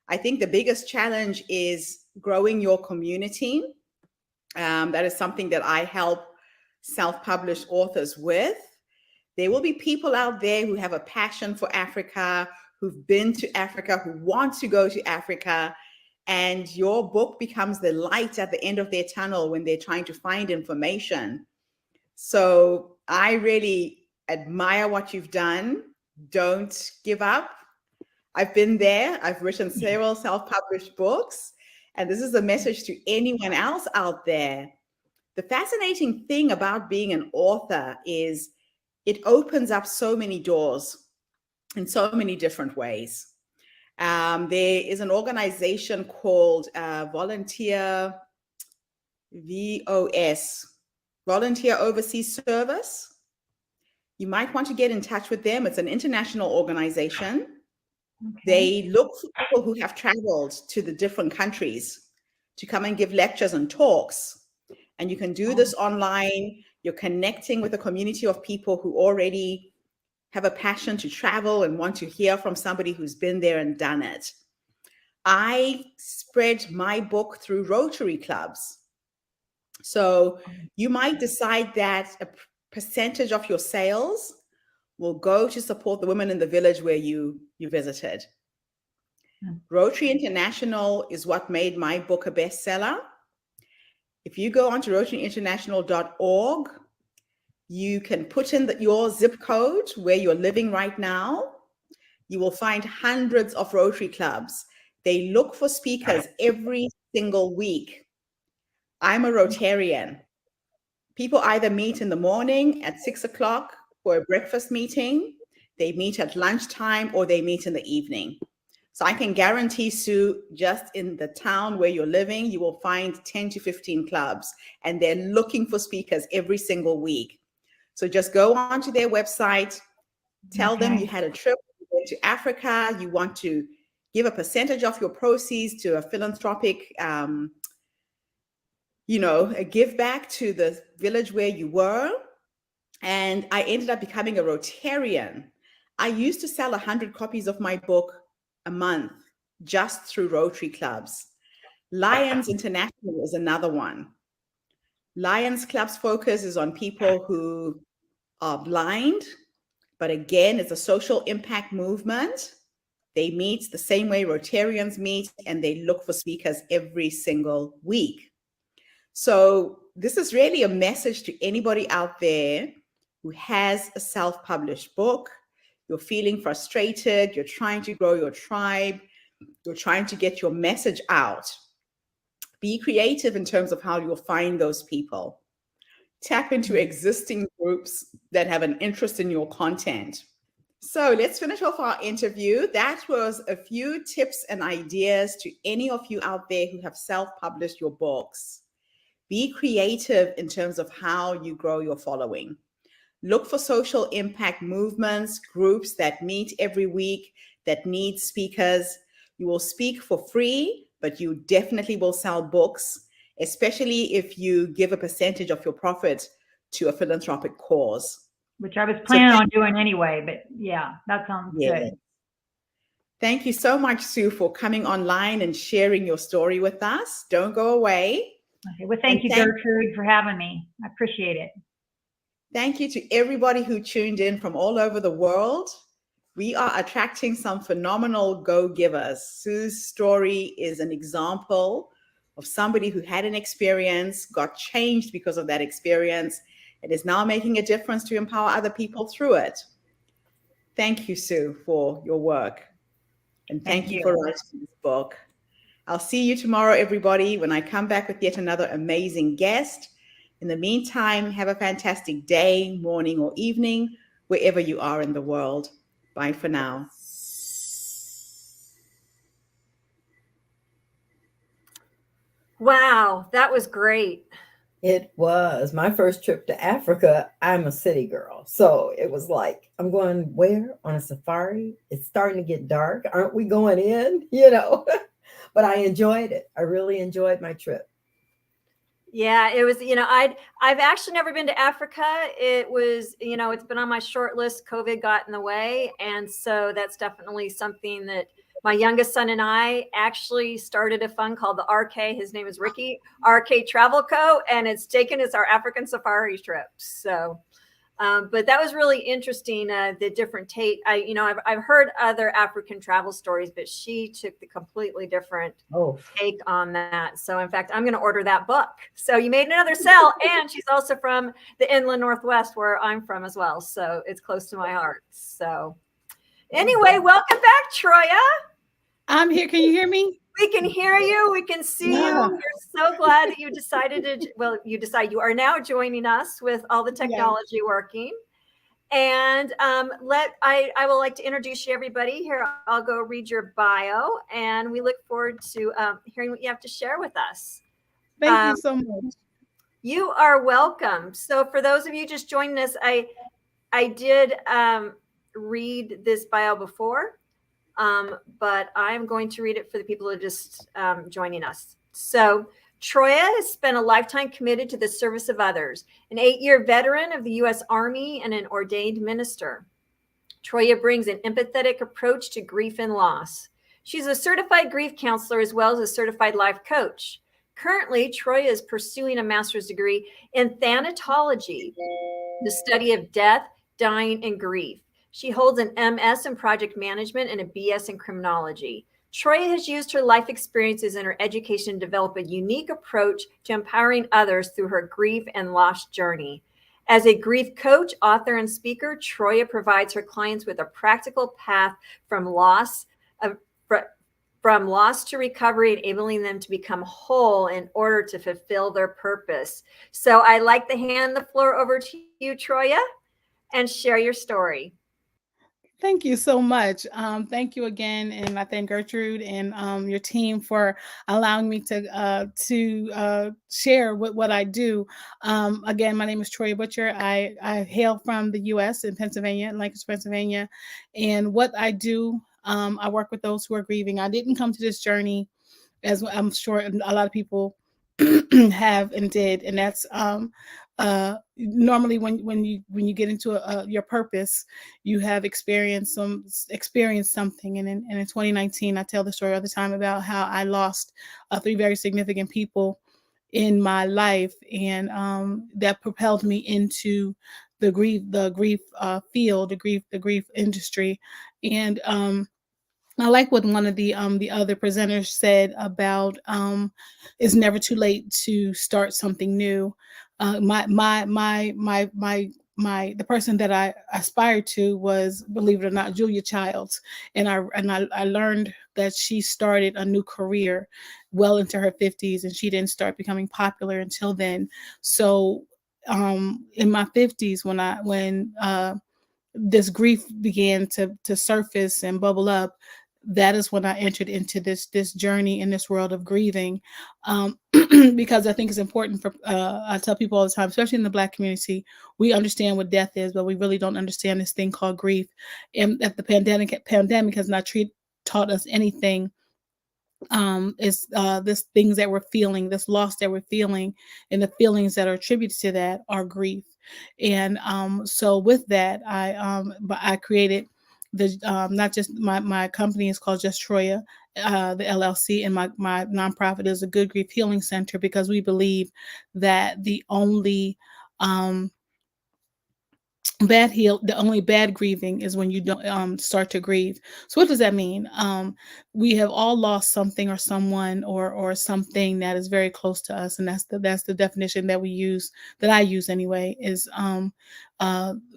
I think the biggest challenge is growing your community. That is something that I help self-published authors with. There will be people out there who have a passion for Africa, who've been to Africa, who want to go to Africa, and your book becomes the light at the end of their tunnel when they're trying to find information. So I really admire what you've done. Don't give up. I've been there. I've written several self-published books, and this is a message to anyone else out there. The fascinating thing about being an author is it opens up so many doors in so many different ways. There is an organization called Volunteer Overseas Service. You might want to get in touch with them. It's an international organization. Okay. They look for people who have traveled to the different countries to come and give lectures and talks. And you can do this online. You're connecting with a community of people who already have a passion to travel and want to hear from somebody who's been there and done it. I spread my book through Rotary clubs. So you might decide that a percentage of your sales will go to support the women in the village where you visited. Rotary International is what made my book a bestseller. If you go onto rotaryinternational.org, you can put in your zip code where you're living right now. You will find hundreds of Rotary clubs. They look for speakers every single week. I'm a Rotarian. People either meet in the morning at 6 o'clock for a breakfast meeting, they meet at lunchtime, or they meet in the evening. So I can guarantee, Sue, just in the town where you're living, you will find 10 to 15 clubs, and they're looking for speakers every single week. So just go onto their website, tell them you had a trip to Africa, you want to give a percentage of your proceeds to a philanthropic, a give back to the village where you were. And I ended up becoming a Rotarian. I used to sell 100 copies of my book a month just through Rotary clubs. Lions International is another one. Lions Club's focus is on people who are blind, but again, it's a social impact movement. They meet the same way Rotarians meet, and they look for speakers every single week. So this is really a message to anybody out there who has a self-published book. You're feeling frustrated, you're trying to grow your tribe, you're trying to get your message out. Be creative in terms of how you'll find those people. Tap into existing groups that have an interest in your content. So let's finish off our interview. That was a few tips and ideas to any of you out there who have self-published your books. Be creative in terms of how you grow your following. Look for social impact movements, groups that meet every week, that need speakers. You will speak for free, but you definitely will sell books, especially if you give a percentage of your profit to a philanthropic cause. Which I was planning on doing anyway, but yeah, that sounds good. Thank you so much, Sue, for coming online and sharing your story with us. Don't go away. Okay. Well, thank you, Gertrude, for having me. I appreciate it. Thank you to everybody who tuned in from all over the world. We are attracting some phenomenal go-givers. Sue's story is an example of somebody who had an experience, got changed because of that experience, and is now making a difference to empower other people through it. Thank you, Sue, for your work. And thank you for writing this book. I'll see you tomorrow, everybody, when I come back with yet another amazing guest. In the meantime, have a fantastic day, morning, or evening, wherever you are in the world. Bye for now. Wow, that was great. It was my first trip to Africa. I'm a city girl. So it was like, I'm going where? On a safari? It's starting to get dark. Aren't we going in? You know, but I enjoyed it. I really enjoyed my trip. Yeah, it was, I've actually never been to Africa. It was, it's been on my short list. COVID got in the way. And so that's definitely something that my youngest son and I actually started a fund called the RK. His name is Ricky, RK Travel Co. And it's taken us our African safari trip. So, but that was really interesting. The different take. I've heard other African travel stories, but she took the completely different take on that. So in fact, I'm going to order that book. So you made another sell, and she's also from the inland Northwest, where I'm from as well. So it's close to my heart. So anyway, welcome back, Troya. I'm here. Can you hear me? We can hear you. We can see you. We're so glad that you decided to, you are now joining us with all the technology working. And I will like to introduce you, everybody. Here, I'll go read your bio, and we look forward to hearing what you have to share with us. Thank you so much. You are welcome. So for those of you just joining us, I did read this bio before. But I'm going to read it for the people who are just joining us. So Troya has spent a lifetime committed to the service of others, an 8-year veteran of the U.S. Army and an ordained minister. Troya brings an empathetic approach to grief and loss. She's a certified grief counselor as well as a certified life coach. Currently, Troya is pursuing a master's degree in thanatology, the study of death, dying, and grief. She holds an MS in project management and a BS in criminology. Troya has used her life experiences and her education to develop a unique approach to empowering others through her grief and loss journey. As a grief coach, author, and speaker, Troya provides her clients with a practical path from loss to recovery, enabling them to become whole in order to fulfill their purpose. So I'd like to hand the floor over to you, Troya, and share your story. Thank you so much. Thank you again, and I thank Gertrude and your team for allowing me to share what I do. Again, my name is Troya Butcher. I hail from the U.S. in Pennsylvania, Lancaster, Pennsylvania, and what I do, I work with those who are grieving. I didn't come to this journey, as I'm sure a lot of people have and did, and that's normally when you get into your purpose, you have experienced something. And in 2019, I tell the story all the time about how I lost 3 very significant people in my life, and that propelled me into the grief field, the grief industry. And I like what one of the other presenters said about it's never too late to start something new. The person that I aspired to was, believe it or not, Julia Childs, and I learned that she started a new career well into her 50s, and she didn't start becoming popular until then. So in my 50s, when this grief began to surface and bubble up, that is when I entered into this journey in this world of grieving, because I think it's important for, I tell people all the time, especially in the Black community, we understand what death is, but we really don't understand this thing called grief. And that the pandemic has not taught us anything. Is this things that we're feeling, this loss that we're feeling, and the feelings that are attributed to that are grief. And so with that, I created not just my company is called Just Troya, the LLC, and my nonprofit is a Good Grief Healing Center, because we believe that the only the only bad grieving is when you don't start to grieve. So what does that mean? We have all lost something or someone or something that is very close to us, and that's the definition that we use, that I use anyway, is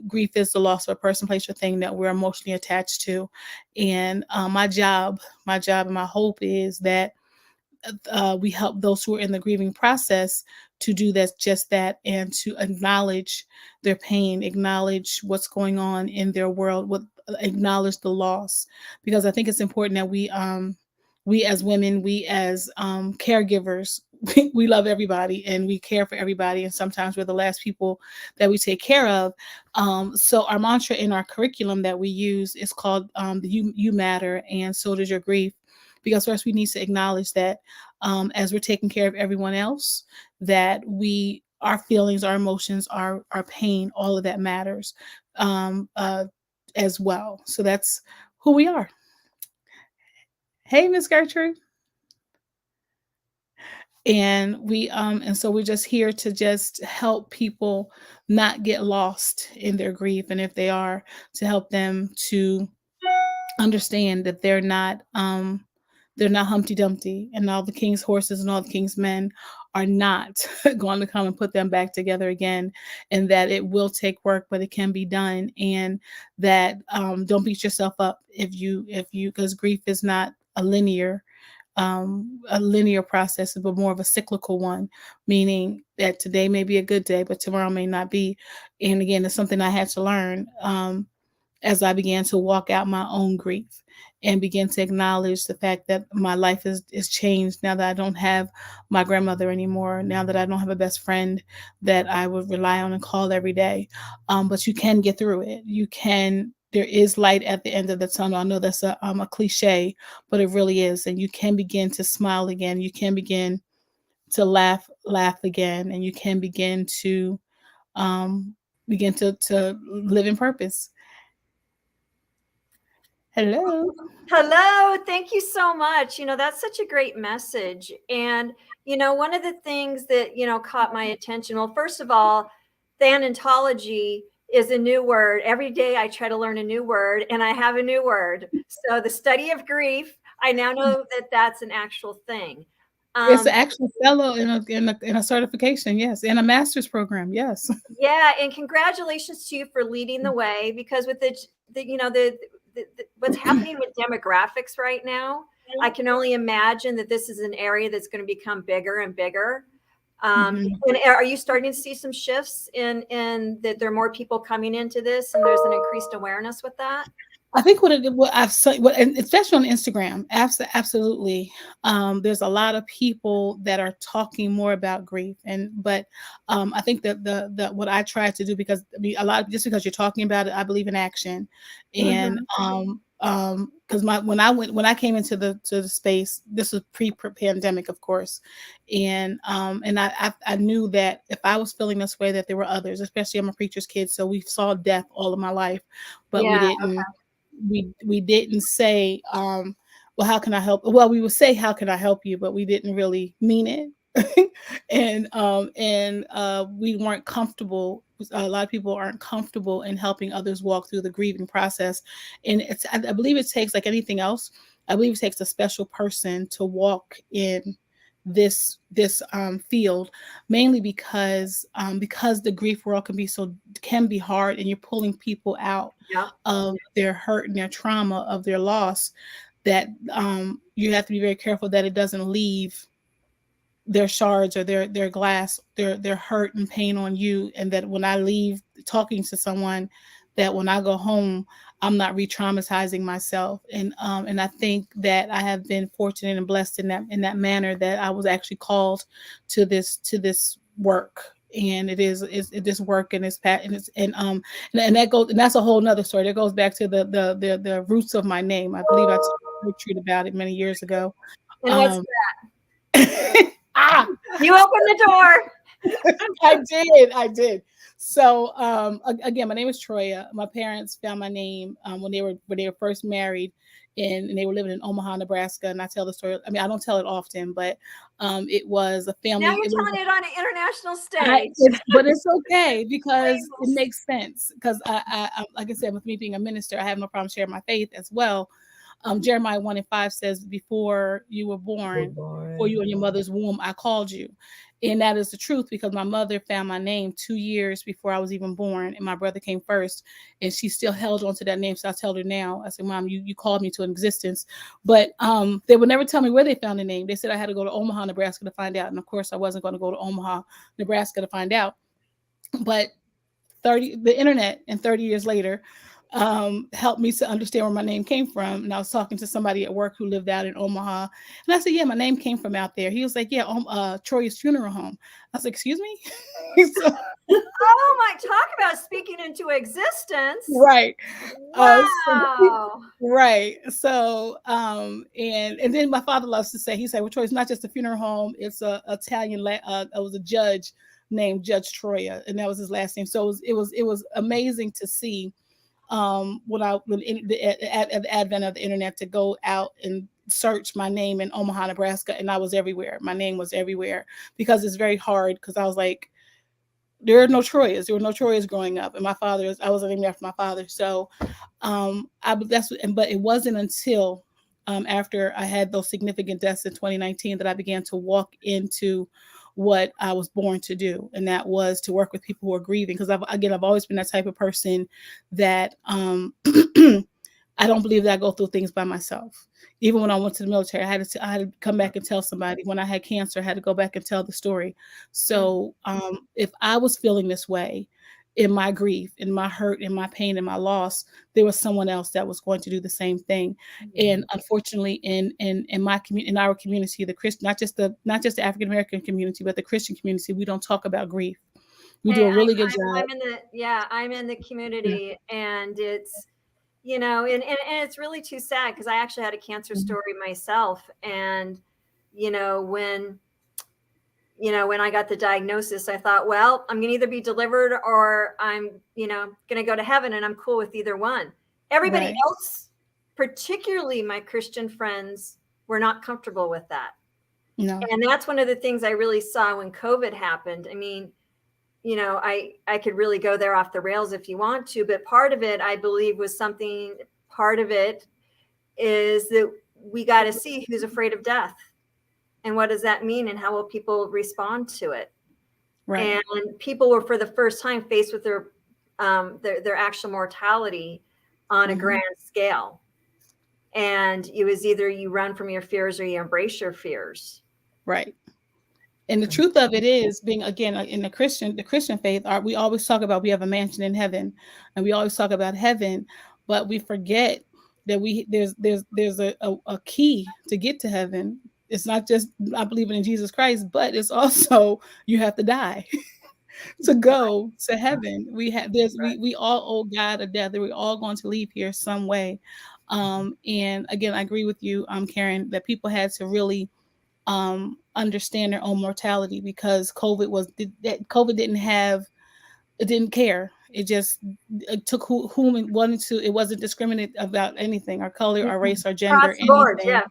grief is the loss of a person, place, or thing that we're emotionally attached to. And my job and my hope is that we help those who are in the grieving process to do just that, and to acknowledge their pain, acknowledge what's going on in their world, acknowledge the loss. Because I think it's important that we as women, we as caregivers, we love everybody and we care for everybody, and sometimes we're the last people that we take care of. So our mantra in our curriculum that we use is called you matter, and so does your grief. Because first we need to acknowledge that as we're taking care of everyone else, that our feelings, our emotions, our pain, all of that matters as well. So that's who we are. Hey, Miss Gertrude. And so we're just here to just help people not get lost in their grief, and if they are, to help them to understand that they're not Humpty Dumpty, and all the king's horses and all the king's men are not going to come and put them back together again, and that it will take work, but it can be done. And that don't beat yourself up because grief is not a linear process, but more of a cyclical one, meaning that today may be a good day, but tomorrow may not be. And again, it's something I had to learn as I began to walk out my own grief and begin to acknowledge the fact that my life is changed now that I don't have my grandmother anymore, now that I don't have a best friend that I would rely on and call every day. But you can get through it. There is light at the end of the tunnel. I know that's a cliche, but it really is. And you can begin to smile again. You can begin to laugh again, and you can begin to live in purpose. Hello. Hello. Thank you so much. That's such a great message. And, one of the things that, caught my attention, well, first of all, thanatology is a new word. Every day I try to learn a new word, and I have a new word. So the study of grief, I now know that that's an actual thing. It's an actual fellow in a certification, yes, and a master's program, yes. Yeah, and congratulations to you for leading the way, because with what's happening with demographics right now, I can only imagine that this is an area that's going to become bigger and bigger. And are you starting to see some shifts in that there are more people coming into this, and there's an increased awareness with that? I think what I've seen, especially on Instagram, absolutely. There's a lot of people that are talking more about grief, but I think that the what I try to do, because just because you're talking about it, I believe in action, and because when I came into the space, this was pre-pandemic, of course, and I knew that if I was feeling this way, that there were others. Especially, I'm a preacher's kid, so we saw death all of my life, but we didn't. Okay. We didn't say, well, how can I help? Well, we would say, how can I help you? But we didn't really mean it. and we weren't comfortable. A lot of people aren't comfortable in helping others walk through the grieving process. And I believe it takes, like anything else, I believe it takes a special person to walk in this field, mainly because the grief world can be hard, and you're pulling people out of their hurt and their trauma, of their loss, that you have to be very careful that it doesn't leave their shards or their glass, their hurt and pain on you, and that when I leave talking to someone, that when I go home, I'm not re-traumatizing myself. And I think that I have been fortunate and blessed in that manner, that I was actually called to this work. And it is this work, and that's a whole nother story. That goes back to the roots of my name. I believe I told Gertrude about it many years ago. And what's that? You open the door. I did. So again, my name is Troya. My parents found my name when they were first married, and they were living in Omaha, Nebraska. And I tell the story. I mean, I don't tell it often, but it was a family. Now you're telling it on an international stage. But it's okay because it makes sense. Because I, like I said, with me being a minister, I have no problem sharing my faith as well. Jeremiah 1:5 says, "Before you were born, before you were in your mother's womb, I called you." And that is the truth, because my mother found my name 2 years before I was even born, and my brother came first, and she still held on to that name. So I tell her now, I said, "Mom, you called me to an existence." But they would never tell me where they found the name. They said I had to go to Omaha, Nebraska to find out. And of course, I wasn't going to go to Omaha, Nebraska to find out. But the internet and 30 years later helped me to understand where my name came from. And I was talking to somebody at work who lived out in Omaha, and I said, "Yeah, my name came from out there." He was like, "Yeah, Troy's funeral home." I was like, "Excuse me?" So, oh my! Talk about speaking into existence. Right. Wow. Right. So and then my father loves to say, he said, "Well, Troy's not just a funeral home; it's a Italian. It was a judge named Judge Troya, and that was his last name." So it was amazing to see the advent of the internet, to go out and search my name in Omaha, Nebraska, and I was everywhere. My name was everywhere, because it's very hard, because I was like, there were no Troyas growing up, and I wasn't named after my father. So but it wasn't until after I had those significant deaths in 2019 that I began to walk into what I was born to do, and that was to work with people who are grieving. Because I've always been that type of person that I don't believe that I go through things by myself. Even when I went to the military, I had to come back and tell somebody. When I had cancer, I had to go back and tell the story. So if I was feeling this way, in my grief, in my hurt, in my pain, in my loss, there was someone else that was going to do the same thing. And unfortunately, in my community, in our community, the Christian, not just the African American community, but the Christian community, we don't talk about grief. We do a really good job. I'm in the community, and it's, and it's really too sad, because I actually had a cancer story myself. And, when I got the diagnosis, I thought, well, I'm going to either be delivered, or I'm, going to go to heaven, and I'm cool with either one. Everybody else, particularly my Christian friends, were not comfortable with that. No. And that's one of the things I really saw when COVID happened. I mean, I could really go there off the rails if you want to, but part of it, I believe, part of it is that we got to see who's afraid of death, and what does that mean, and how will people respond to it? Right. And people were, for the first time, faced with their actual mortality on a grand scale. And it was either you run from your fears or you embrace your fears. Right. And the truth of it is, being, again, in the Christian faith, we always talk about we have a mansion in heaven, and we always talk about heaven, but we forget that there's a key to get to heaven. It's not just I believe in Jesus Christ, but it's also you have to die to go to heaven. We all owe God a death. We're all going to leave here some way. And again, I agree with you, Karen, that people had to really understand their own mortality, because COVID didn't care. It took whom it wanted to. It wasn't discriminate about anything, our color, our race, our gender, anything. Board, yeah.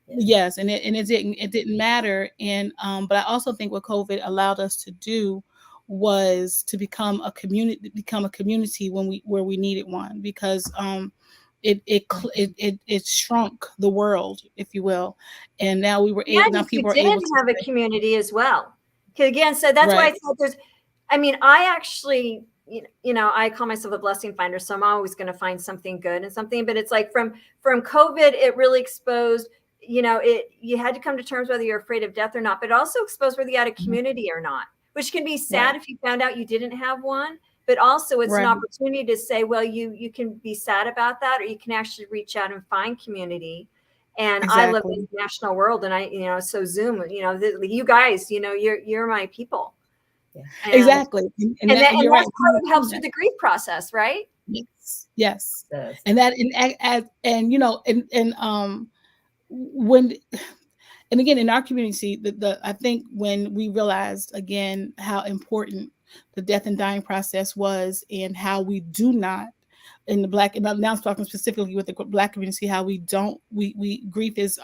Yes, and it didn't matter. And but I also think what COVID allowed us to do was to become a community where we needed one, because it shrunk the world, if you will, and now we were able. Now people are able to have a community as well. Again, so that's why I thought there's. I mean, I actually, I call myself a blessing finder, so I'm always going to find something good and something. But it's like from COVID, it really exposed. You had to come to terms whether you're afraid of death or not, but it also exposed whether you had a community or not, which can be sad if you found out you didn't have one. But also it's an opportunity to say, well, you can be sad about that, or you can actually reach out and find community. And I live in the international world, and so Zoom, you guys, you're my people. Yeah. Exactly. And that's part of helps with the grief process, right? Yes. And that, when and again, in our community, I think when we realized again how important the death and dying process was, and how we do not in the Black, and now I'm talking specifically with the Black community, how we don't, we grief is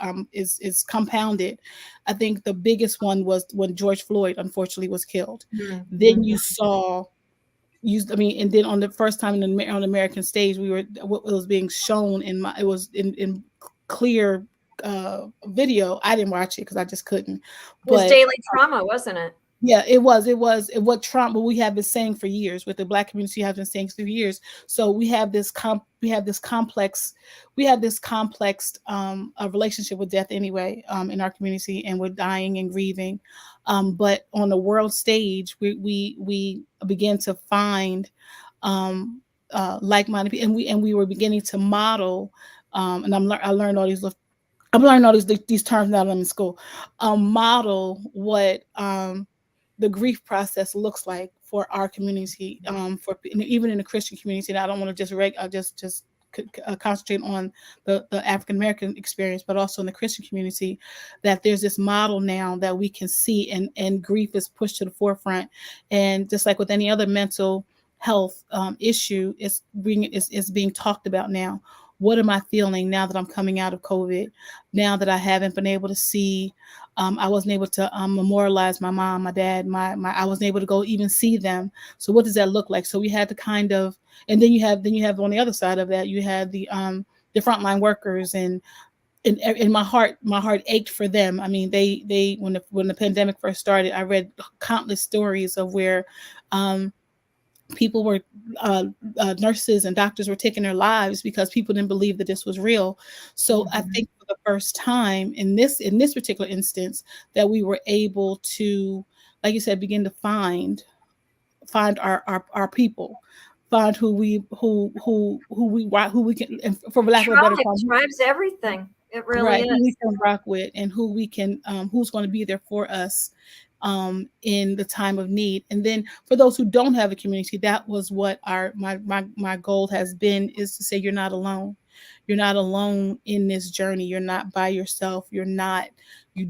compounded. I think the biggest one was when George Floyd unfortunately was killed. Mm-hmm. Then you saw, and then on the first time on the American stage, what was being shown it was in clear video. I didn't watch it because I just couldn't. It was But daily trauma, wasn't it? yeah, it was what Trump, what we have been saying for years, with the Black community have been saying for years. So we have this complex a relationship with death anyway, in our community, and with dying and grieving. But on the world stage, we began to find like-minded people, and we were beginning to model, and I learned all these. I'm learning all these terms now that I'm in school. Model what the grief process looks like for our community, for even in the Christian community. And I don't want to just concentrate on the African American experience, but also in the Christian community, that there's this model now that we can see, and grief is pushed to the forefront. And just like with any other mental health issue, it's being talked about now. What am I feeling now that I'm coming out of COVID? Now that I haven't been able to see, I wasn't able to memorialize my mom, my dad, I wasn't able to go even see them. So what does that look like? So we had to kind of, and then you have on the other side of that, you had the frontline workers, and my heart ached for them. I mean, they when the pandemic first started, I read countless stories of where people were nurses and doctors were taking their lives because people didn't believe that this was real. So I think for the first time in this particular instance, that we were able to, like you said, begin to find our people, find who we can, and for lack of a better term, drives everything. It really right, is. who we can rock with, and who we can who's going to be there for us in the time of need. And then for those who don't have a community, that was what my goal has been, is to say, you're not alone. You're not alone in this journey. You're not by yourself. You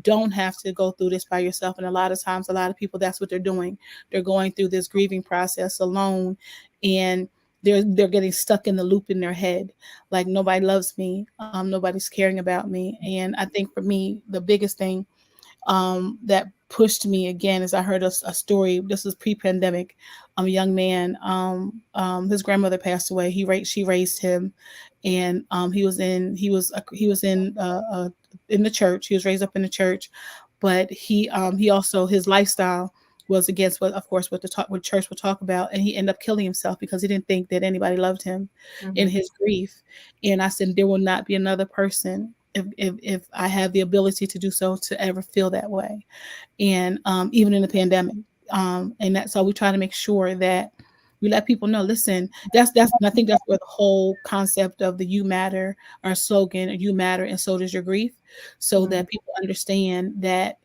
don't have to go through this by yourself. And a lot of times, a lot of people, that's what they're doing. They're going through this grieving process alone, and they're getting stuck in the loop in their head, like nobody loves me, nobody's caring about me. And I think for me, the biggest thing that pushed me again is I heard a story. This was pre-pandemic. A young man, his grandmother passed away. She raised him, and he was in the church. He was raised up in the church, but he also, his lifestyle was against what church would talk about, and he ended up killing himself because he didn't think that anybody loved him in his grief. And I said, there will not be another person, if I have the ability to do so, to ever feel that way. And even in the pandemic, and so we try to make sure that we let people know, listen, and I think that's where the whole concept of the "You Matter," our slogan, "You Matter and so does your grief," so that people understand that,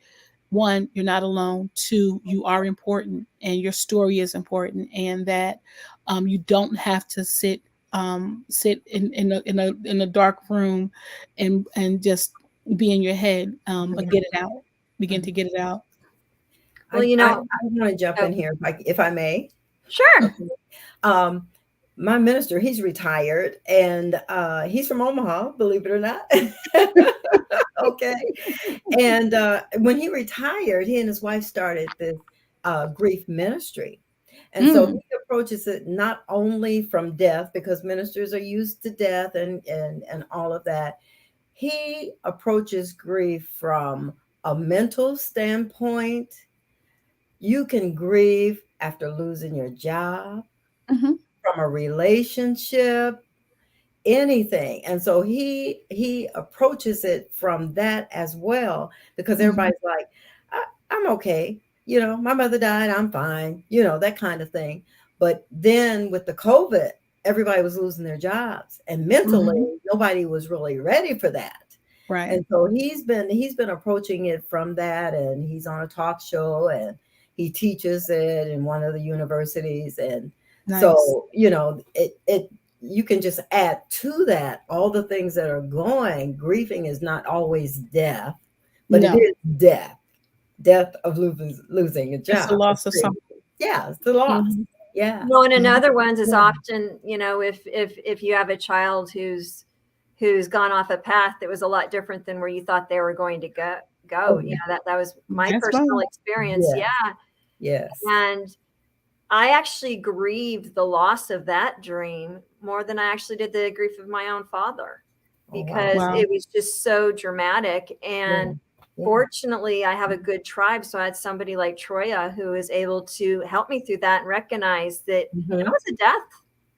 one, you're not alone. Two, you are important, and your story is important, and that you don't have to sit in a dark room and just be in your head, but get it out. Begin to get it out. Well, I want to jump in here if I may. Sure. My minister, he's retired, and he's from Omaha, believe it or not. Okay. And when he retired, he and his wife started this grief ministry. And so he approaches it not only from death, because ministers are used to death and all of that. He approaches grief from a mental standpoint. You can grieve after losing your job, from a relationship, anything. And so he approaches it from that as well, because everybody's like, I'm okay. My mother died, I'm fine, that kind of thing. But then with the COVID, everybody was losing their jobs, and mentally nobody was really ready for that. Right. And so he's been approaching it from that, and he's on a talk show, and he teaches it in one of the universities. And so, you can just add to that all the things that are going. Grieving is not always death, but No. it is death of losing a job. It's a loss of something. Yeah, it's the loss. Mhm. Yeah. Well, and another ones is Yeah. often, if you have a child who's gone off a path that was a lot different than where you thought they were going to go. Oh, yeah. That was my That's personal right. experience. Yeah. Yeah. Yes. And I actually grieved the loss of that dream more than I actually did the grief of my own father, Oh, wow. because Wow. it was just so dramatic. And Yeah. fortunately, I have a good tribe. So I had somebody like Troya who was able to help me through that and recognize that that was a death.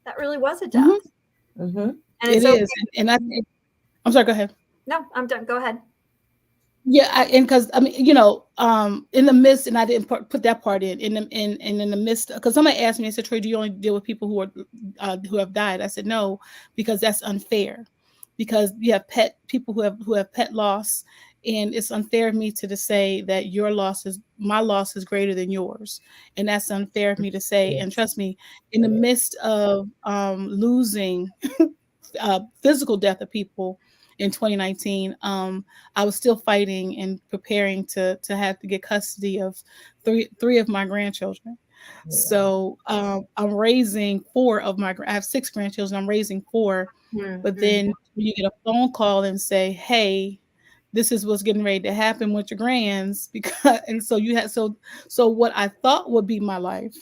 That really was a death. Mm-hmm. And It it's okay. is. And I'm sorry, go ahead. No, I'm done. Go ahead. Yeah, and because I mean, in the midst, and I didn't put that part in the midst, because somebody asked me, I said, Troy, do you only deal with people who have died? I said no, because that's unfair, because you have people who have pet loss, and it's unfair of me to say that my loss is greater than yours, and that's unfair of me to say. And trust me, in the midst of losing physical death of people in 2019, I was still fighting and preparing to have to get custody of three of my grandchildren. Yeah. So I'm raising I have 6 grandchildren. I'm raising 4, but then you get a phone call and say, "Hey, this is what's getting ready to happen with your grands," and so you had so what I thought would be my life.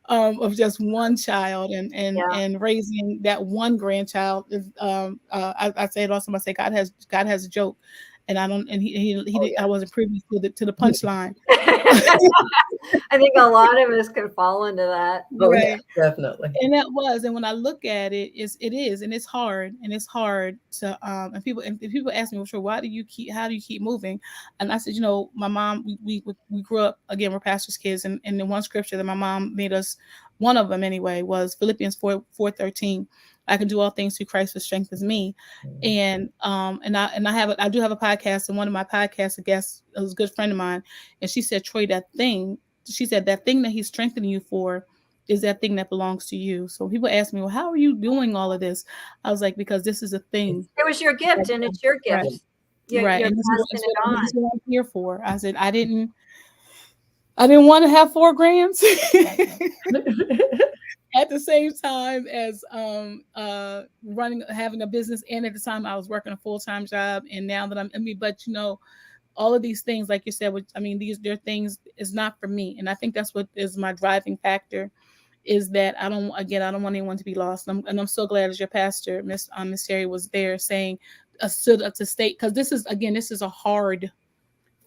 Of just one child and raising that one grandchild is I say it also. I say God has a joke, and I don't, and I wasn't privy to the punchline. I think a lot of us could fall into that. Oh, Right. yeah, definitely. And that was, and when I look at it, and it's hard to and people ask me, well, sure, how do you keep moving? And I said, my mom, we grew up, again, we're pastors' kids, and the one scripture that my mom made us, one of them anyway, was Philippians 4:13. I can do all things through Christ who strengthens me. And I do have a podcast, and one of my podcast guests was a good friend of mine, and she said, Troy, that thing that he's strengthening you for is that thing that belongs to you. So people ask me, well, how are you doing all of this? I was like, because this is a thing. It was your gift, and it's your gift. Right. You're And this passing it on. is what I'm here for. I said, I didn't want to have 4 grands at the same time as having a business, and at the time I was working a full-time job. And now that but all of these things, like you said, they're things is not for me. And I think that's what is my driving factor, is that I don't want anyone to be lost. And I'm so glad as your pastor, Miss Terry, was there saying, stood up to state, because this is a hard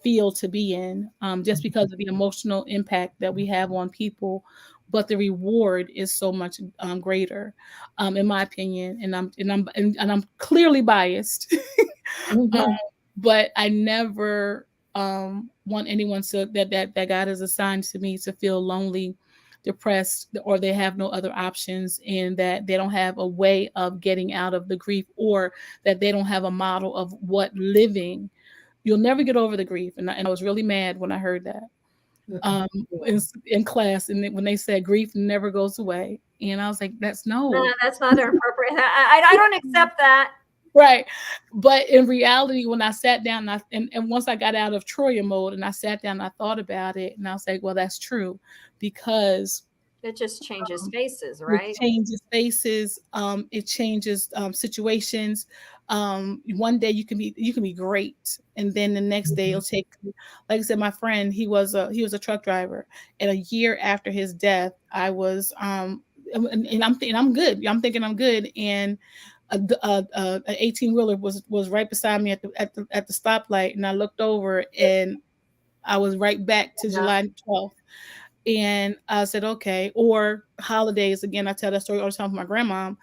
field to be in, just because of the emotional impact that we have on people, but the reward is so much greater, in my opinion. And I'm clearly biased, but I never want anyone that God has assigned to me to feel lonely, depressed, or they have no other options, and that they don't have a way of getting out of the grief, or that they don't have a model of what living. You'll never get over the grief. And I was really mad when I heard that in class, and when they said grief never goes away. And I was like, that's not appropriate. I don't accept that. Right. But in reality, when I sat down and once I got out of Troya mode and I sat down, I thought about it, and I was like, well, that's true, because it just changes faces, right? It changes faces. It changes situations. One day you can be great, and then the next day it'll take. Like I said, my friend, he was a truck driver, and a year after his death, I was and I'm thinking I'm good. I'm thinking I'm good, and an 18-wheeler was right beside me at the stoplight, and I looked over, and I was right back to July 12th. And I said, okay. Or holidays, again, I tell that story all the time with my grandma.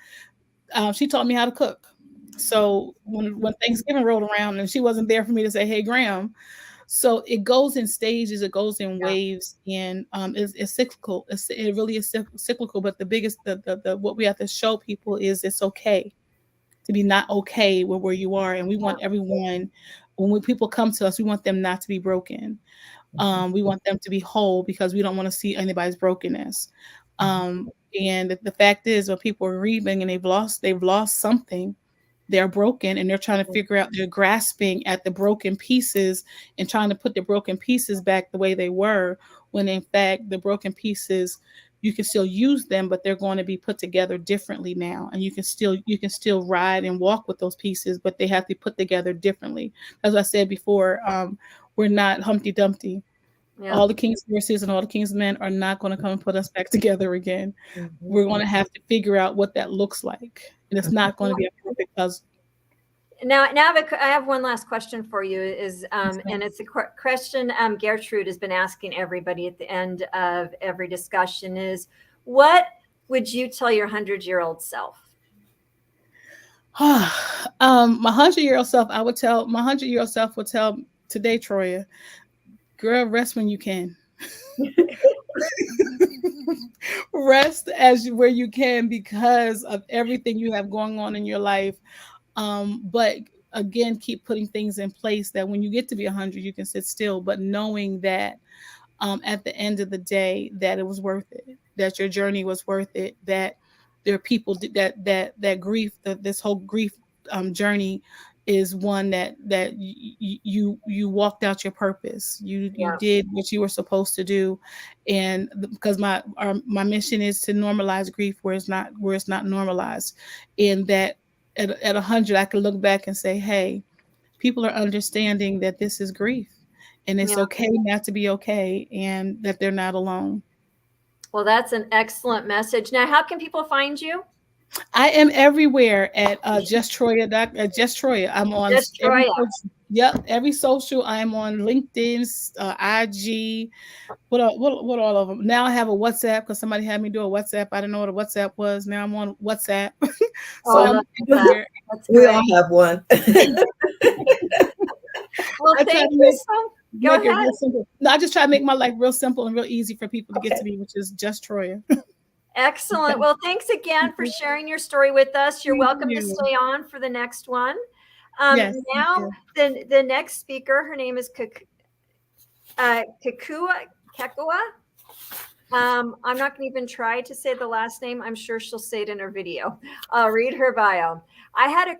She taught me how to cook. So when Thanksgiving rolled around and she wasn't there for me to say, hey, Graham. So it goes in stages, it goes in waves, and it's cyclical. It really is cyclical. But the biggest, what we have to show people is it's okay to be not okay with where you are. And we want everyone, when people come to us, we want them not to be broken. We want them to be whole, because we don't want to see anybody's brokenness. And the fact is, when people are grieving and they've lost something, they're broken, and they're trying to figure out, they're grasping at the broken pieces and trying to put the broken pieces back the way they were, when in fact the broken pieces, you can still use them, but they're going to be put together differently now. And you can still ride and walk with those pieces, but they have to be put together differently. As I said before, we're not Humpty Dumpty. Yeah. All the king's horses and all the king's men are not going to come and put us back together again. We're going to have to figure out what that looks like. And it's not going to be a perfect puzzle. Now I have one last question for you. And it's a question Gertrude has been asking everybody at the end of every discussion is, what would you tell your 100-year-old self? My 100-year-old self, my 100-year-old self would tell today, Troya, girl, rest when you can. Rest where you can, because of everything you have going on in your life. But again, keep putting things in place that when you get to be 100, you can sit still, but knowing that at the end of the day, that it was worth it, that your journey was worth it, that there are people that grief, this whole grief journey is one that you walked out your purpose. You did what you were supposed to do. And because my mission is to normalize grief where it's not normalized. And that at 100, I can look back and say, hey, people are understanding that this is grief, and it's okay not to be okay, and that they're not alone. Well, that's an excellent message. Now, how can people find you? I am everywhere at Just Troya. Just Troya. I'm on every social. I am on LinkedIn, IG. What all of them? Now I have a WhatsApp because somebody had me do a WhatsApp. I didn't know what a WhatsApp was. Now I'm on WhatsApp. So we all have one. Well, thank you. Go ahead. Real simple. No, I just try to make my life real simple and real easy for people to get to me, which is Just Troya. Excellent. Well, thanks again for sharing your story with us. You're welcome to stay on for the next one. Yes, now, the next speaker, her name is Kekua. I'm not going to even try to say the last name. I'm sure she'll say it in her video. I'll read her bio. I had a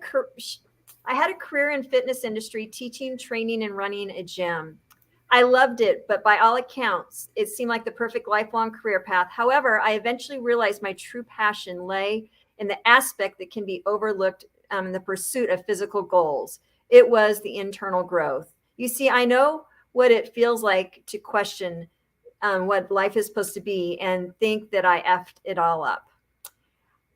career in fitness industry, teaching, training, and running a gym. I loved it, but by all accounts, it seemed like the perfect lifelong career path. However, I eventually realized my true passion lay in the aspect that can be overlooked in the pursuit of physical goals. It was the internal growth. You see, I know what it feels like to question what life is supposed to be and think that I effed it all up.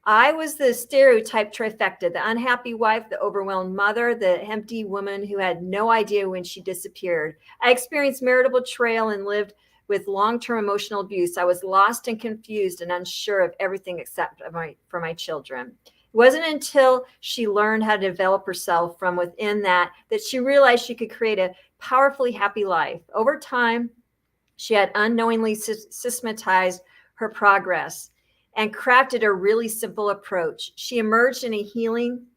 I was the stereotype trifecta, the unhappy wife, the overwhelmed mother, the empty woman who had no idea when she disappeared. I experienced marital betrayal and lived with long-term emotional abuse. I was lost and confused and unsure of everything except for my children. It wasn't until she learned how to develop herself from within that she realized she could create a powerfully happy life. Over time, she had unknowingly systematized her progress and crafted a really simple approach. She emerged in a healing,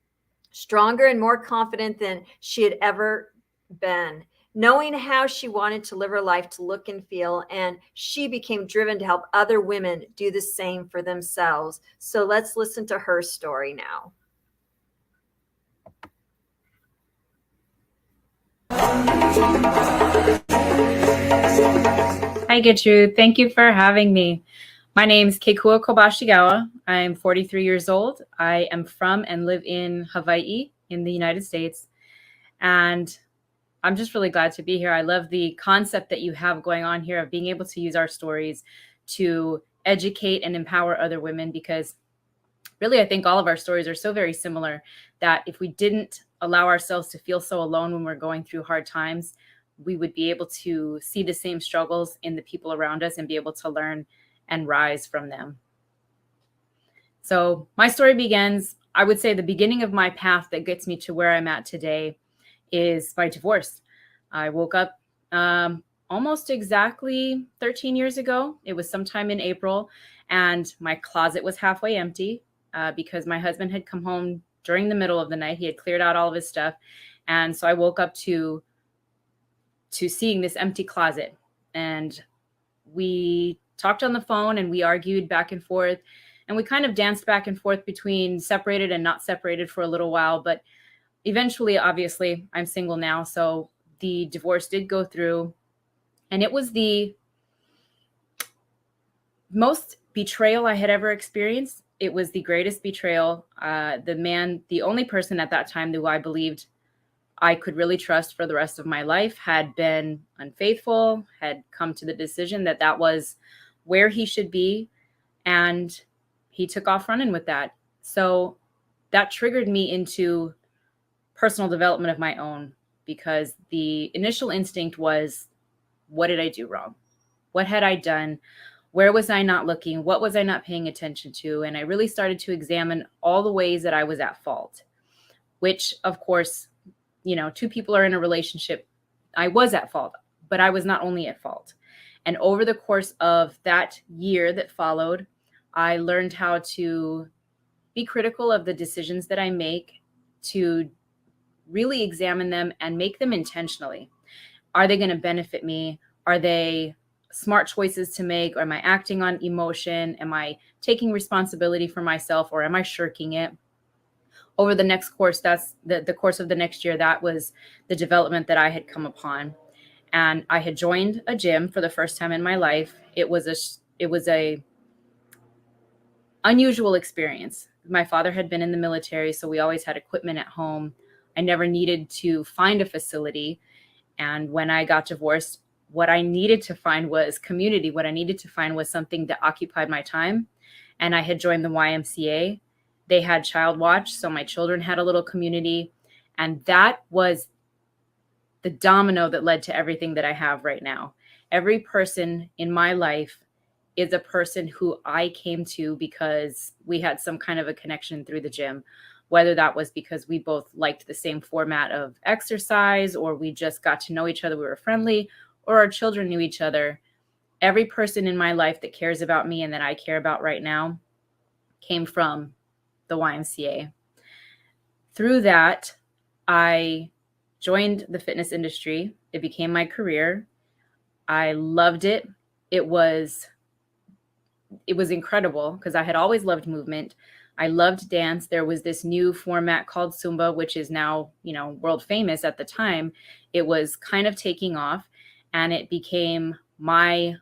stronger and more confident than she had ever been, knowing how she wanted to live her life to look and feel, and she became driven to help other women do the same for themselves. So let's listen to her story now. Hi, Gertrude. Thank you for having me. My name is Kekua Kobashigawa. I'm 43 years old. I am from and live in Hawaii in the United States. And I'm just really glad to be here. I love the concept that you have going on here of being able to use our stories to educate and empower other women, because really, I think all of our stories are so very similar that if we didn't allow ourselves to feel so alone when we're going through hard times, we would be able to see the same struggles in the people around us and be able to learn and rise from them. So my story begins, I would say the beginning of my path that gets me to where I'm at today is my divorce. I woke up almost exactly 13 years ago. It was sometime in April, and my closet was halfway empty because my husband had come home during the middle of the night. He had cleared out all of his stuff. And so I woke up to seeing this empty closet, and we talked on the phone and we argued back and forth. And we kind of danced back and forth between separated and not separated for a little while. But eventually, obviously, I'm single now. So the divorce did go through. And it was the most betrayal I had ever experienced. It was the greatest betrayal. The only person at that time who I believed I could really trust for the rest of my life, had been unfaithful, had come to the decision that that was where he should be. And he took off running with that. So that triggered me into personal development of my own, because the initial instinct was, what did I do wrong? What had I done? Where was I not looking? What was I not paying attention to? And I really started to examine all the ways that I was at fault, which, of course, two people are in a relationship. I was at fault, but I was not only at fault. And over the course of that year that followed, I learned how to be critical of the decisions that I make, to really examine them and make them intentionally. Are they going to benefit me? Are they smart choices to make? Or am I acting on emotion? Am I taking responsibility for myself, or am I shirking it? Over the next course, that's the course of the next year, that was the development that I had come upon. And I had joined a gym for the first time in my life. It was a unusual experience. My father had been in the military, so we always had equipment at home. I never needed to find a facility. And when I got divorced, what I needed to find was community. What I needed to find was something that occupied my time. And I had joined the YMCA. They had child watch, so my children had a little community. And that was the domino that led to everything that I have right now. Every person in my life is a person who I came to because we had some kind of a connection through the gym, whether that was because we both liked the same format of exercise, or we just got to know each other, we were friendly, or our children knew each other. Every person in my life that cares about me and that I care about right now came from the YMCA. Through that, I joined the fitness industry. It became my career. I loved it. It was incredible because I had always loved movement. I loved dance. There was this new format called Zumba, which is now, world famous. At the time, it was kind of taking off, and it became my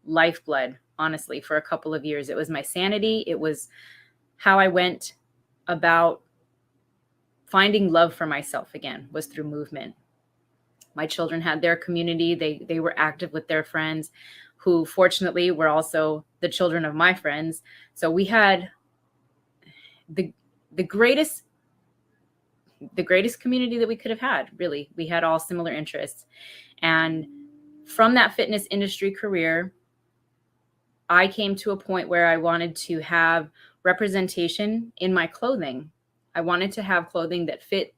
lifeblood, honestly, for a couple of years. It was my sanity. It was how I went about finding love for myself again, was through movement. My children had their community. They were active with their friends, who fortunately were also the children of my friends. So we had the greatest community that we could have had, really. We had all similar interests. And from that fitness industry career, I came to a point where I wanted to have representation in my clothing. I wanted to have clothing that fit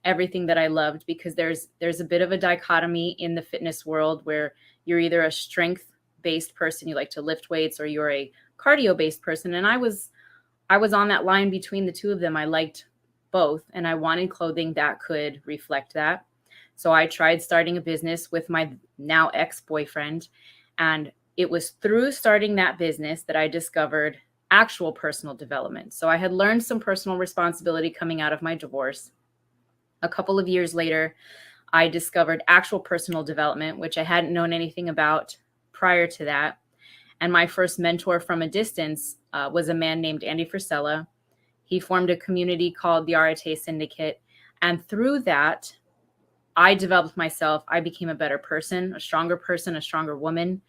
everything that I loved, because there's a bit of a dichotomy in the fitness world where you're either a strength-based person, you like to lift weights, or you're a cardio-based person. And I was on that line between the two of them. I liked both, and I wanted clothing that could reflect that. So I tried starting a business with my now ex-boyfriend, and it was through starting that business that I discovered actual personal development. So I had learned some personal responsibility coming out of my divorce. A couple of years later, I discovered actual personal development, which I hadn't known anything about prior to that. And my first mentor from a distance was a man named Andy Frisella. He formed a community called the Arete Syndicate. And through that, I developed myself. I became a better person, a stronger woman.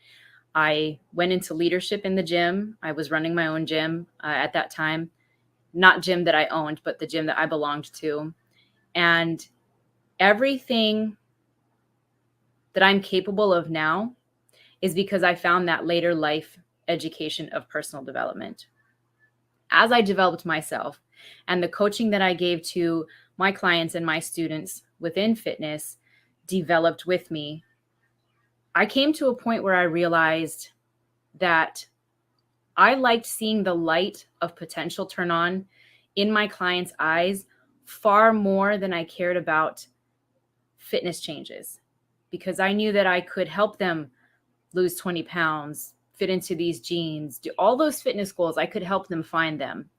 I went into leadership in the gym. I was running my own gym at that time, not gym that I owned, but the gym that I belonged to. And everything that I'm capable of now is because I found that later life education of personal development. As I developed myself, and the coaching that I gave to my clients and my students within fitness developed with me, I came to a point where I realized that I liked seeing the light of potential turn on in my clients' eyes far more than I cared about fitness changes, because I knew that I could help them lose 20 pounds, fit into these jeans, do all those fitness goals, I could help them find them.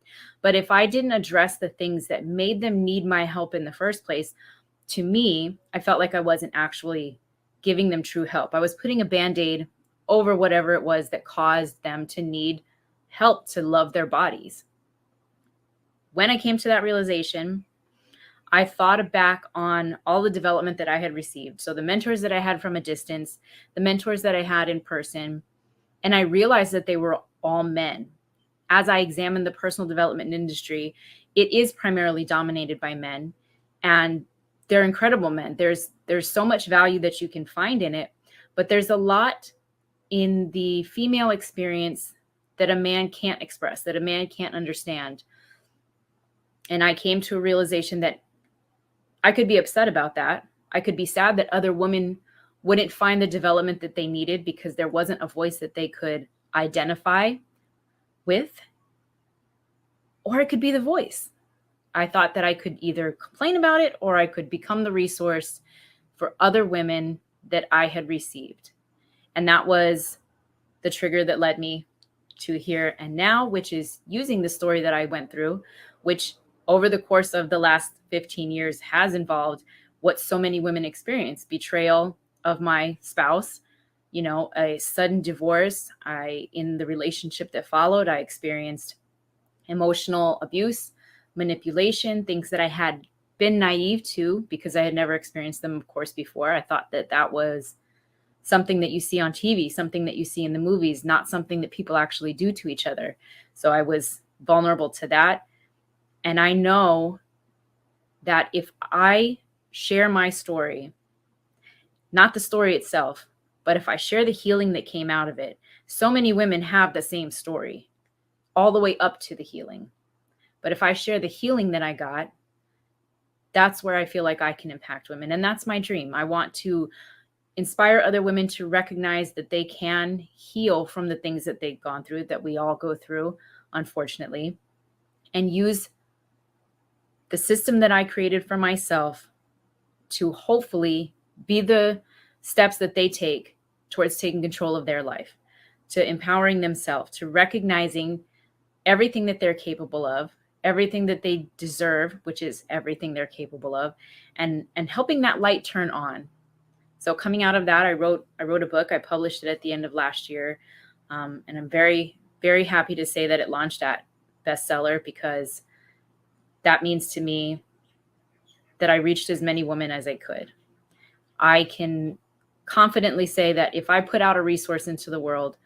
But if I didn't address the things that made them need my help in the first place, to me, I felt like I wasn't actually giving them true help. I was putting a Band-Aid over whatever it was that caused them to need help to love their bodies. When I came to that realization, I thought back on all the development that I had received. So the mentors that I had from a distance, the mentors that I had in person, and I realized that they were all men. As I examined the personal development industry, it is primarily dominated by men, and they're incredible men. There's so much value that you can find in it, but there's a lot in the female experience that a man can't express, that a man can't understand. And I came to a realization that I could be upset about that. I could be sad that other women wouldn't find the development that they needed because there wasn't a voice that they could identify with, or it could be the voice. I thought that I could either complain about it or I could become the resource for other women that I had received. And that was the trigger that led me to Here and Now, which is using the story that I went through, which over the course of the last 15 years has involved what so many women experience: betrayal of my spouse, a sudden divorce. In the relationship that followed, I experienced emotional abuse, manipulation, things that I had been naive to because I had never experienced them, of course, before. I thought that that was something that you see on TV, something that you see in the movies, not something that people actually do to each other. So I was vulnerable to that. And I know that if I share my story, not the story itself, but if I share the healing that came out of it, so many women have the same story all the way up to the healing. But if I share the healing that I got, that's where I feel like I can impact women. And that's my dream. I want to inspire other women to recognize that they can heal from the things that they've gone through, that we all go through, unfortunately, and use the system that I created for myself to hopefully be the steps that they take towards taking control of their life, to empowering themselves, to recognizing everything that they're capable of, everything that they deserve, which is everything they're capable of, and helping that light turn on. So coming out of that, I wrote a book. I published it at the end of last year. And I'm very, very happy to say that it launched at bestseller, because that means to me that I reached as many women as I could. I can confidently say that if I put out a resource into the world,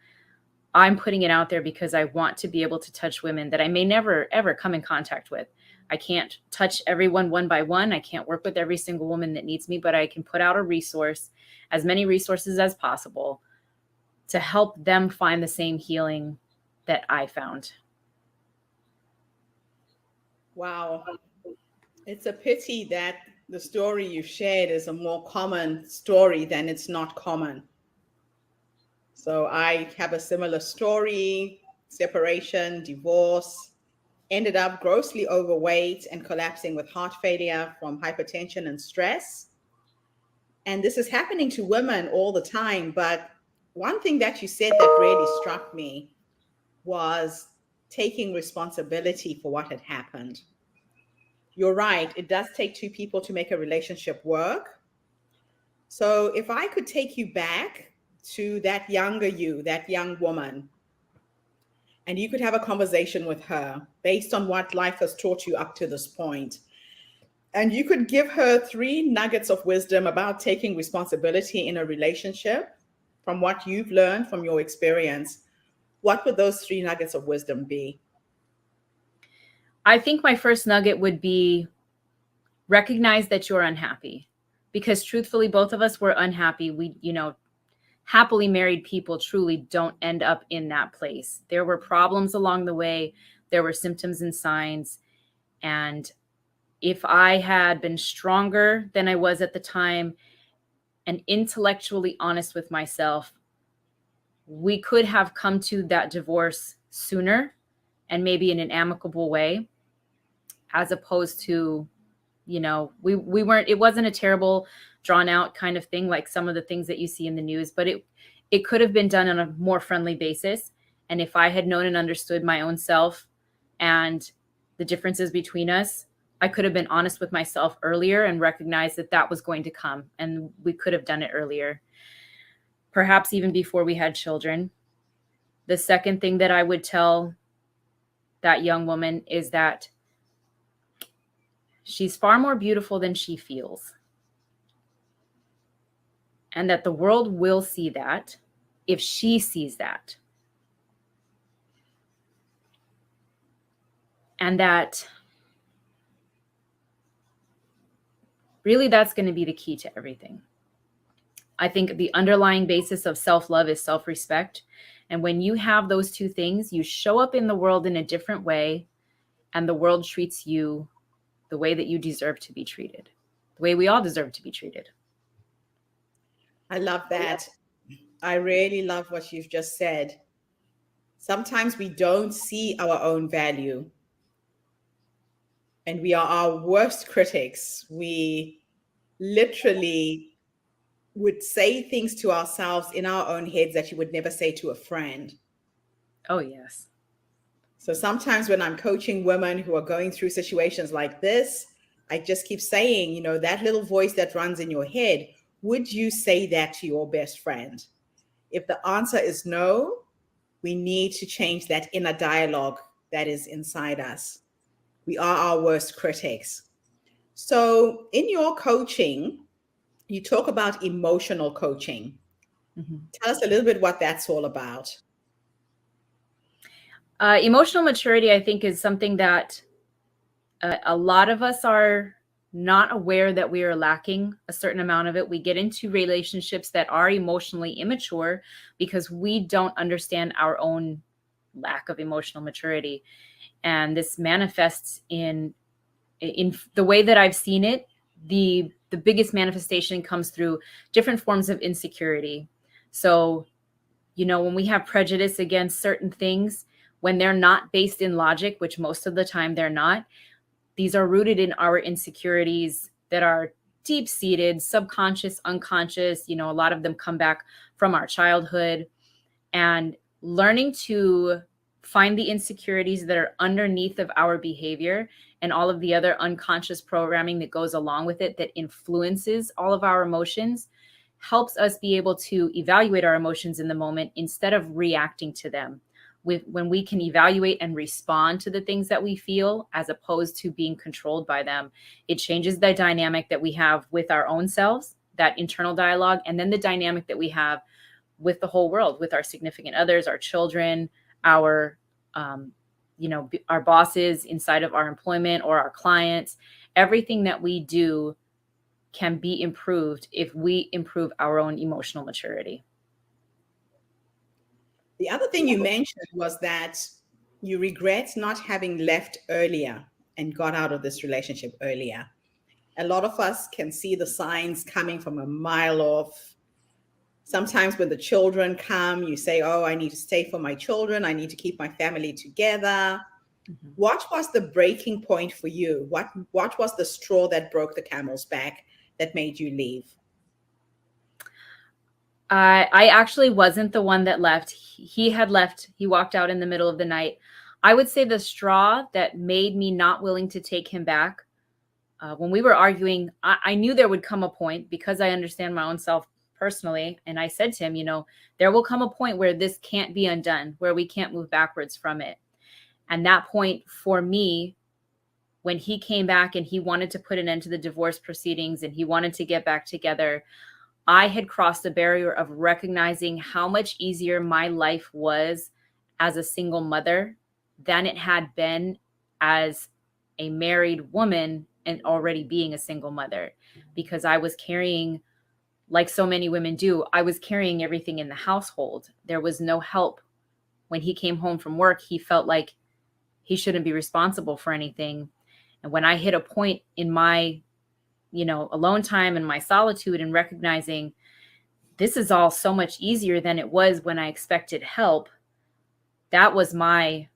I'm putting it out there because I want to be able to touch women that I may never, ever come in contact with. I can't touch everyone one by one. I can't work with every single woman that needs me, but I can put out a resource, as many resources as possible, to help them find the same healing that I found. Wow. It's a pity that the story you've shared is a more common story than it's not common. So I have a similar story: separation, divorce, ended up grossly overweight and collapsing with heart failure from hypertension and stress. And this is happening to women all the time. But one thing that you said that really struck me was taking responsibility for what had happened. You're right. It does take two people to make a relationship work. So if I could take you back to that younger you, that young woman, and you could have a conversation with her based on what life has taught you up to this point, and you could give her 3 nuggets of wisdom about taking responsibility in a relationship from what you've learned from your experience, what would those 3 nuggets of wisdom be? I think my first nugget would be recognize that you're unhappy, because truthfully, both of us were unhappy. We, happily married people truly don't end up in that place. There were problems along the way. There were symptoms and signs. And if I had been stronger than I was at the time and intellectually honest with myself, we could have come to that divorce sooner and maybe in an amicable way, as opposed to, we weren't, it wasn't a terrible drawn out kind of thing like some of the things that you see in the news, but it could have been done on a more friendly basis. And if I had known and understood my own self and the differences between us, I could have been honest with myself earlier and recognized that that was going to come, and we could have done it earlier, perhaps even before we had children. The second thing that I would tell that young woman is that she's far more beautiful than she feels, and that the world will see that if she sees that. And that really that's going to be the key to everything. I think the underlying basis of self-love is self-respect. And when you have those two things, you show up in the world in a different way, and the world treats you the way that you deserve to be treated, the way we all deserve to be treated. I love that. I really love what you've just said. Sometimes we don't see our own value, and we are our worst critics. We literally would say things to ourselves in our own heads that you would never say to a friend. Oh, yes. So sometimes when I'm coaching women who are going through situations like this, I just keep saying, you know, that little voice that runs in your head, would you say that to your best friend? If the answer is no, we need to change that inner dialogue that is inside us. We are our worst critics. So in your coaching, you talk about emotional coaching. Mm-hmm. Tell us a little bit what that's all about. Emotional maturity, I think, is something that a lot of us are not aware that we are lacking a certain amount of it. We get into relationships that are emotionally immature because we don't understand our own lack of emotional maturity. And this manifests in the way that I've seen it. The biggest manifestation comes through different forms of insecurity. So, you know, when we have prejudice against certain things, when they're not based in logic, which most of the time they're not, these are rooted in our insecurities that are deep-seated, subconscious, unconscious. You know, a lot of them come back from our childhood. And learning to find the insecurities that are underneath of our behavior and all of the other unconscious programming that goes along with it that influences all of our emotions helps us be able to evaluate our emotions in the moment instead of reacting to them. When we can evaluate and respond to the things that we feel as opposed to being controlled by them, it changes the dynamic that we have with our own selves, that internal dialogue, and then the dynamic that we have with the whole world, with our significant others, our children, our, our bosses inside of our employment or our clients. Everything that we do can be improved if we improve our own emotional maturity. The other thing you mentioned was that you regret not having left earlier and got out of this relationship earlier. A lot of us can see the signs coming from a mile off. Sometimes when the children come, you say, oh, I need to stay for my children. I need to keep my family together. Mm-hmm. What was the breaking point for you? What was the straw that broke the camel's back that made you leave? I actually wasn't the one that left. He had left. He walked out in the middle of the night. I would say the straw that made me not willing to take him back, when we were arguing, I knew there would come a point, because I understand my own self personally. And I said to him, you know, there will come a point where this can't be undone, where we can't move backwards from it. And that point for me, when he came back and he wanted to put an end to the divorce proceedings and he wanted to get back together, I had crossed the barrier of recognizing how much easier my life was as a single mother than it had been as a married woman and already being a single mother, because I was carrying, like so many women do, I was carrying everything in the household. There was no help. When he came home from work, he felt like he shouldn't be responsible for anything. And when I hit a point in my alone time and my solitude and recognizing this is all so much easier than it was when I expected help, that was my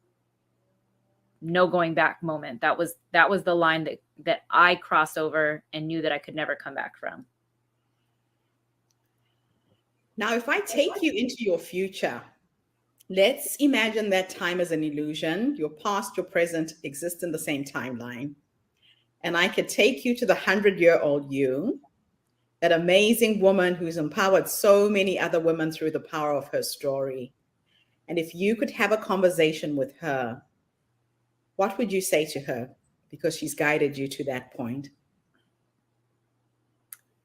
no going back moment. That was the line that I crossed over and knew that I could never come back from. Now, if I take you into your future, let's imagine that time is an illusion. Your past, your present exist in the same timeline. And I could take you to the 100-year-old you, that amazing woman who's empowered so many other women through the power of her story. And if you could have a conversation with her, what would you say to her? Because she's guided you to that point.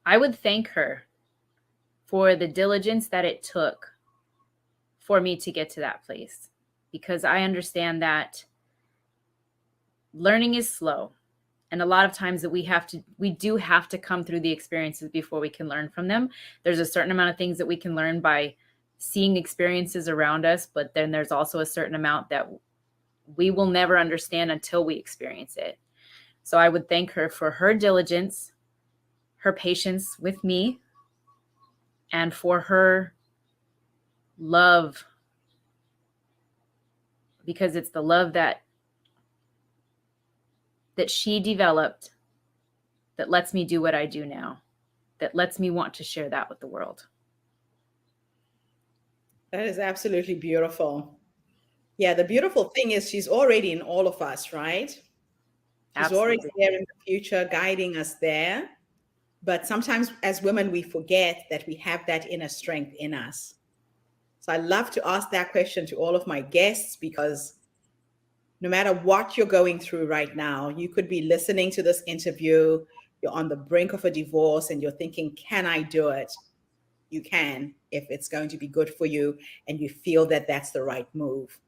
I would thank her for the diligence that it took for me to get to that place, because I understand that learning is slow. And a lot of times that we do have to come through the experiences before we can learn from them. There's a certain amount of things that we can learn by seeing experiences around us, but then there's also a certain amount that we will never understand until we experience it. So I would thank her for her diligence, her patience with me, and for her love, because it's the love that she developed that lets me do what I do now, that lets me want to share that with the world. That is absolutely beautiful. Yeah, the beautiful thing is she's already in all of us, right? She's Absolutely. already there in the future, guiding us there. But sometimes as women, we forget that we have that inner strength in us. So I love to ask that question to all of my guests, because no matter what you're going through right now, you could be listening to this interview, you're on the brink of a divorce and you're thinking, can I do it? You can, if it's going to be good for you and you feel that that's the right move.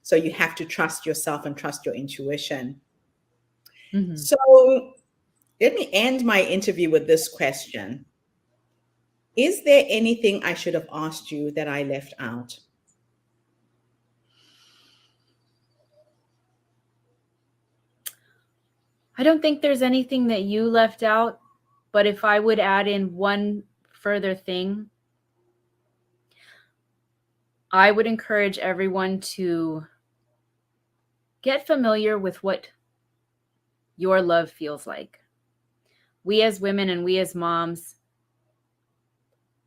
So you have to trust yourself and trust your intuition. Mm-hmm. So let me end my interview with this question. Is there anything I should have asked you that I left out? I don't think there's anything that you left out, but if I would add in one further thing, I would encourage everyone to get familiar with what your love feels like. We as women and we as moms,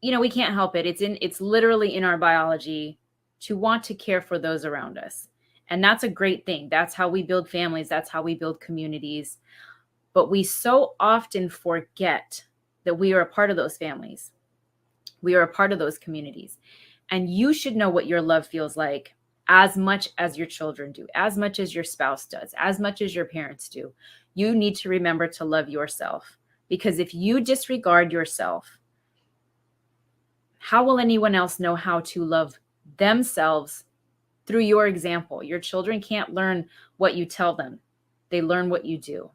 we can't help it. It's literally in our biology to want to care for those around us. And that's a great thing. That's how we build families. That's how we build communities. But we so often forget that we are a part of those families. We are a part of those communities. And you should know what your love feels like as much as your children do, as much as your spouse does, as much as your parents do. You need to remember to love yourself, because if you disregard yourself, how will anyone else know how to love themselves through your example? Your children can't learn what you tell them. They learn what you do.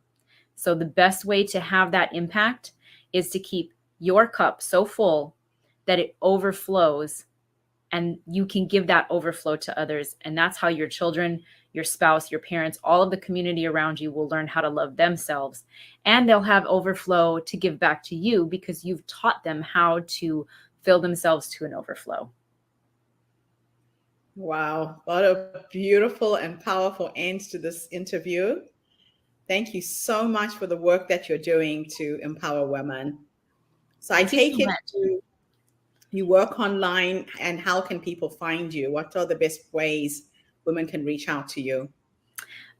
So the best way to have that impact is to keep your cup so full that it overflows, and you can give that overflow to others. And that's how your children, your spouse, your parents, all of the community around you will learn how to love themselves. And they'll have overflow to give back to you because you've taught them how to fill themselves to an overflow. Wow, what a beautiful and powerful end to this interview. Thank you so much for the work that you're doing to empower women. So I take it you work online, and how can people find you? What are the best ways women can reach out to you?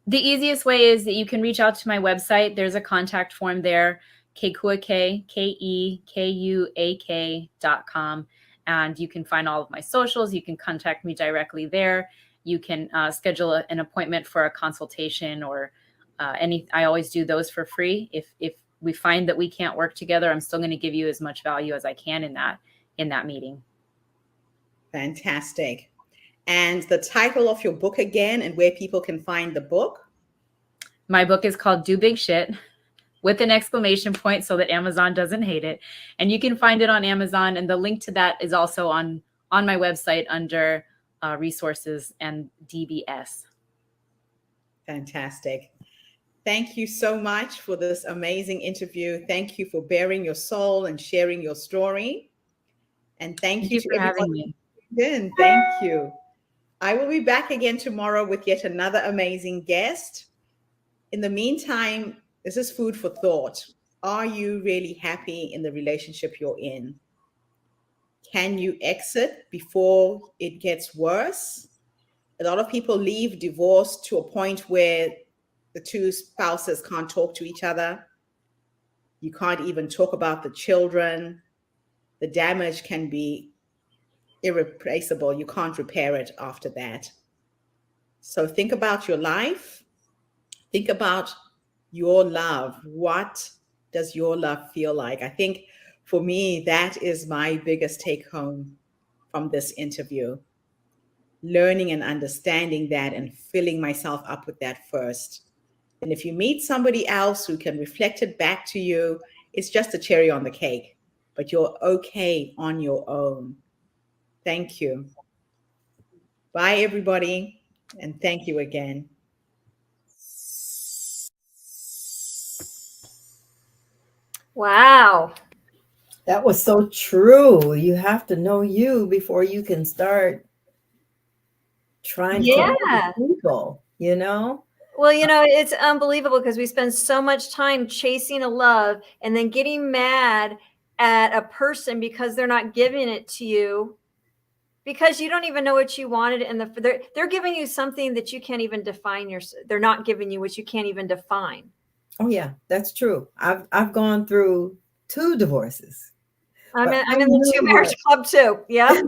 The easiest way is that you can reach out to my website. There's a contact form there, kekuak.com. And you can find all of my socials. You can contact me directly there. You can schedule an appointment for a consultation or I always do those for free. If we find that we can't work together, I'm still going to give you as much value as I can in that meeting. Fantastic. And the title of your book again, and where people can find the book? My book is called Do Big Shit, with an exclamation point so that Amazon doesn't hate it. And you can find it on Amazon. And the link to that is also on my website under resources and DBS. Fantastic. Thank you so much for this amazing interview. Thank you for bearing your soul and sharing your story. And thank you for having me. Thank you. I will be back again tomorrow with yet another amazing guest. In the meantime, this is food for thought. Are you really happy in the relationship you're in? Can you exit before it gets worse? A lot of people leave divorce to a point where the two spouses can't talk to each other. You can't even talk about the children. The damage can be irreplaceable. You can't repair it after that. So think about your life. Think about your love. What does your love feel like? I think for me, that is my biggest take home from this interview. Learning and understanding that and filling myself up with that first. And if you meet somebody else who can reflect it back to you, it's just a cherry on the cake, but you're okay on your own. Thank you. Bye, everybody. And thank you again. Wow. That was so true. You have to know you before you can start trying to help people, you know? Well, it's unbelievable because we spend so much time chasing a love and then getting mad at a person because they're not giving it to you, because you don't even know what you wanted, and they're giving you something that you can't even define. They're not giving you what you can't even define. Oh yeah, that's true. I've gone through 2 divorces. I'm in the 2 marriage club too. Yeah.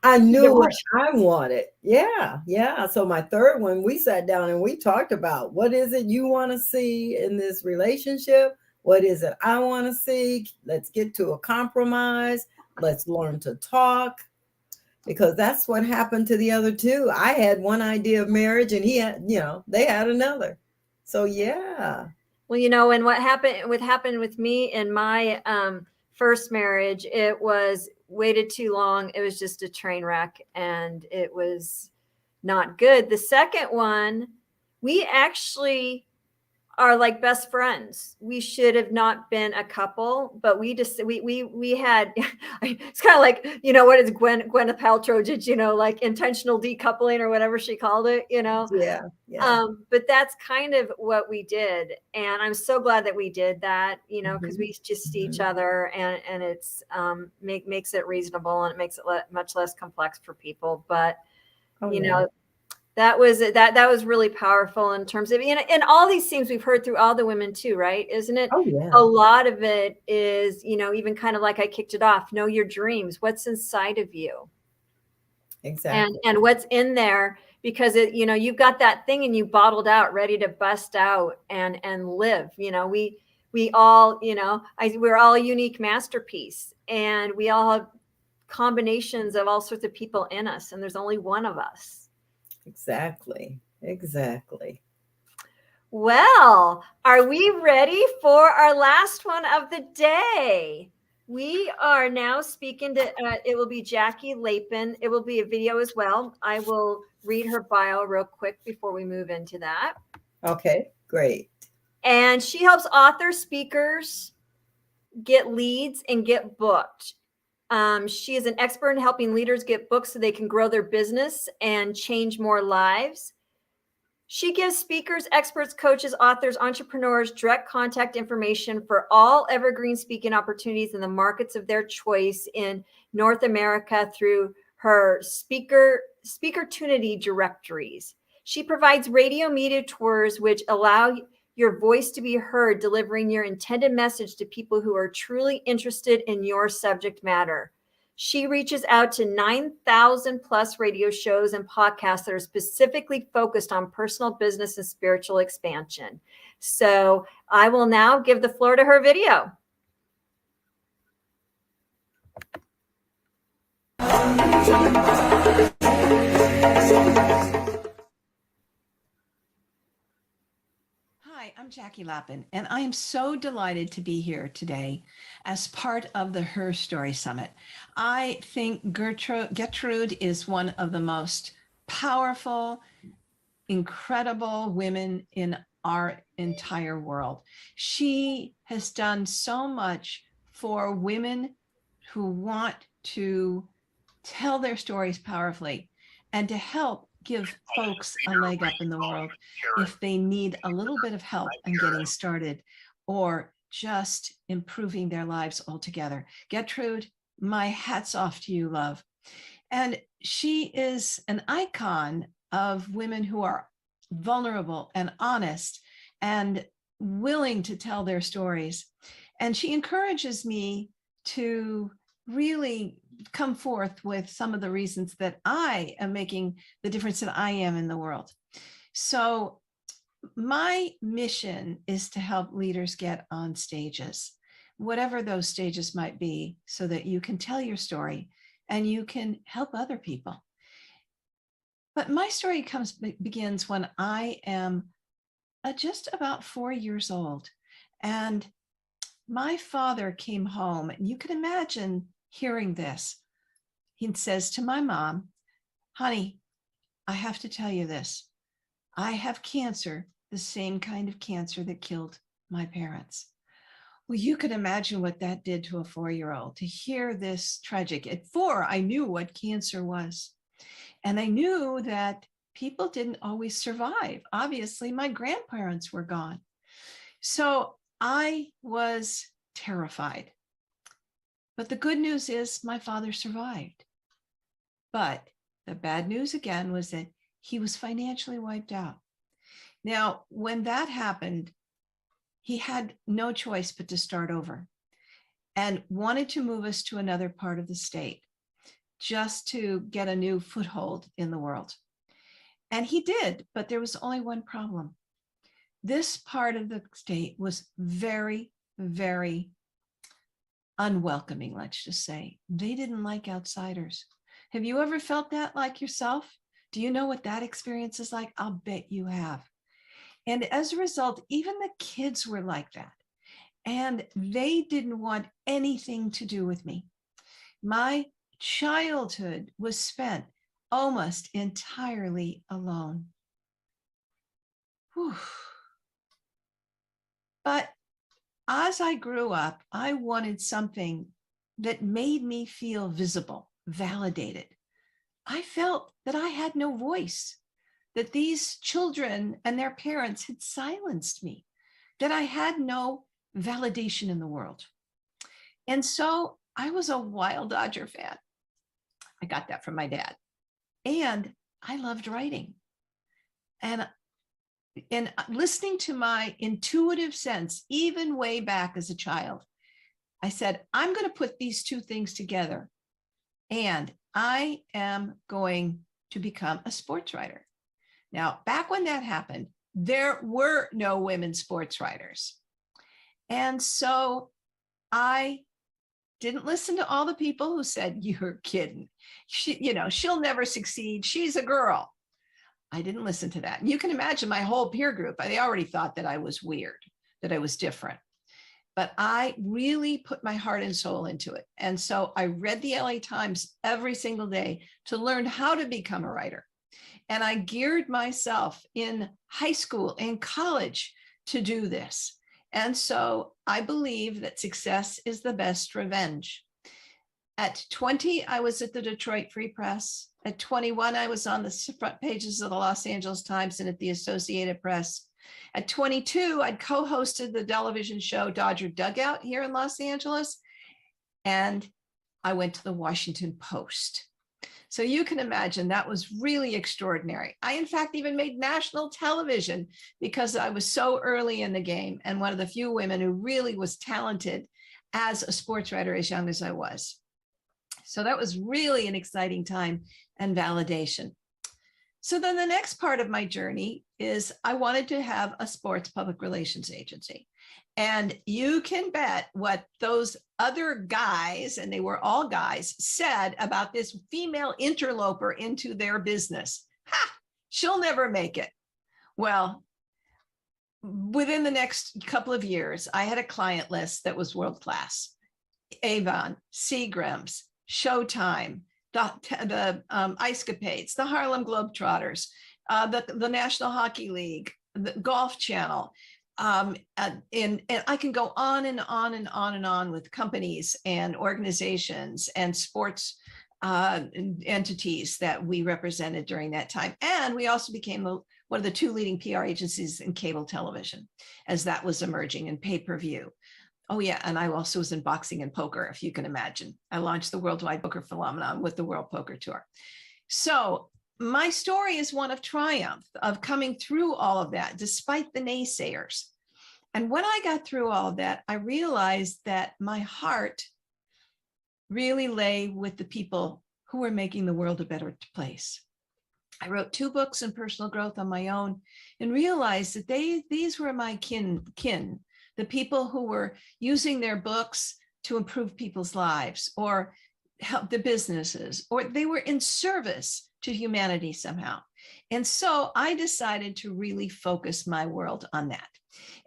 I knew what I wanted. Yeah. So my 3rd one, we sat down and we talked about, what is it you want to see in this relationship? What is it I want to see? Let's get to a compromise. Let's learn to talk. Because that's what happened to the other 2. I had one idea of marriage and he had, they had another. So yeah. Well, and what happened with me in my first marriage, it was waited too long. It was just a train wreck and it was not good. The second one, we actually are like best friends. We should have not been a couple, but we had, it's kind of like, what is Gwyneth Paltrow did, like intentional decoupling or whatever she called it, Yeah. But that's kind of what we did. And I'm so glad that we did that, because we just see each other and it's makes it reasonable and it makes it much less complex for people. But, that was really powerful in terms of, and all these things we've heard through all the women too, right? Isn't it? Oh, yeah. A lot of it is, even kind of like I kicked it off, know your dreams, what's inside of you. Exactly. And what's in there, because you've got that thing and you bottled out, ready to bust out and live. We all, we're all a unique masterpiece and we all have combinations of all sorts of people in us. And there's only one of us. Exactly. Well, are we ready for our last one of the day? We are now speaking to, it will be Jackie Lapin. It will be a video as well. I will read her bio real quick before we move into that. Okay, great. And she helps authors, speakers get leads and get booked. She is an expert in helping leaders get booked so they can grow their business and change more lives. She gives speakers, experts, coaches, authors, entrepreneurs direct contact information for all evergreen speaking opportunities in the markets of their choice in North America through her speaker opportunity directories. She provides radio media tours which allow your voice to be heard, delivering your intended message to people who are truly interested in your subject matter. She reaches out to 9,000 plus radio shows and podcasts that are specifically focused on personal, business, and spiritual expansion. So I will now give the floor to her video. Hi, I'm Jackie Lapin, and I am so delighted to be here today as part of the HerStory Summit. I think Gertrude is one of the most powerful, incredible women in our entire world. She has done so much for women who want to tell their stories powerfully and to help give folks a leg up in the world if they need a little bit of help in getting started or just improving their lives altogether. Gertrude my hat's off to you, love. And she is an icon of women who are vulnerable and honest and willing to tell their stories. And she encourages me to really come forth with some of the reasons that I am making the difference that I am in the world. So my mission is to help leaders get on stages, whatever those stages might be, so that you can tell your story and you can help other people. But my story begins when I am just about 4 years old. And my father came home, and you can imagine hearing this. He says to my mom, honey, I have to tell you this. I have cancer, the same kind of cancer that killed my parents. Well, you can imagine what that did to a 4-year-old to hear this tragic. At 4, I knew what cancer was. And I knew that people didn't always survive. Obviously, my grandparents were gone. So I was terrified. But the good news is my father survived. But the bad news again was that he was financially wiped out. Now, when that happened, he had no choice but to start over and wanted to move us to another part of the state just to get a new foothold in the world. And he did, but there was only one problem. This part of the state was very, very unwelcoming, let's just say. They didn't like outsiders. Have you ever felt that like yourself? Do you know what that experience is like? I'll bet you have. And as a result, even the kids were like that. And they didn't want anything to do with me. My childhood was spent almost entirely alone. Whew. But as I grew up, I wanted something that made me feel visible, validated. I felt that I had no voice, that these children and their parents had silenced me, that I had no validation in the world. And so I was a Wild Dodger fan. I got that from my dad. And I loved writing. And listening to my intuitive sense, even way back as a child, I said, I'm going to put these two things together. And I am going to become a sports writer. Now, back when that happened, there were no women sports writers. And so I didn't listen to all the people who said, you're kidding. She'll never succeed. She's a girl. I didn't listen to that. And you can imagine my whole peer group, they already thought that I was weird, that I was different. But I really put my heart and soul into it. And so I read the LA Times every single day to learn how to become a writer. And I geared myself in high school and college to do this. And so I believe that success is the best revenge. At 20, I was at the Detroit Free Press. At 21, I was on the front pages of the Los Angeles Times and at the Associated Press. At 22, I'd co-hosted the television show Dodger Dugout here in Los Angeles. And I went to the Washington Post. So you can imagine that was really extraordinary. I, in fact, even made national television because I was so early in the game and one of the few women who really was talented as a sports writer as young as I was. So that was really an exciting time and validation. So then the next part of my journey is I wanted to have a sports public relations agency. And you can bet what those other guys, and they were all guys, said about this female interloper into their business. Ha! She'll never make it. Well, within the next couple of years, I had a client list that was world-class. Avon, Seagram's, Showtime, the Ice Capades, the Harlem Globetrotters, the National Hockey League, the Golf Channel. And I can go on and on and on and on with companies and organizations and sports entities that we represented during that time. And we also became one of the 2 leading PR agencies in cable television as that was emerging in pay-per-view. Oh yeah, and I also was in boxing and poker, if you can imagine. I launched the worldwide poker phenomenon with the World Poker Tour. So my story is one of triumph, of coming through all of that, despite the naysayers. And when I got through all of that, I realized that my heart really lay with the people who were making the world a better place. I wrote 2 books in personal growth on my own and realized that these were my kin, the people who were using their books to improve people's lives or help the businesses, or they were in service to humanity somehow. And so I decided to really focus my world on that.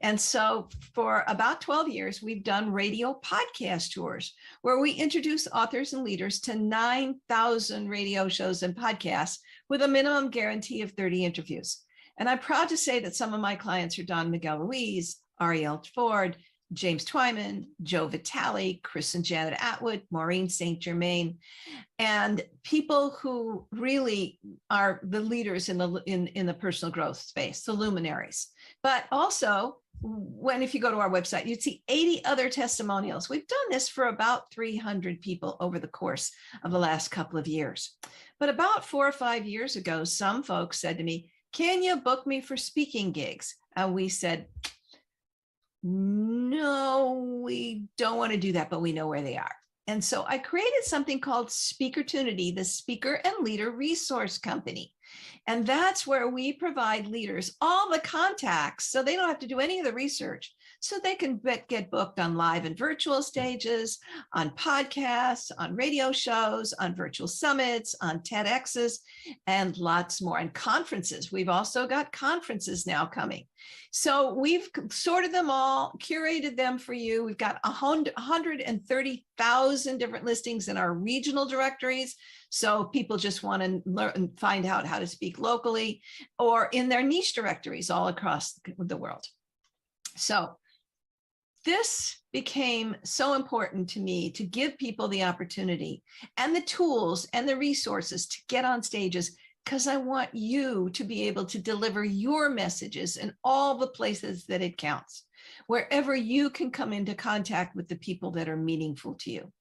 And so for about 12 years, we've done radio podcast tours where we introduce authors and leaders to 9,000 radio shows and podcasts with a minimum guarantee of 30 interviews. And I'm proud to say that some of my clients are Don Miguel Ruiz, Ariel Ford, James Twyman, Joe Vitale, Chris and Janet Atwood, Maureen St. Germain, and people who really are the leaders in the personal growth space, the luminaries. But also, if you go to our website, you'd see 80 other testimonials. We've done this for about 300 people over the course of the last couple of years. But about 4 or 5 years ago, some folks said to me, "Can you book me for speaking gigs?" And we said, "No, we don't want to do that, but we know where they are." And so I created something called Speakertunity, the Speaker and Leader Resource Company. And that's where we provide leaders all the contacts so they don't have to do any of the research, so they can get booked on live and virtual stages, on podcasts, on radio shows, on virtual summits, on TEDx's, and lots more, and conferences. We've also got conferences now coming. So we've sorted them all, curated them for you. We've got 130,000 different listings in our regional directories. So people just want to learn and find out how to speak locally, or in their niche directories all across the world. So this became so important to me, to give people the opportunity and the tools and the resources to get on stages, because I want you to be able to deliver your messages in all the places that it counts, wherever you can come into contact with the people that are meaningful to you.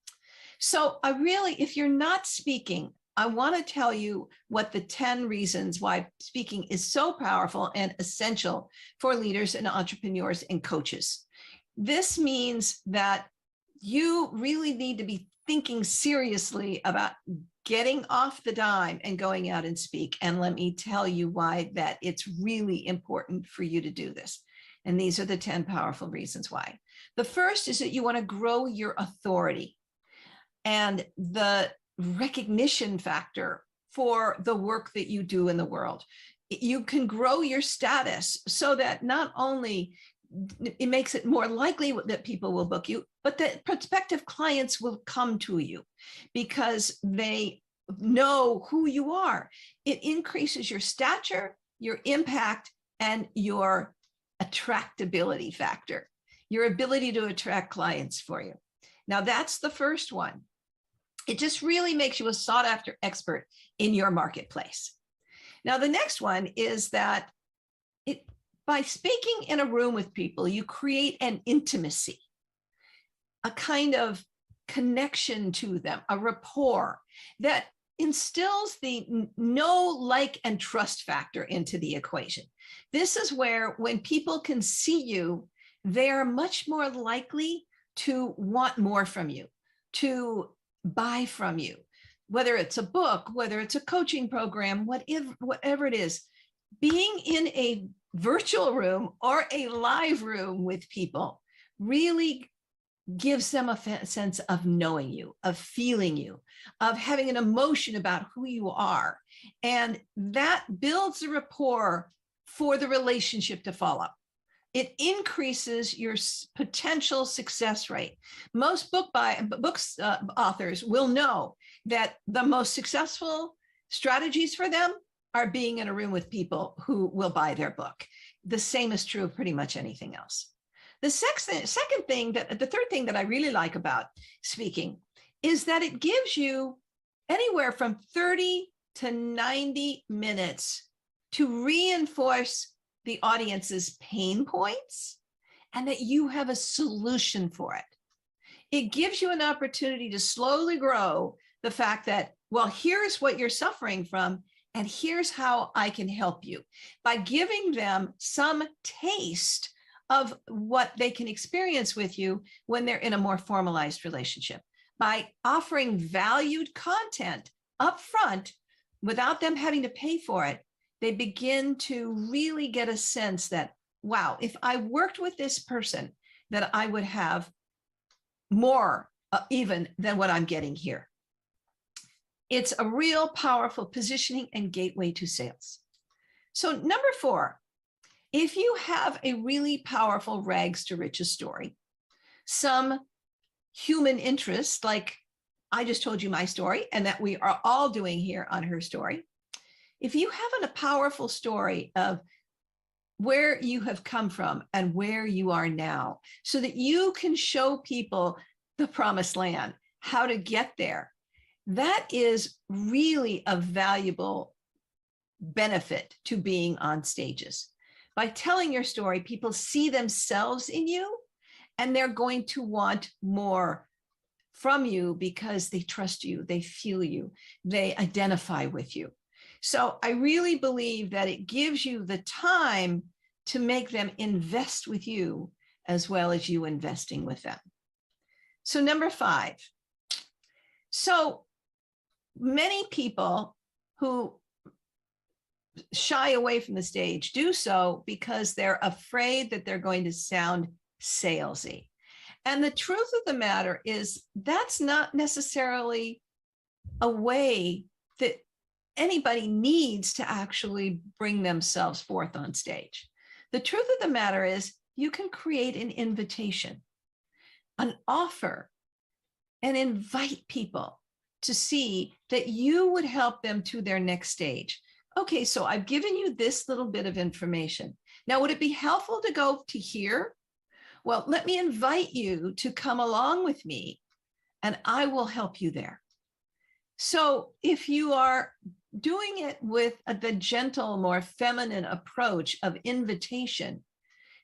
So I really, if you're not speaking, I want to tell you what the 10 reasons why speaking is so powerful and essential for leaders and entrepreneurs and coaches. This means that you really need to be thinking seriously about getting off the dime and going out and speak. And let me tell you why that it's really important for you to do this. And these are the 10 powerful reasons why. The first is that you want to grow your authority and the recognition factor for the work that you do in the world. You can grow your status so that not only it makes it more likely that people will book you, but that prospective clients will come to you because they know who you are. It increases your stature, your impact, and your attractability factor, your ability to attract clients for you. Now, that's the first one. It just really makes you a sought after expert in your marketplace. Now, the next one is that by speaking in a room with people, you create an intimacy, a kind of connection to them, a rapport that instills the know, like, and trust factor into the equation. This is where when people can see you, they are much more likely to want more from you, to buy from you, whether it's a book, whether it's a coaching program, whatever it is. Being in a virtual room or a live room with people really gives them a sense of knowing you, of feeling you, of having an emotion about who you are. And that builds a rapport for the relationship to follow. It increases your potential success rate. Most authors will know that the most successful strategies for them are being in a room with people who will buy their book. The same is true of pretty much anything else. The third thing that I really like about speaking is that it gives you anywhere from 30 to 90 minutes to reinforce the audience's pain points and that you have a solution for it. It gives you an opportunity to slowly grow the fact that, well, here's what you're suffering from, and here's how I can help you, by giving them some taste of what they can experience with you when they're in a more formalized relationship, by offering valued content up front without them having to pay for it. They begin to really get a sense that, wow, if I worked with this person, that I would have more even than what I'm getting here. It's a real powerful positioning and gateway to sales. So number 4, if you have a really powerful rags to riches story, some human interest, like I just told you my story and that we are all doing here on HerStory, if you have a powerful story of where you have come from and where you are now, so that you can show people the promised land, how to get there, that is really a valuable benefit to being on stages. By telling your story, people see themselves in you, and they're going to want more from you because they trust you, they feel you, they identify with you. So I really believe that it gives you the time to make them invest with you as well as you investing with them. So number 5. So many people who shy away from the stage do so because they're afraid that they're going to sound salesy. And the truth of the matter is that's not necessarily a way that anybody needs to actually bring themselves forth on stage. The truth of the matter is you can create an invitation, an offer, and invite people to see that you would help them to their next stage. Okay, so I've given you this little bit of information. Now, would it be helpful to go to here? Well, let me invite you to come along with me and I will help you there. So if you are doing it with the gentle, more feminine approach of invitation,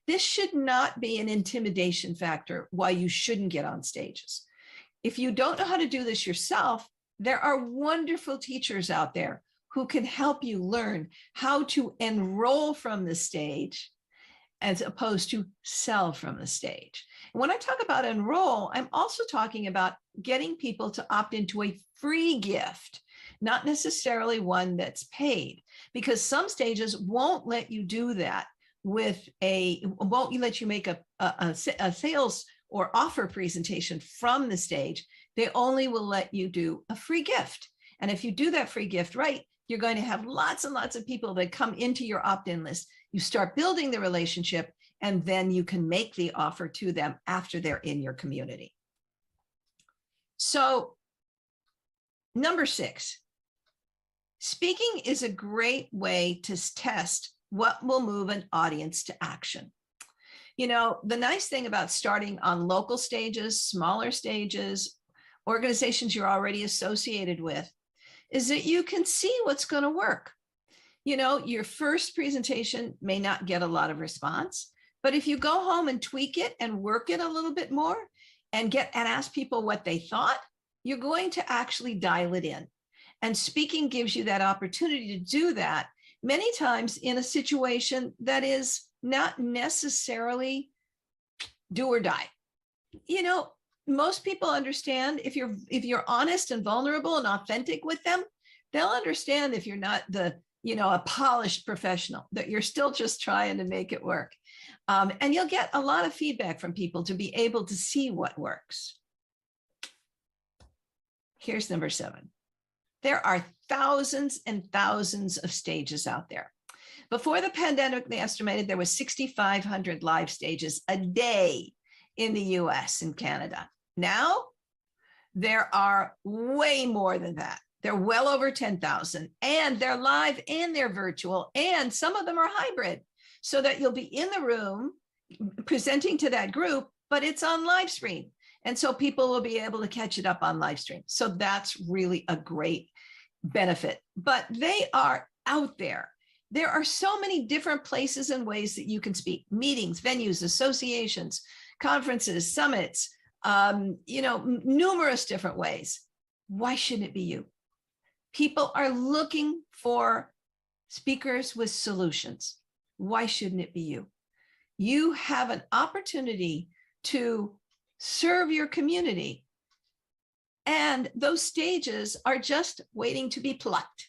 this should not be an intimidation factor why you shouldn't get on stages. If you don't know how to do this yourself, there are wonderful teachers out there who can help you learn how to enroll from the stage as opposed to sell from the stage. When I talk about enroll, I'm also talking about getting people to opt into a free gift, not necessarily one that's paid, because some stages won't let you do that won't let you make a sales or offer presentation from the stage. They only will let you do a free gift. And if you do that free gift right, you're going to have lots and lots of people that come into your opt-in list. You start building the relationship, and then you can make the offer to them after they're in your community. So, number 6, speaking is a great way to test what will move an audience to action. You know, the nice thing about starting on local stages, smaller stages, organizations you're already associated with, is that you can see what's going to work. You know, your first presentation may not get a lot of response, but if you go home and tweak it and work it a little bit more and ask people what they thought, you're going to actually dial it in. And speaking gives you that opportunity to do that many times in a situation that is not necessarily do or die. You know, most people understand if you're honest and vulnerable and authentic with them, they'll understand if you're not a polished professional, that you're still just trying to make it work. And you'll get a lot of feedback from people to be able to see what works. Here's number 7. There are thousands and thousands of stages out there. Before the pandemic, they estimated there was 6,500 live stages a day in the US and Canada. Now, there are way more than that. They're well over 10,000, and they're live and they're virtual, and some of them are hybrid, so that you'll be in the room presenting to that group, but it's on live stream. And so people will be able to catch it up on live stream. So that's really a great benefit, but they are out there. There are so many different places and ways that you can speak: meetings, venues, associations, conferences, summits, numerous different ways. Why shouldn't it be you? People are looking for speakers with solutions. Why shouldn't it be you? You have an opportunity to serve your community, and those stages are just waiting to be plucked.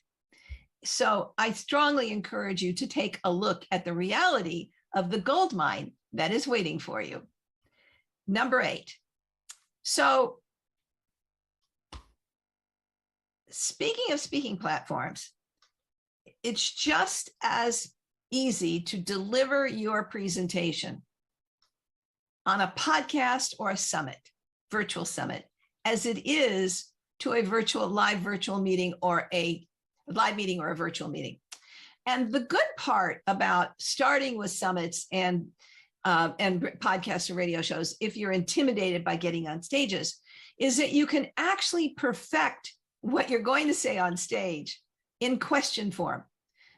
So I strongly encourage you to take a look at the reality of the gold mine that is waiting for you. Number 8. So speaking of speaking platforms, it's just as easy to deliver your presentation on a podcast or a summit, virtual summit, as it is to a live virtual meeting or a live meeting or a virtual meeting. And the good part about starting with summits and podcasts and radio shows, if you're intimidated by getting on stages, is that you can actually perfect what you're going to say on stage in question form.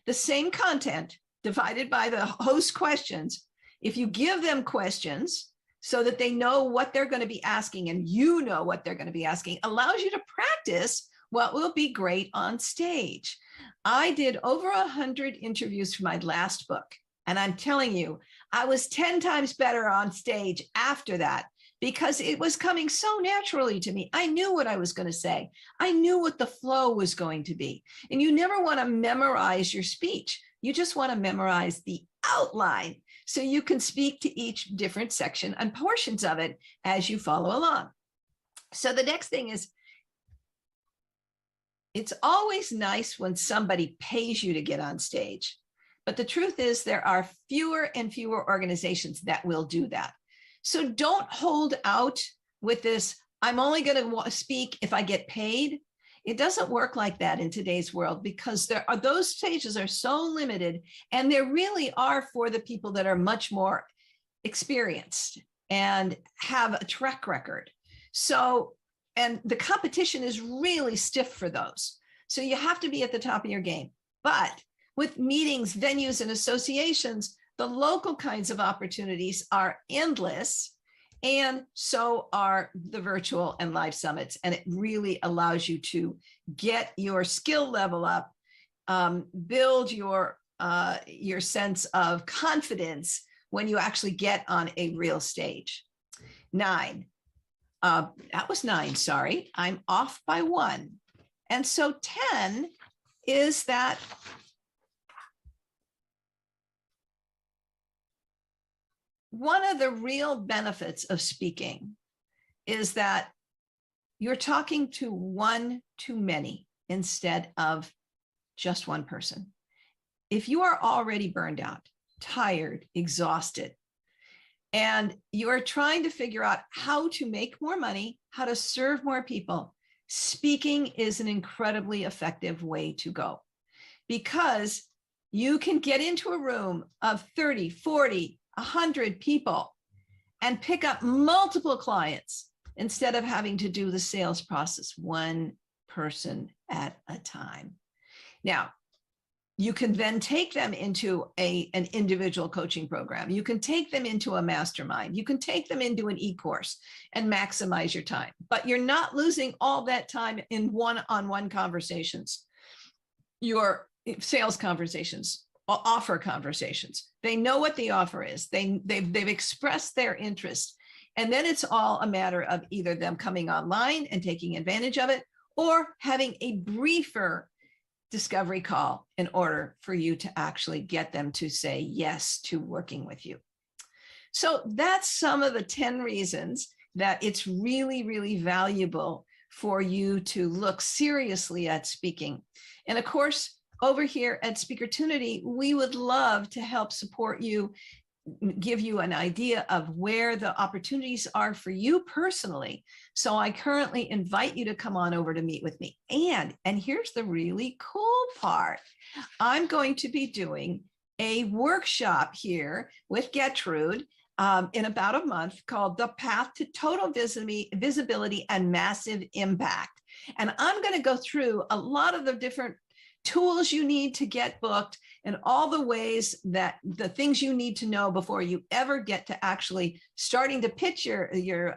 The same content divided by the host questions. If you give them questions so that they know what they're going to be asking and you know what they're going to be asking, allows you to practice what will be great on stage. I did over 100 interviews for my last book, and I'm telling you, I was 10 times better on stage after that because it was coming so naturally to me. I knew what I was going to say. I knew what the flow was going to be. And you never want to memorize your speech. You just want to memorize the outline so you can speak to each different section and portions of it as you follow along. So the next thing is, it's always nice when somebody pays you to get on stage. But the truth is there are fewer and fewer organizations that will do that. So don't hold out with this, I'm only going to speak if I get paid. It doesn't work like that in today's world because those stages are so limited, and they really are for the people that are much more experienced and have a track record. So, and the competition is really stiff for those. So you have to be at the top of your game. But with meetings, venues, and associations, the local kinds of opportunities are endless, and so are the virtual and live summits. And it really allows you to get your skill level up, build your sense of confidence when you actually get on a real stage. 9. That was 9, sorry. I'm off by 1. And so 10 is that one of the real benefits of speaking is that you're talking to one too many instead of just one person. If you are already burned out, tired, exhausted, and you are trying to figure out how to make more money, how to serve more people, speaking is an incredibly effective way to go, because you can get into a room of 30, 40, 100 people and pick up multiple clients instead of having to do the sales process one person at a time. Now, you can then take them into an individual coaching program. You can take them into a mastermind. You can take them into an e-course and maximize your time. But you're not losing all that time in one-on-one conversations, your sales conversations, offer conversations. They know what the offer is. They've expressed their interest. And then it's all a matter of either them coming online and taking advantage of it, or having a briefer discovery call in order for you to actually get them to say yes to working with you. So that's some of the 10 reasons that it's really, really valuable for you to look seriously at speaking. And of course, over here at Speakertunity, we would love to help support you, give you an idea of where the opportunities are for you personally. So I currently invite you to come on over to meet with me. And here's the really cool part. I'm going to be doing a workshop here with Gertrude in about a month called The Path to Total Visibility and Massive Impact. And I'm going to go through a lot of the different tools you need to get booked, and all the ways that the things you need to know before you ever get to actually starting to pitch your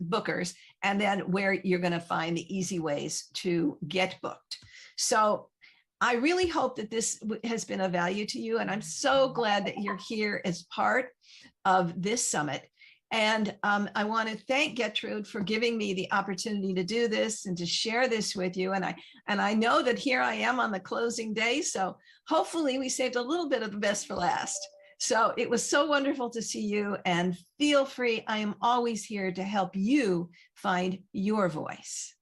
bookers, and then where you're going to find the easy ways to get booked. So I really hope that this has been of value to you, and I'm so glad that you're here as part of this summit. And I want to thank Gertrude for giving me the opportunity to do this and to share this with you. And I know that here I am on the closing day, so hopefully we saved a little bit of the best for last. So it was so wonderful to see you, and feel free. I am always here to help you find your voice.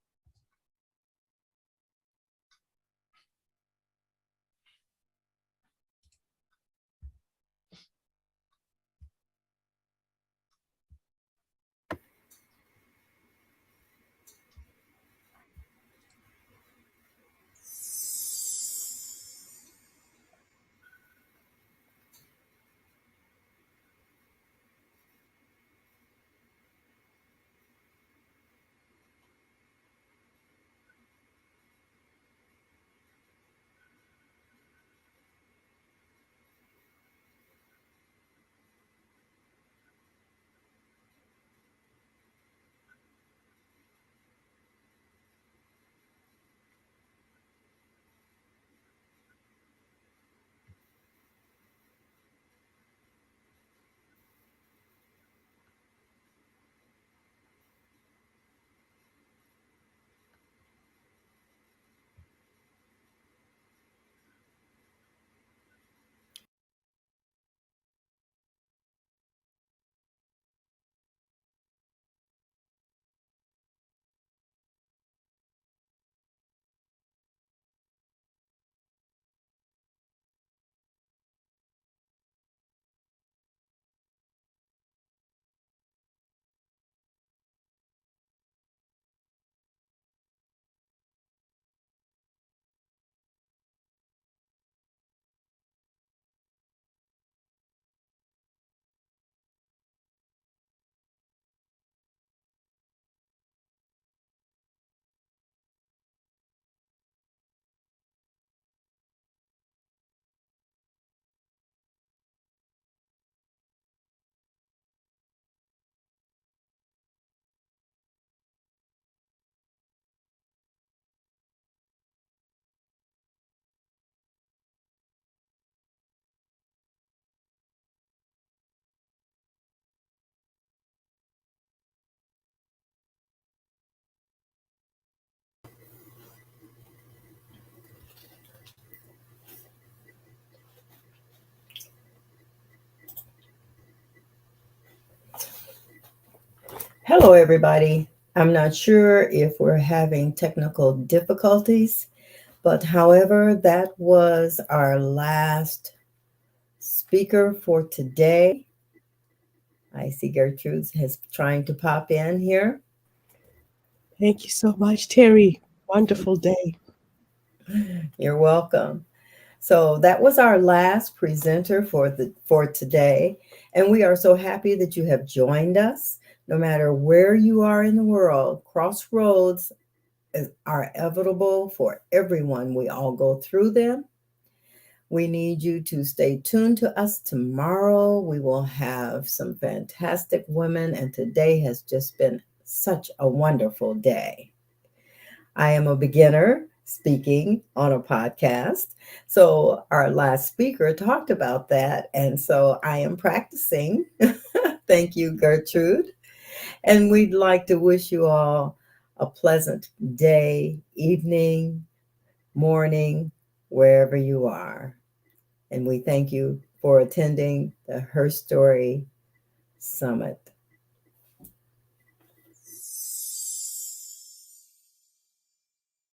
Hello, everybody. I'm not sure if we're having technical difficulties, but however, that was our last speaker for today. I see Gertrude is trying to pop in here. Thank you so much, Terry. Wonderful day. You're welcome. So that was our last presenter for today, and we are so happy that you have joined us. No matter where you are in the world, crossroads are inevitable for everyone. We all go through them. We need you to stay tuned to us tomorrow. We will have some fantastic women, and today has just been such a wonderful day. I am a beginner speaking on a podcast. So our last speaker talked about that. And so I am practicing. Thank you, Gertrude. And we'd like to wish you all a pleasant day, evening, morning, wherever you are. And we thank you for attending the HerStory Summit.